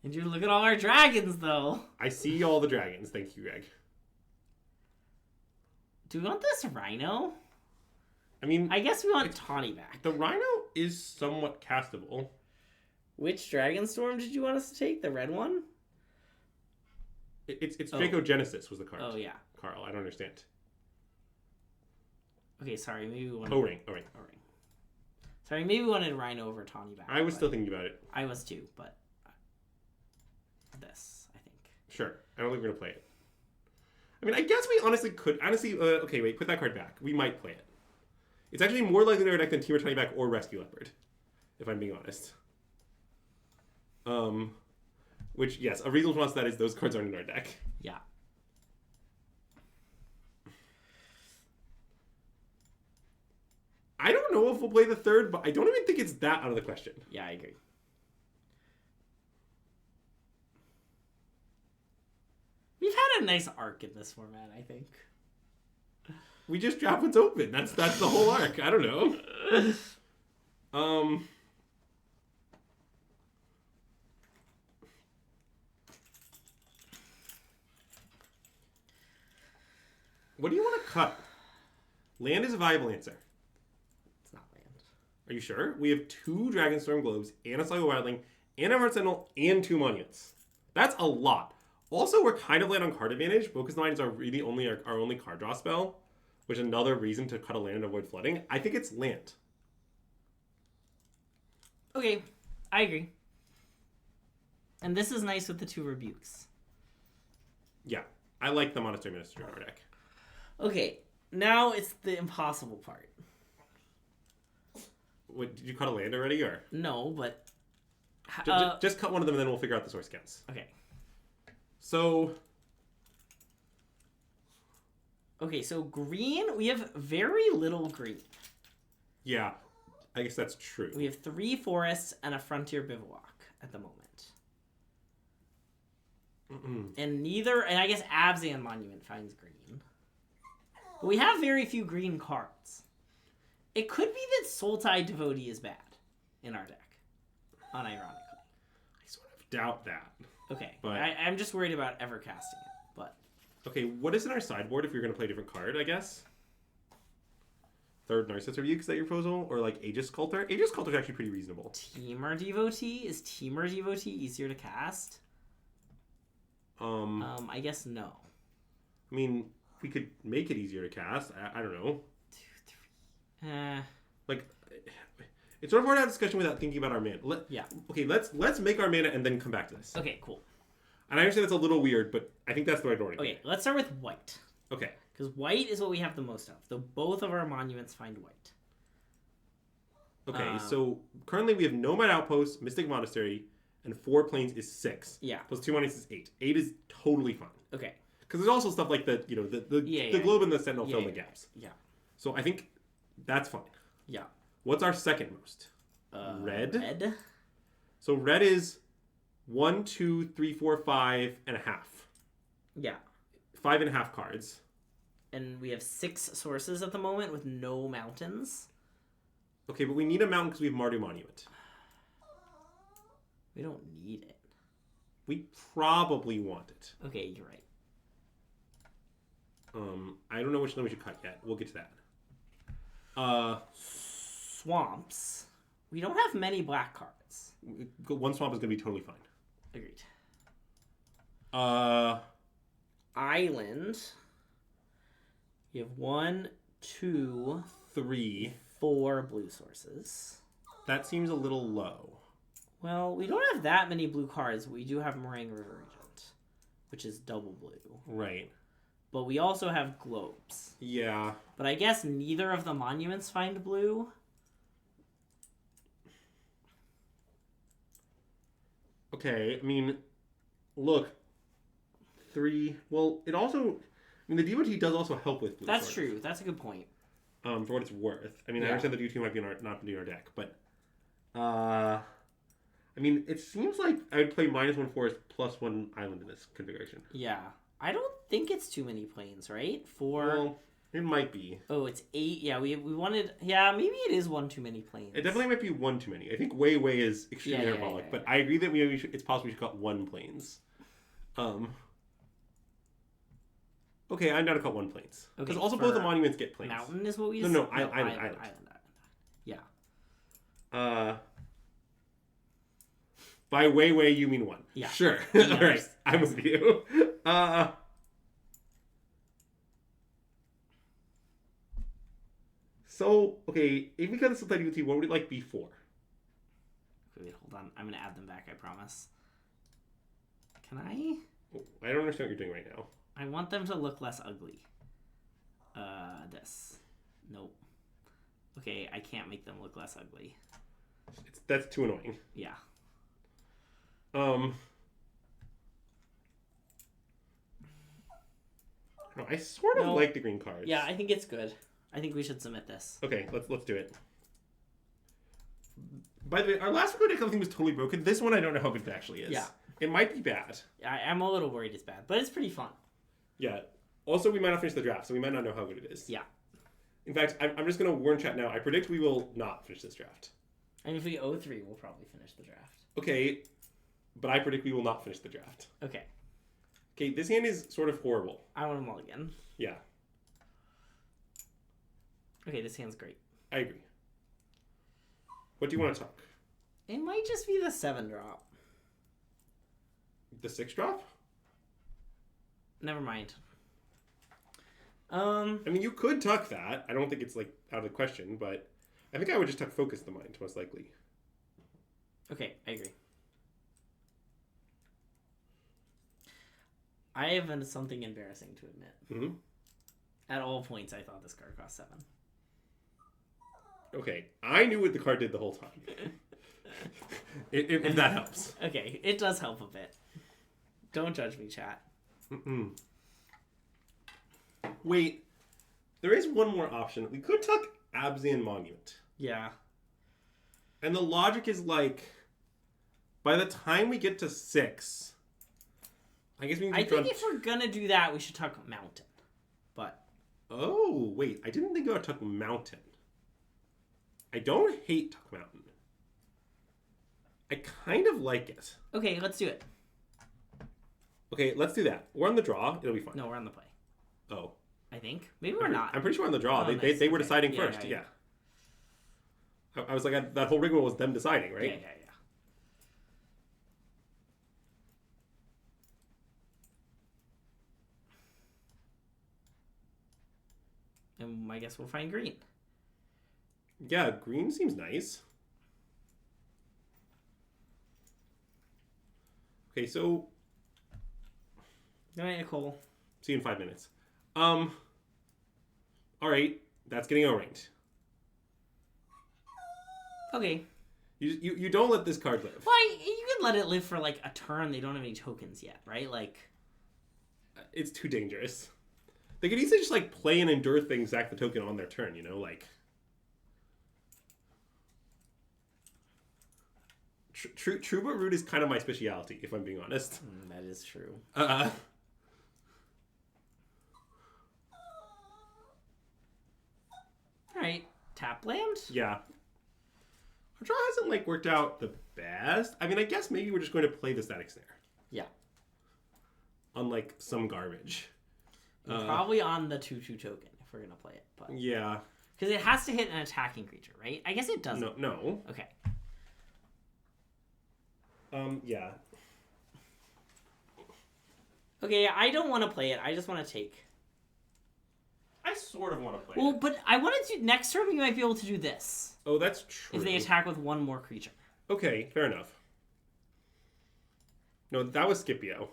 And you look at all our dragons, though. I see all the dragons. Thank you, Greg. Do we want this Rhino? I mean... I guess we want Tawny back. The Rhino is somewhat castable. Which Dragonstorm did you want us to take? The red one? It's Draco Genesis was the card. Oh, yeah. Carl, I don't understand. Okay, sorry. Maybe we wanted... O-Ring. Sorry, maybe we wanted Rhino over Tawny back. I was still thinking about it. I was too, but... This, I think. Sure. I don't think we're going to play it. I mean, I guess we honestly could... Honestly, okay, wait. Put that card back. We might play it. It's actually more likely to our deck than Team or Tawny back or Rescue Leopard. If I'm being honest. Which, yes, a reasonable response to that is those cards aren't in our deck. Yeah. I don't know if we'll play the third, but I don't even think it's that out of the question. Yeah, I agree. We've had a nice arc in this format, I think. We just draft what's open. That's the whole arc. I don't know. What do you want to cut? Land is a viable answer. It's not land. Are you sure? We have 2 Dragonstorm Globes, and a Sligo Wildling, and a Heart Sentinel, and 2 Monuments. That's a lot. Also, we're kind of land on card advantage. Focus Line is our only card draw spell, which is another reason to cut a land and avoid flooding. I think it's land. Okay, I agree. And this is nice with the 2 rebukes. Yeah, I like the Monastery Minister in our deck. Okay, now it's the impossible part. Wait, did you cut a land already, or? No, but... Just cut one of them, and then we'll figure out the source counts. Okay. So... Okay, so green, we have very little green. Yeah, I guess that's true. We have 3 forests and a frontier bivouac at the moment. And I guess Abzan Monument finds green. But we have very few green cards. It could be that Sultai Devotee is bad in our deck, unironically. I sort of doubt that. Okay, but... I'm just worried about ever casting it, but... Okay, what is in our sideboard if you're going to play a different card, I guess? Third Narcissus Rebuke, is that your proposal? Or like Aegis Sculptor? Aegis Sculptor is actually pretty reasonable. Teamer Devotee? Is Teamer Devotee easier to cast? I guess no. I mean, we could make it easier to cast. I don't know. 2, 3... Like, it's sort of hard to have a discussion without thinking about our mana. Yeah. Okay, let's make our mana and then come back to this. Okay, cool. And I understand that's a little weird, but I think that's the right order. Okay, let's start with white. Okay. Because white is what we have the most of, though both of our monuments find white. Okay, so currently we have Nomad Outpost, Mystic Monastery, and 4 planes is 6. Yeah. Plus 2 monuments is 8. 8 is totally fine. Okay. Because there's also stuff like the globe and the Sentinel fill in the gaps. Yeah. So I think that's fine. Yeah. What's our second most? Red. Red. So red is 1, 2, 3, 4, 5 and a half. Yeah. 5 and a half cards. And we have 6 sources at the moment with no mountains. Okay, but we need a mountain because we have Mardu Monument. We don't need it. we probably want it. Okay, you're right. I don't know which one we should cut yet. We'll get to that. Swamps. We don't have many black cards. One swamp is going to be totally fine. Agreed. Island. You have 1, 2, 3, 4 blue sources. That seems a little low. Well, we don't have that many blue cards. We do have Meringue River Regent, which is double blue. Right. But we also have globes. Yeah. But I guess neither of the monuments find blue. Okay, I mean, look. 3. Well, it also... I mean, the DOT does also help with blue. That's true. That's a good point. For what it's worth. I mean, I understand the DOT might be not be in our deck, but... I mean, it seems like I would play -1 forest +1 island in this configuration. Yeah. I don't think it's too many planes, right? 4... Well, it might be. Oh, it's 8. Yeah, we wanted... Yeah, maybe it is 1 too many planes. It definitely might be 1 too many. I think way is extremely hyperbolic, but I agree that it's possible we should cut 1 planes. Okay, I'm down to cut 1 planes. Because also both the monuments get planes. Mountain is what we... No, island. Yeah. By way, you mean 1. Yeah. Sure. All right. I'm with you. So, okay, if we cut this with DOT, what would it like be for? Wait, hold on. I'm going to add them back, I promise. Can I? I don't understand what you're doing right now. I want them to look less ugly. This. Nope. Okay, I can't make them look less ugly. That's too annoying. Yeah. No, I sort of like the green cards. Yeah, I think it's good. I think we should submit this. Okay, let's do it. By the way, our last recording thing was totally broken. This one I don't know how good it actually is. Yeah. It might be bad. I'm a little worried it's bad, but it's pretty fun. Yeah. Also, we might not finish the draft, so we might not know how good it is. Yeah. In fact, I'm just going to warn chat now. I predict we will not finish this draft. And if we 0-3, we'll probably finish the draft. Okay, but I predict we will not finish the draft. Okay. Okay, this hand is sort of horrible. I want a mulligan. Yeah. Okay, this hand's great. I agree. What do you want to talk? It might just be the 7-drop. The 6-drop? Never mind. I mean, you could tuck that. I don't think it's, like, out of the question, but I think I would just tuck Focus the Mind, most likely. Okay, I agree. I have something embarrassing to admit. Mm-hmm. At all points, I thought this card cost 7. Okay, I knew what the card did the whole time. if that helps. Okay, it does help a bit. Don't judge me, chat. Mm-mm. Wait, there is one more option. We could tuck Absian Monument. Yeah. And the logic is like, by the time we get to 6, I guess we need to think if we're gonna do that, we should tuck Mountain. But... Oh, wait, I didn't think about tuck Mountain. I don't hate tuck Mountain. I kind of like it. Okay, let's do it. Okay, let's do that. We're on the draw. It'll be fine. No, we're on the play. Oh. I think. Maybe we're not. I'm pretty sure we're on the draw. Oh, They were okay. deciding first. Yeah. I was like, that whole rigmarole was them deciding, right? Yeah. And I guess we'll find green. Yeah, green seems nice. Okay, so... Good night, Nicole. See you in 5 minutes. Alright, that's getting O-ranked. Okay. You don't let this card live. Well, you can let it live for, like, a turn. They don't have any tokens yet, right? Like... It's too dangerous. They could easily just, like, play and endure things, sack the token on their turn, you know? Like... True but rude is kind of my speciality, if I'm being honest. That is true. Alright, tapland? Yeah. Our draw hasn't, like, worked out the best. I mean, I guess maybe we're just going to play the Static Snare. Yeah. Unlike some garbage. Probably on the 2/2 token if we're going to play it. But Yeah. because it has to hit an attacking creature, right? I guess it doesn't. No. Okay. Yeah. Okay, I don't want to play it. I just want to take. I sort of want to play Well, it. but I wanted to... Next turn, we might be able to do this. Oh, that's true. If they attack with one more creature. Okay, fair enough. No, that was Scipio.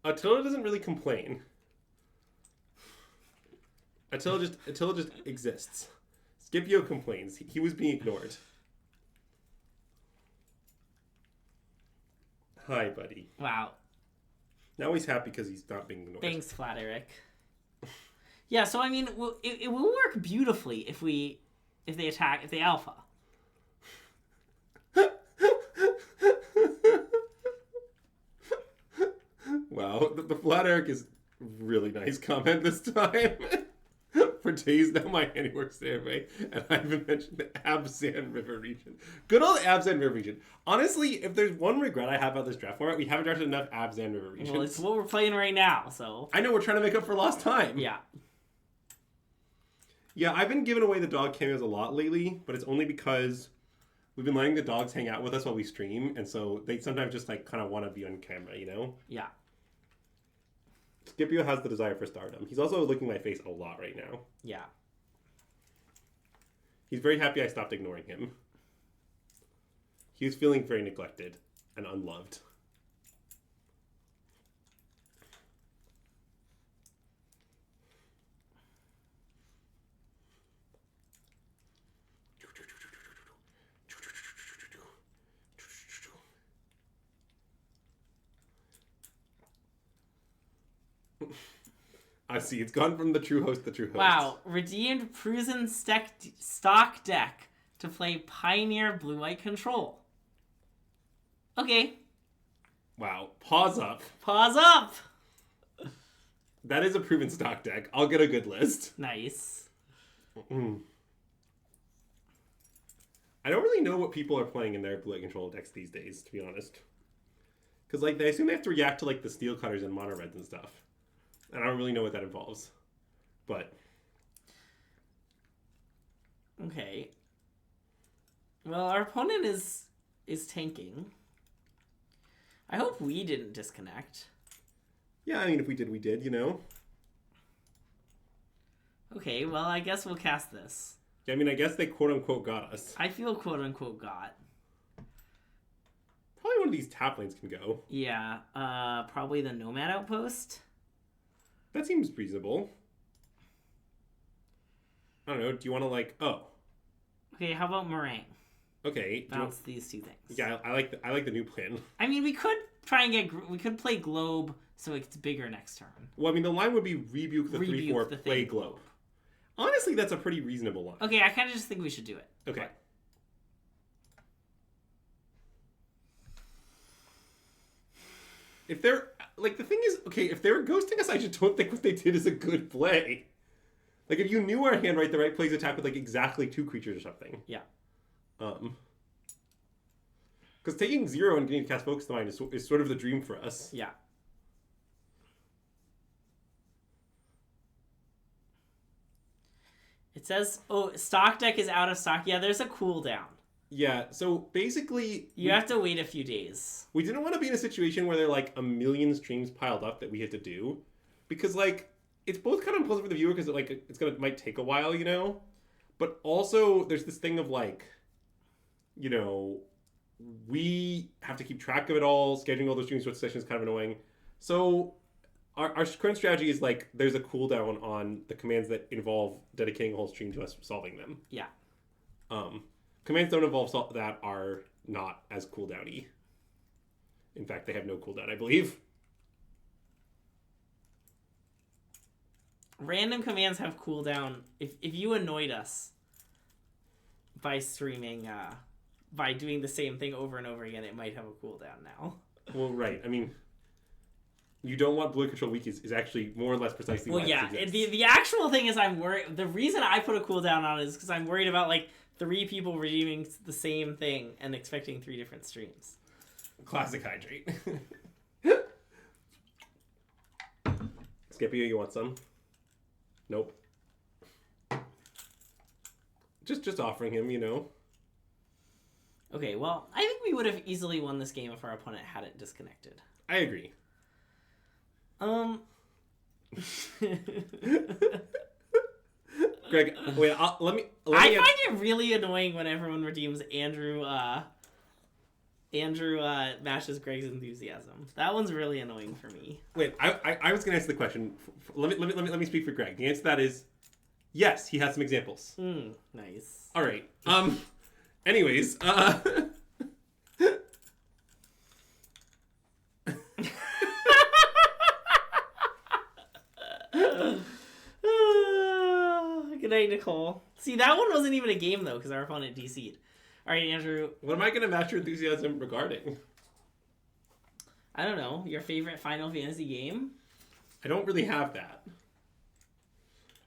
Attila doesn't really complain. Attila just exists. Scipio complains. He was being ignored. Hi, buddy. Wow. Now he's happy because he's not being ignored. Thanks, Flat Eric. Yeah, so I mean, it will work beautifully if they alpha. Wow, the Flat Eric is really nice comment this time. For days now, my handiwork survey, and I haven't mentioned the Abzan River region. Good old Abzan River region. Honestly, if there's one regret I have about this draft format, we haven't drafted enough Abzan River regions. Well, it's what we're playing right now, so... I know, we're trying to make up for lost time. Yeah. Yeah, I've been giving away the dog cameos a lot lately, but it's only because we've been letting the dogs hang out with us while we stream, and so they sometimes just like kind of want to be on camera, you know? Yeah. Scipio has the desire for stardom. He's also licking my face a lot right now. Yeah. He's very happy I stopped ignoring him. He was feeling very neglected and unloved. I see. It's gone from the true host to true host. Wow. Redeemed Prusen stock deck to play Pioneer Blue-White Control. Okay. Wow. Pause up. Pause up! That is a proven stock deck. I'll get a good list. Nice. I don't really know what people are playing in their Blue-White Control decks these days, to be honest. Because, like, they assume they have to react to, like, the steel cutters and mono reds and stuff. And I don't really know what that involves. But. Okay. Well, our opponent is tanking. I hope we didn't disconnect. Yeah, I mean, if we did, we did, you know? Okay, well, I guess we'll cast this. Yeah, I mean, I guess they quote-unquote got us. I feel quote-unquote got. Probably one of these taplands can go. Yeah, probably the Nomad Outpost. That seems reasonable. I don't know. Do you want to, like... Oh. Okay, how about Meringue? Okay. Bounce these two things. Yeah, I like the new plan. I mean, we could try and we could play Globe so it's bigger next turn. Well, I mean, the line would be Rebuke the 3/4, play Globe. Honestly, that's a pretty reasonable line. Okay, I kind of just think we should do it. Okay. If they're... Like, the thing is, okay, if they were ghosting us, I just don't think what they did is a good play. Like, if you knew our hand right, the right plays attack with, like, exactly 2 creatures or something. Yeah. Because taking 0 and getting to cast Focus the Mind is sort of the dream for us. Yeah. It says, oh, stock deck is out of stock. Yeah, there's a cooldown. Yeah, so basically... You have to wait a few days. We didn't want to be in a situation where there are, like, a million streams piled up that we had to do. Because, like, it's both kind of unpleasant for the viewer because, it might take a while, you know? But also, there's this thing of, like, you know, we have to keep track of it all. Scheduling all those streams with sessions is kind of annoying. So, our current strategy is, like, there's a cooldown on the commands that involve dedicating a whole stream to us solving them. Yeah. Commands don't involve that are not as cooldowny. In fact, they have no cooldown, I believe. Random commands have cooldown. If you annoyed us by streaming, by doing the same thing over and over again, it might have a cooldown now. Well, right. I mean, you don't want Blue Control Weak is actually more or less precisely well, why yeah. it exists. The actual thing is I'm worried. The reason I put a cooldown on it is because I'm worried about, like, 3 people redeeming the same thing and expecting 3 different streams. Classic hydrate. Skippy, you want some? Nope. Just offering him, you know. Okay, well, I think we would have easily won this game if our opponent hadn't disconnected. I agree. Greg, wait. Let me. I find it really annoying when everyone redeems Andrew. Andrew matches Greg's enthusiasm. That one's really annoying for me. Wait, I was gonna answer the question. Let me speak for Greg. The answer to that is yes. He has some examples. Nice. All right. Anyways. Good night, Nicole. See, that one wasn't even a game though, because our opponent DC'd. All right, Andrew. What am I gonna match your enthusiasm regarding? I don't know. Your favorite Final Fantasy game? I don't really have that.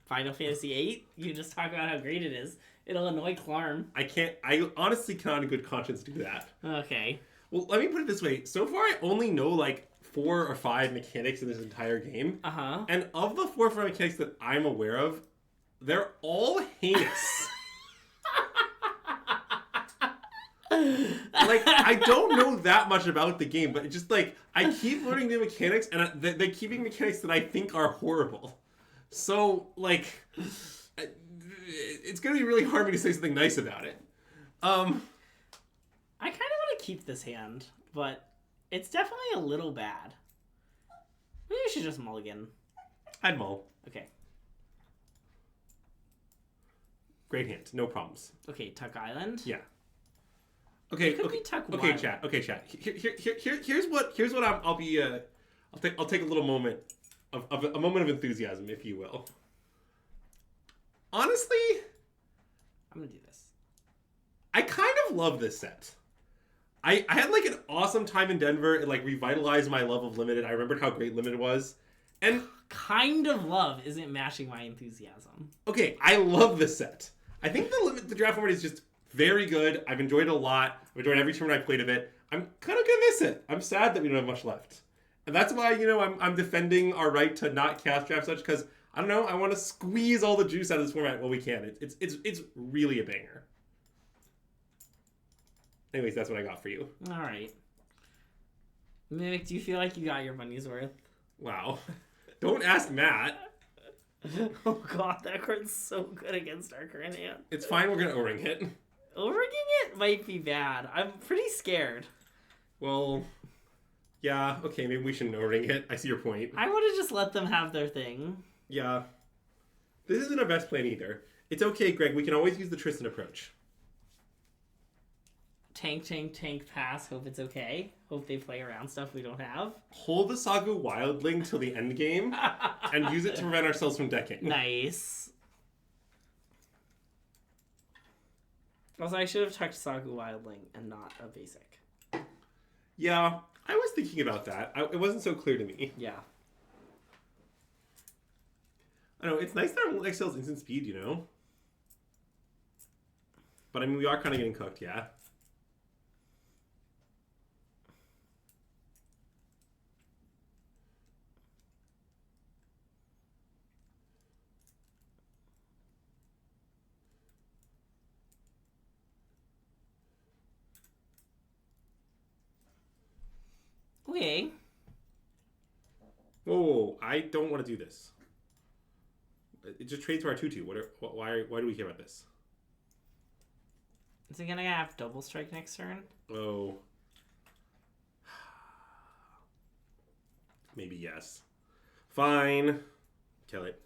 Final Fantasy VIII? You just talk about how great it is. It'll annoy Clarm. I honestly cannot in good conscience do that. Okay. Well, let me put it this way. So far, I only know like 4 or 5 mechanics in this entire game. Uh-huh. And of the 4 or 5 mechanics that I'm aware of, they're all heinous. Like, I don't know that much about the game, but it's just like, I keep learning new mechanics, and they're keeping mechanics that I think are horrible. So, like, it's going to be really hard for me to say something nice about it. I kind of want to keep this hand, but it's definitely a little bad. Maybe you should just mulligan. I'd mull. Okay. Great hand. No problems. Okay, Tuck Island? Yeah. Okay. Could be Tuck Okay, Wild. chat. Okay, chat. Here's what I'll be. I'll take a little moment of a moment of enthusiasm, if you will. Honestly, I'm gonna do this. I kind of love this set. I had like an awesome time in Denver. It like revitalized my love of Limited. I remembered how great Limited was, and kind of love isn't matching my enthusiasm. okay, I love this set. I think the draft format is just very good. I've enjoyed it a lot. I've enjoyed every tournament I played of it. I'm kind of gonna miss it. I'm sad that we don't have much left, and that's why I'm defending our right to not cast draft such, because I don't know. I want to squeeze all the juice out of this format while we can. It's really a banger. Anyways, that's what I got for you. All right. Mimic, do you feel like you got your money's worth? Wow. Don't ask Matt. Oh god, that card's so good against our current hand. It's fine. We're gonna O-ring it. O-ringing it might be bad. I'm pretty scared. Well, yeah. Okay, maybe we shouldn't O-ring it. I see your point. I would have just let them have their thing. Yeah. This isn't our best plan either. It's okay, Greg. We can always use the Tristan approach. Tank, pass. Hope it's okay. Hope they play around stuff we don't have. Hold the Saga Wildling till the end game and use it to prevent ourselves from decking. Nice. Also, I should have tucked Saga Wildling and not a basic. Yeah, I was thinking about that. It wasn't so clear to me. Yeah. I know, it's nice that our XL is instant speed, you know? But I mean, we are kind of getting cooked, yeah? Okay. Whoa, I don't want to do this. It just trades to our 2-2. Why do we care about this? Is he gonna have double strike next turn? Oh. Maybe yes. Fine. Kill it.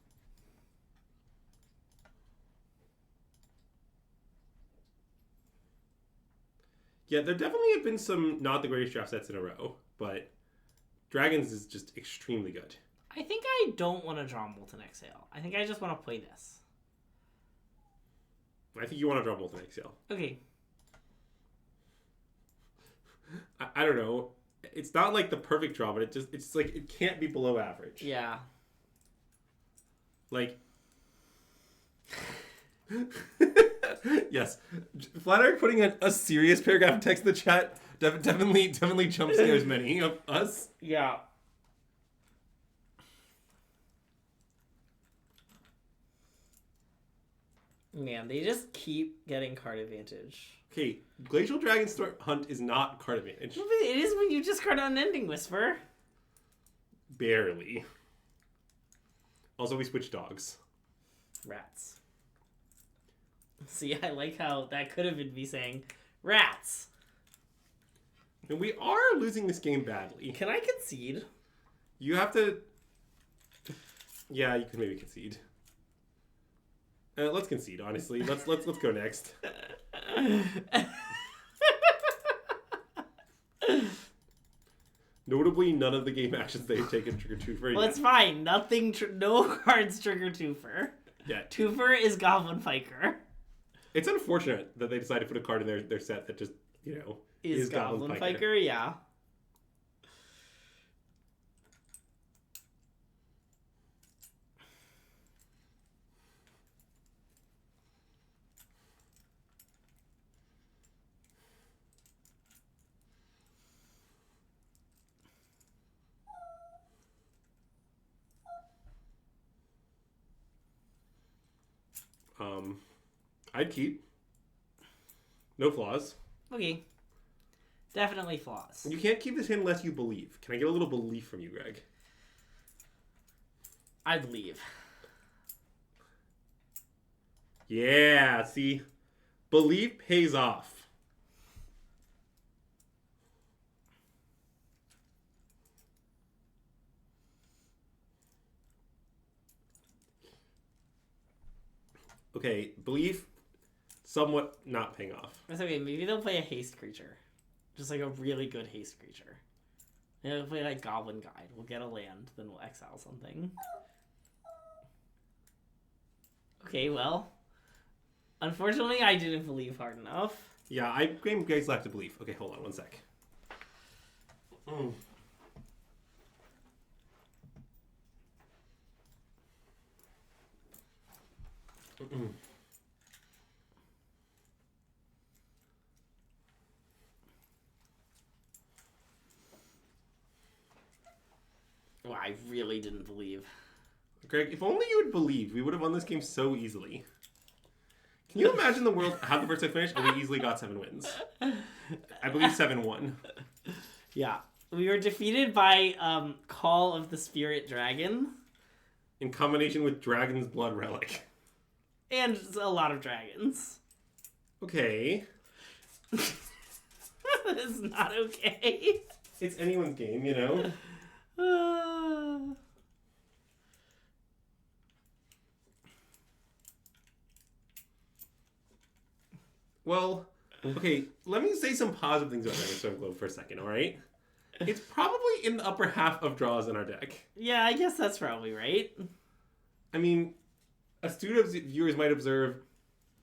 Yeah, there definitely have been some not the greatest draft sets in a row, but Dragons is just extremely good. I think I don't want to draw Molten Exhale. I think I just want to play this. I think you want to draw Molten Exhale. Okay. I don't know. It's not like the perfect draw, but it's like it can't be below average. Yeah. Like yes. Flat Eric putting a serious paragraph of text in the chat. Definitely jump scares many of us. Yeah. Man, they just keep getting card advantage. Okay, Glacial Dragonstorm Hunt is not card advantage. But it is when you discard Unending Whisper. Barely. Also, we switch dogs. Rats. See, I like how that could have been me saying rats. And we are losing this game badly. Can I concede? You have to... Yeah, you could maybe concede. Let's concede, honestly. Let's go next. Notably, none of the game actions they've taken trigger Twofer. Well, it's fine. Nothing. No cards trigger Twofer. Yeah. Twofer is Goblin Piker. It's unfortunate that they decided to put a card in their set that just, is Goblin Piker. Yeah. I'd keep. No flaws. Okay. Definitely flaws. You can't keep this hand unless you believe. Can I get a little belief from you, Greg? I believe. Yeah, see? Belief pays off. Okay, belief, somewhat not paying off. That's okay. Maybe they'll play a haste creature. Just like a really good haste creature. Maybe they'll play like Goblin Guide. We'll get a land, then we'll exile something. Okay, well. Unfortunately, I didn't believe hard enough. Yeah, I gave Greg's lack of belief. Okay, hold on one sec. Well, I really didn't believe. Greg, if only you had believed, we would have won this game so easily. Can you imagine the world, how the first set finished, and we easily got 7 wins? I believe 7-1. Yeah. We were defeated by Call of the Spirit Dragon. In combination with Dragon's Blood Relic. And a lot of dragons. Okay. That is not okay. It's anyone's game, you know? Well, okay, let me say some positive things about Dragonstorm Globe for a second, alright? It's probably in the upper half of draws in our deck. Yeah, I guess that's probably right. I mean, astute viewers might observe,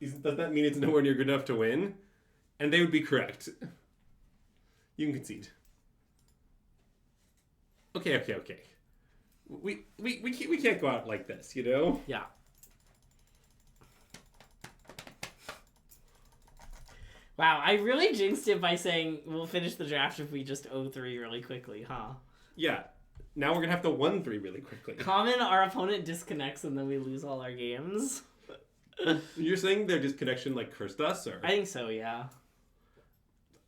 does that mean it's nowhere near good enough to win? And they would be correct. You can concede. Okay. We can't go out like this, you know? Yeah. Wow, I really jinxed it by saying we'll finish the draft if we just 0-3 really quickly, huh? Yeah. Now we're going to have to 1-3 really quickly. Common, our opponent disconnects and then we lose all our games. You're saying their disconnection like cursed us, or? I think so, yeah.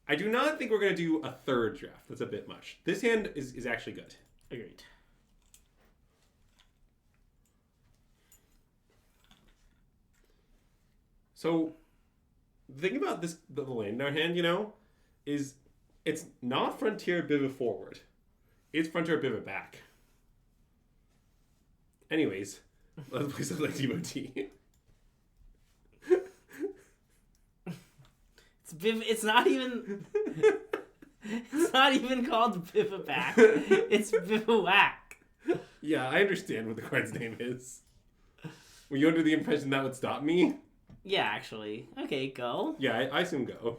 I do not think we're going to do a third draft. That's a bit much. This hand is actually good. Agreed. So, the thing about the land in our hand, you know, is it's not Frontier Biva forward. It's Frontier Biva back. Anyways, let's play something like T. It's not even... It's not even called Bivaback. It's Bivouac. Yeah, I understand what the card's name is. Were you under the impression that would stop me? Yeah, actually. Okay, go. Yeah, I assume go.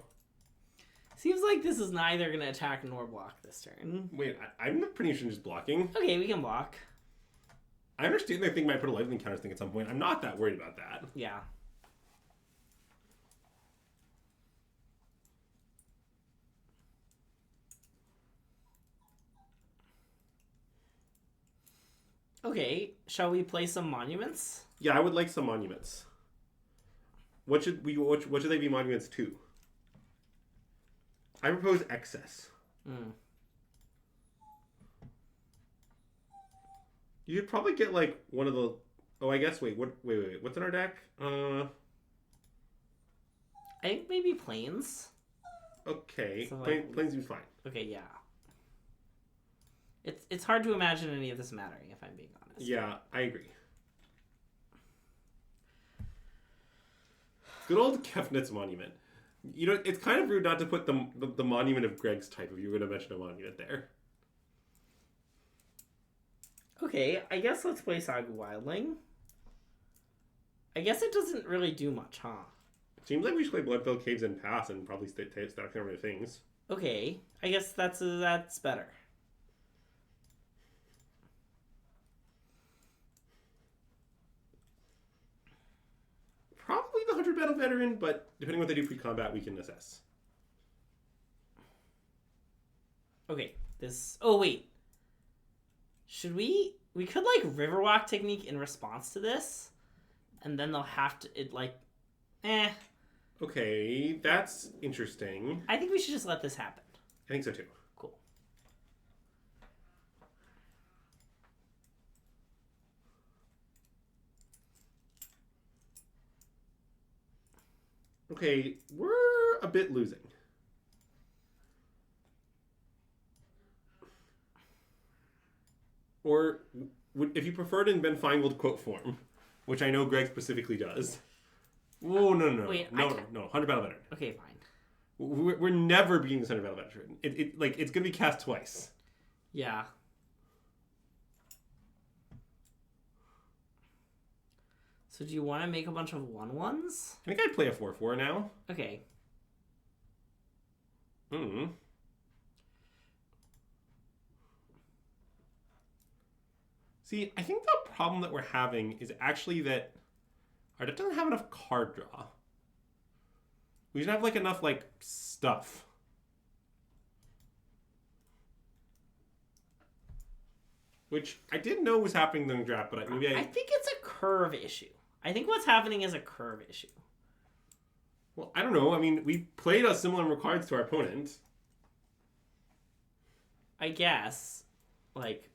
Seems like this is neither going to attack nor block this turn. Wait, I'm pretty sure just blocking. Okay, we can block. I understand they think might put a lightning counter thing at some point. I'm not that worried about that. Yeah. Okay, shall we play some monuments? Yeah, I would like some monuments. What should they be monuments to? I propose excess. Hmm. You could probably get like one of the. Oh, I guess. Wait. What's in our deck? I think maybe planes. Okay. So, like, Planes seems fine. Okay, yeah. It's hard to imagine any of this mattering, if I'm being honest. Yeah, I agree. Good old Kefnit's monument. You know, it's kind of rude not to put the monument of Greg's type if you were going to mention a monument there. Okay, I guess let's play Saga Wildling. I guess it doesn't really do much, huh? Seems like we should play Bloodfilled Caves and Pass and probably stack some other things. Okay, I guess that's better. Probably the 100 Battle Veteran, but depending on what they do pre-combat, we can assess. Okay, this... Oh, wait. Should we... We could, like, Riverwalk technique in response to this. And then they'll have to... Okay, that's interesting. I think we should just let this happen. I think so, too. Cool. Okay, we're a bit losing. Or, if you preferred in Ben Feingold quote form, which I know Greg specifically does. Oh, no. Wait, no. 100 Battle Veteran. Okay, fine. We're never beating the 100 Battle Veteran. It's going to be cast twice. Yeah. So do you want to make a bunch of 1/1s? I think I'd play a 4/4 now. Okay. See, I think the problem that we're having is actually that our deck doesn't have enough card draw. We should have like enough like stuff. Which I didn't know was happening during the draft, but maybe I think it's a curve issue. I think what's happening is a curve issue. Well, I don't know. I mean, we played a similar number of cards to our opponent. I guess. Like...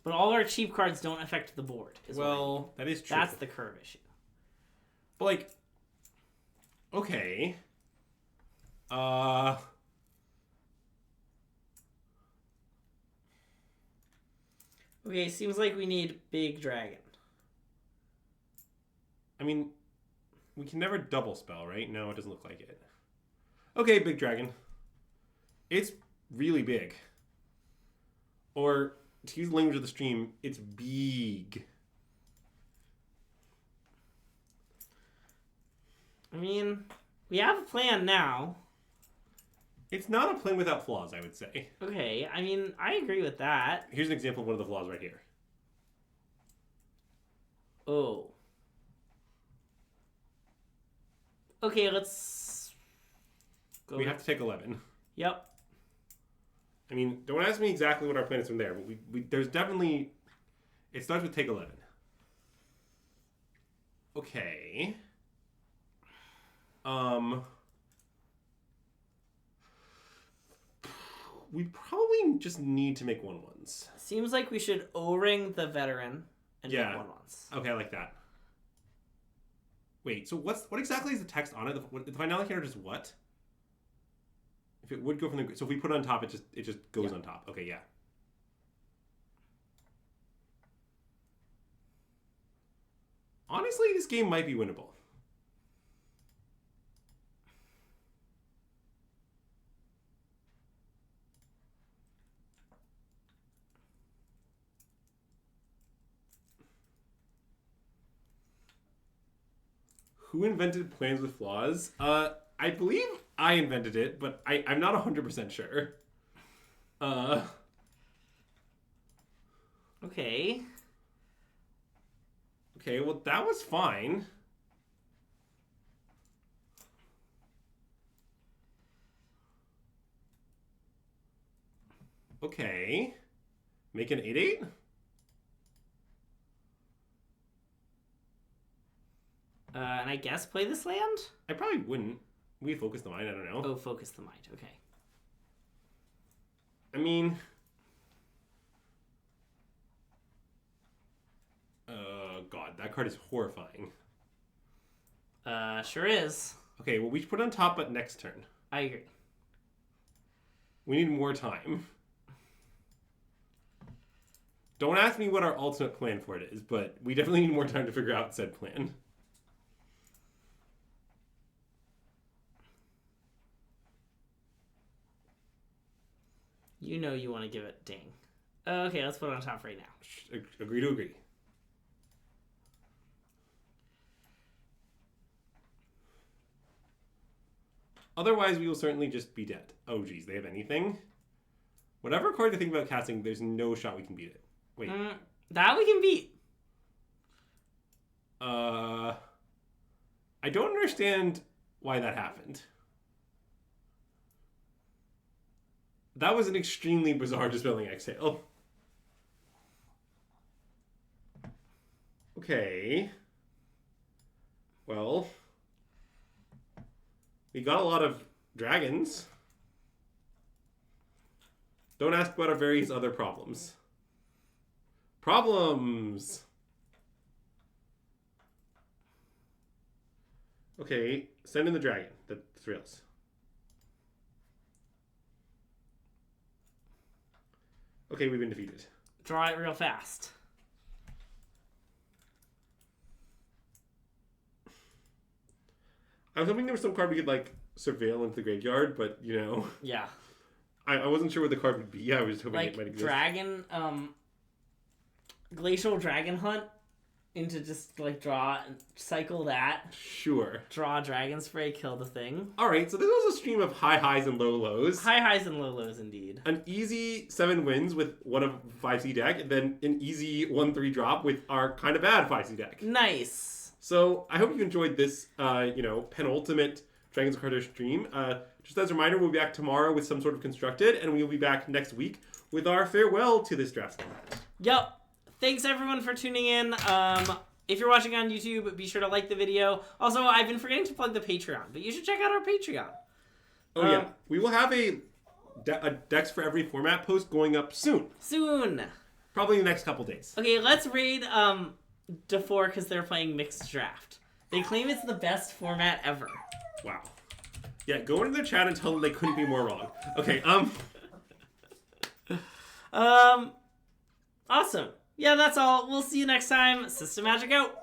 But all our cheap cards don't affect the board. Well, that is true. That's the curve issue. But like... Okay. Okay, seems like we need Big Dragon. I mean, we can never double spell, right? No, it doesn't look like it. Okay, Big Dragon. It's really big. Or, to use the language of the stream, it's big. I mean, we have a plan now. It's not a plan without flaws, I would say. Okay, I mean, I agree with that. Here's an example of one of the flaws right here. Oh. Okay, let's go. We have to take 11. Yep. I mean, don't ask me exactly what our plan is from there, but there's definitely... It starts with take 11. Okay. We probably just need to make 1/1s. Seems like we should O-ring the veteran and make 1/1s. Okay, I like that. Wait, so what exactly is the text on it? The finale counter is what? If it would go from the... So if we put it on top, it just goes on top. Okay, yeah. Honestly, this game might be winnable. Who invented plans with flaws? I believe I invented it, but I'm not 100% sure. Okay. Okay, well, that was fine. Okay. Make an 8/8? And I guess play this land? I probably wouldn't. We focus the mind, I don't know. Oh, focus the mind. Okay. I mean... God, that card is horrifying. Sure is. Okay, well, we should put it on top, but next turn. I agree. We need more time. Don't ask me what our ultimate plan for it is, but we definitely need more time to figure out said plan. You know you want to give it ding. Okay, let's put it on top right now. Agree to agree. Otherwise, we will certainly just be dead. Oh, geez, they have anything? Whatever card to think about casting, there's no shot we can beat it. Wait. That we can beat. I don't understand why that happened. That was an extremely bizarre Dispelling Exhale. Okay. Well... we got a lot of dragons. Don't ask about our various other problems. Problems! Okay, send in the dragon. The thrills. Okay, we've been defeated. Draw it real fast. I was hoping there was some card we could, like, surveil into the graveyard, but, you know... Yeah. I wasn't sure what the card would be. Yeah, I was just hoping like, it might exist. Dragon, Glacial Dragon Hunt into just, like, draw and cycle that. Sure. Draw Dragon Spray, kill the thing. Alright, so this was a stream of high highs and low lows. High highs and low lows, indeed. An easy 7 wins with one of 5C deck, and then an easy 1-3 drop with our kind of bad 5C deck. Nice. So, I hope you enjoyed this, penultimate Dragons of Carter stream. Just as a reminder, we'll be back tomorrow with some sort of constructed, and we'll be back next week with our farewell to this draft format. Yep. Thanks, everyone, for tuning in. If you're watching on YouTube, be sure to like the video. Also, I've been forgetting to plug the Patreon, but you should check out our Patreon. Oh, yeah. We will have a Decks for Every Format post going up soon. Soon. Probably in the next couple days. Okay, let's raid DeFore because they're playing Mixed Draft. They claim it's the best format ever. Wow. Yeah, go into their chat and tell them they couldn't be more wrong. Okay, Awesome. Yeah, that's all. We'll see you next time. SystemMagic out.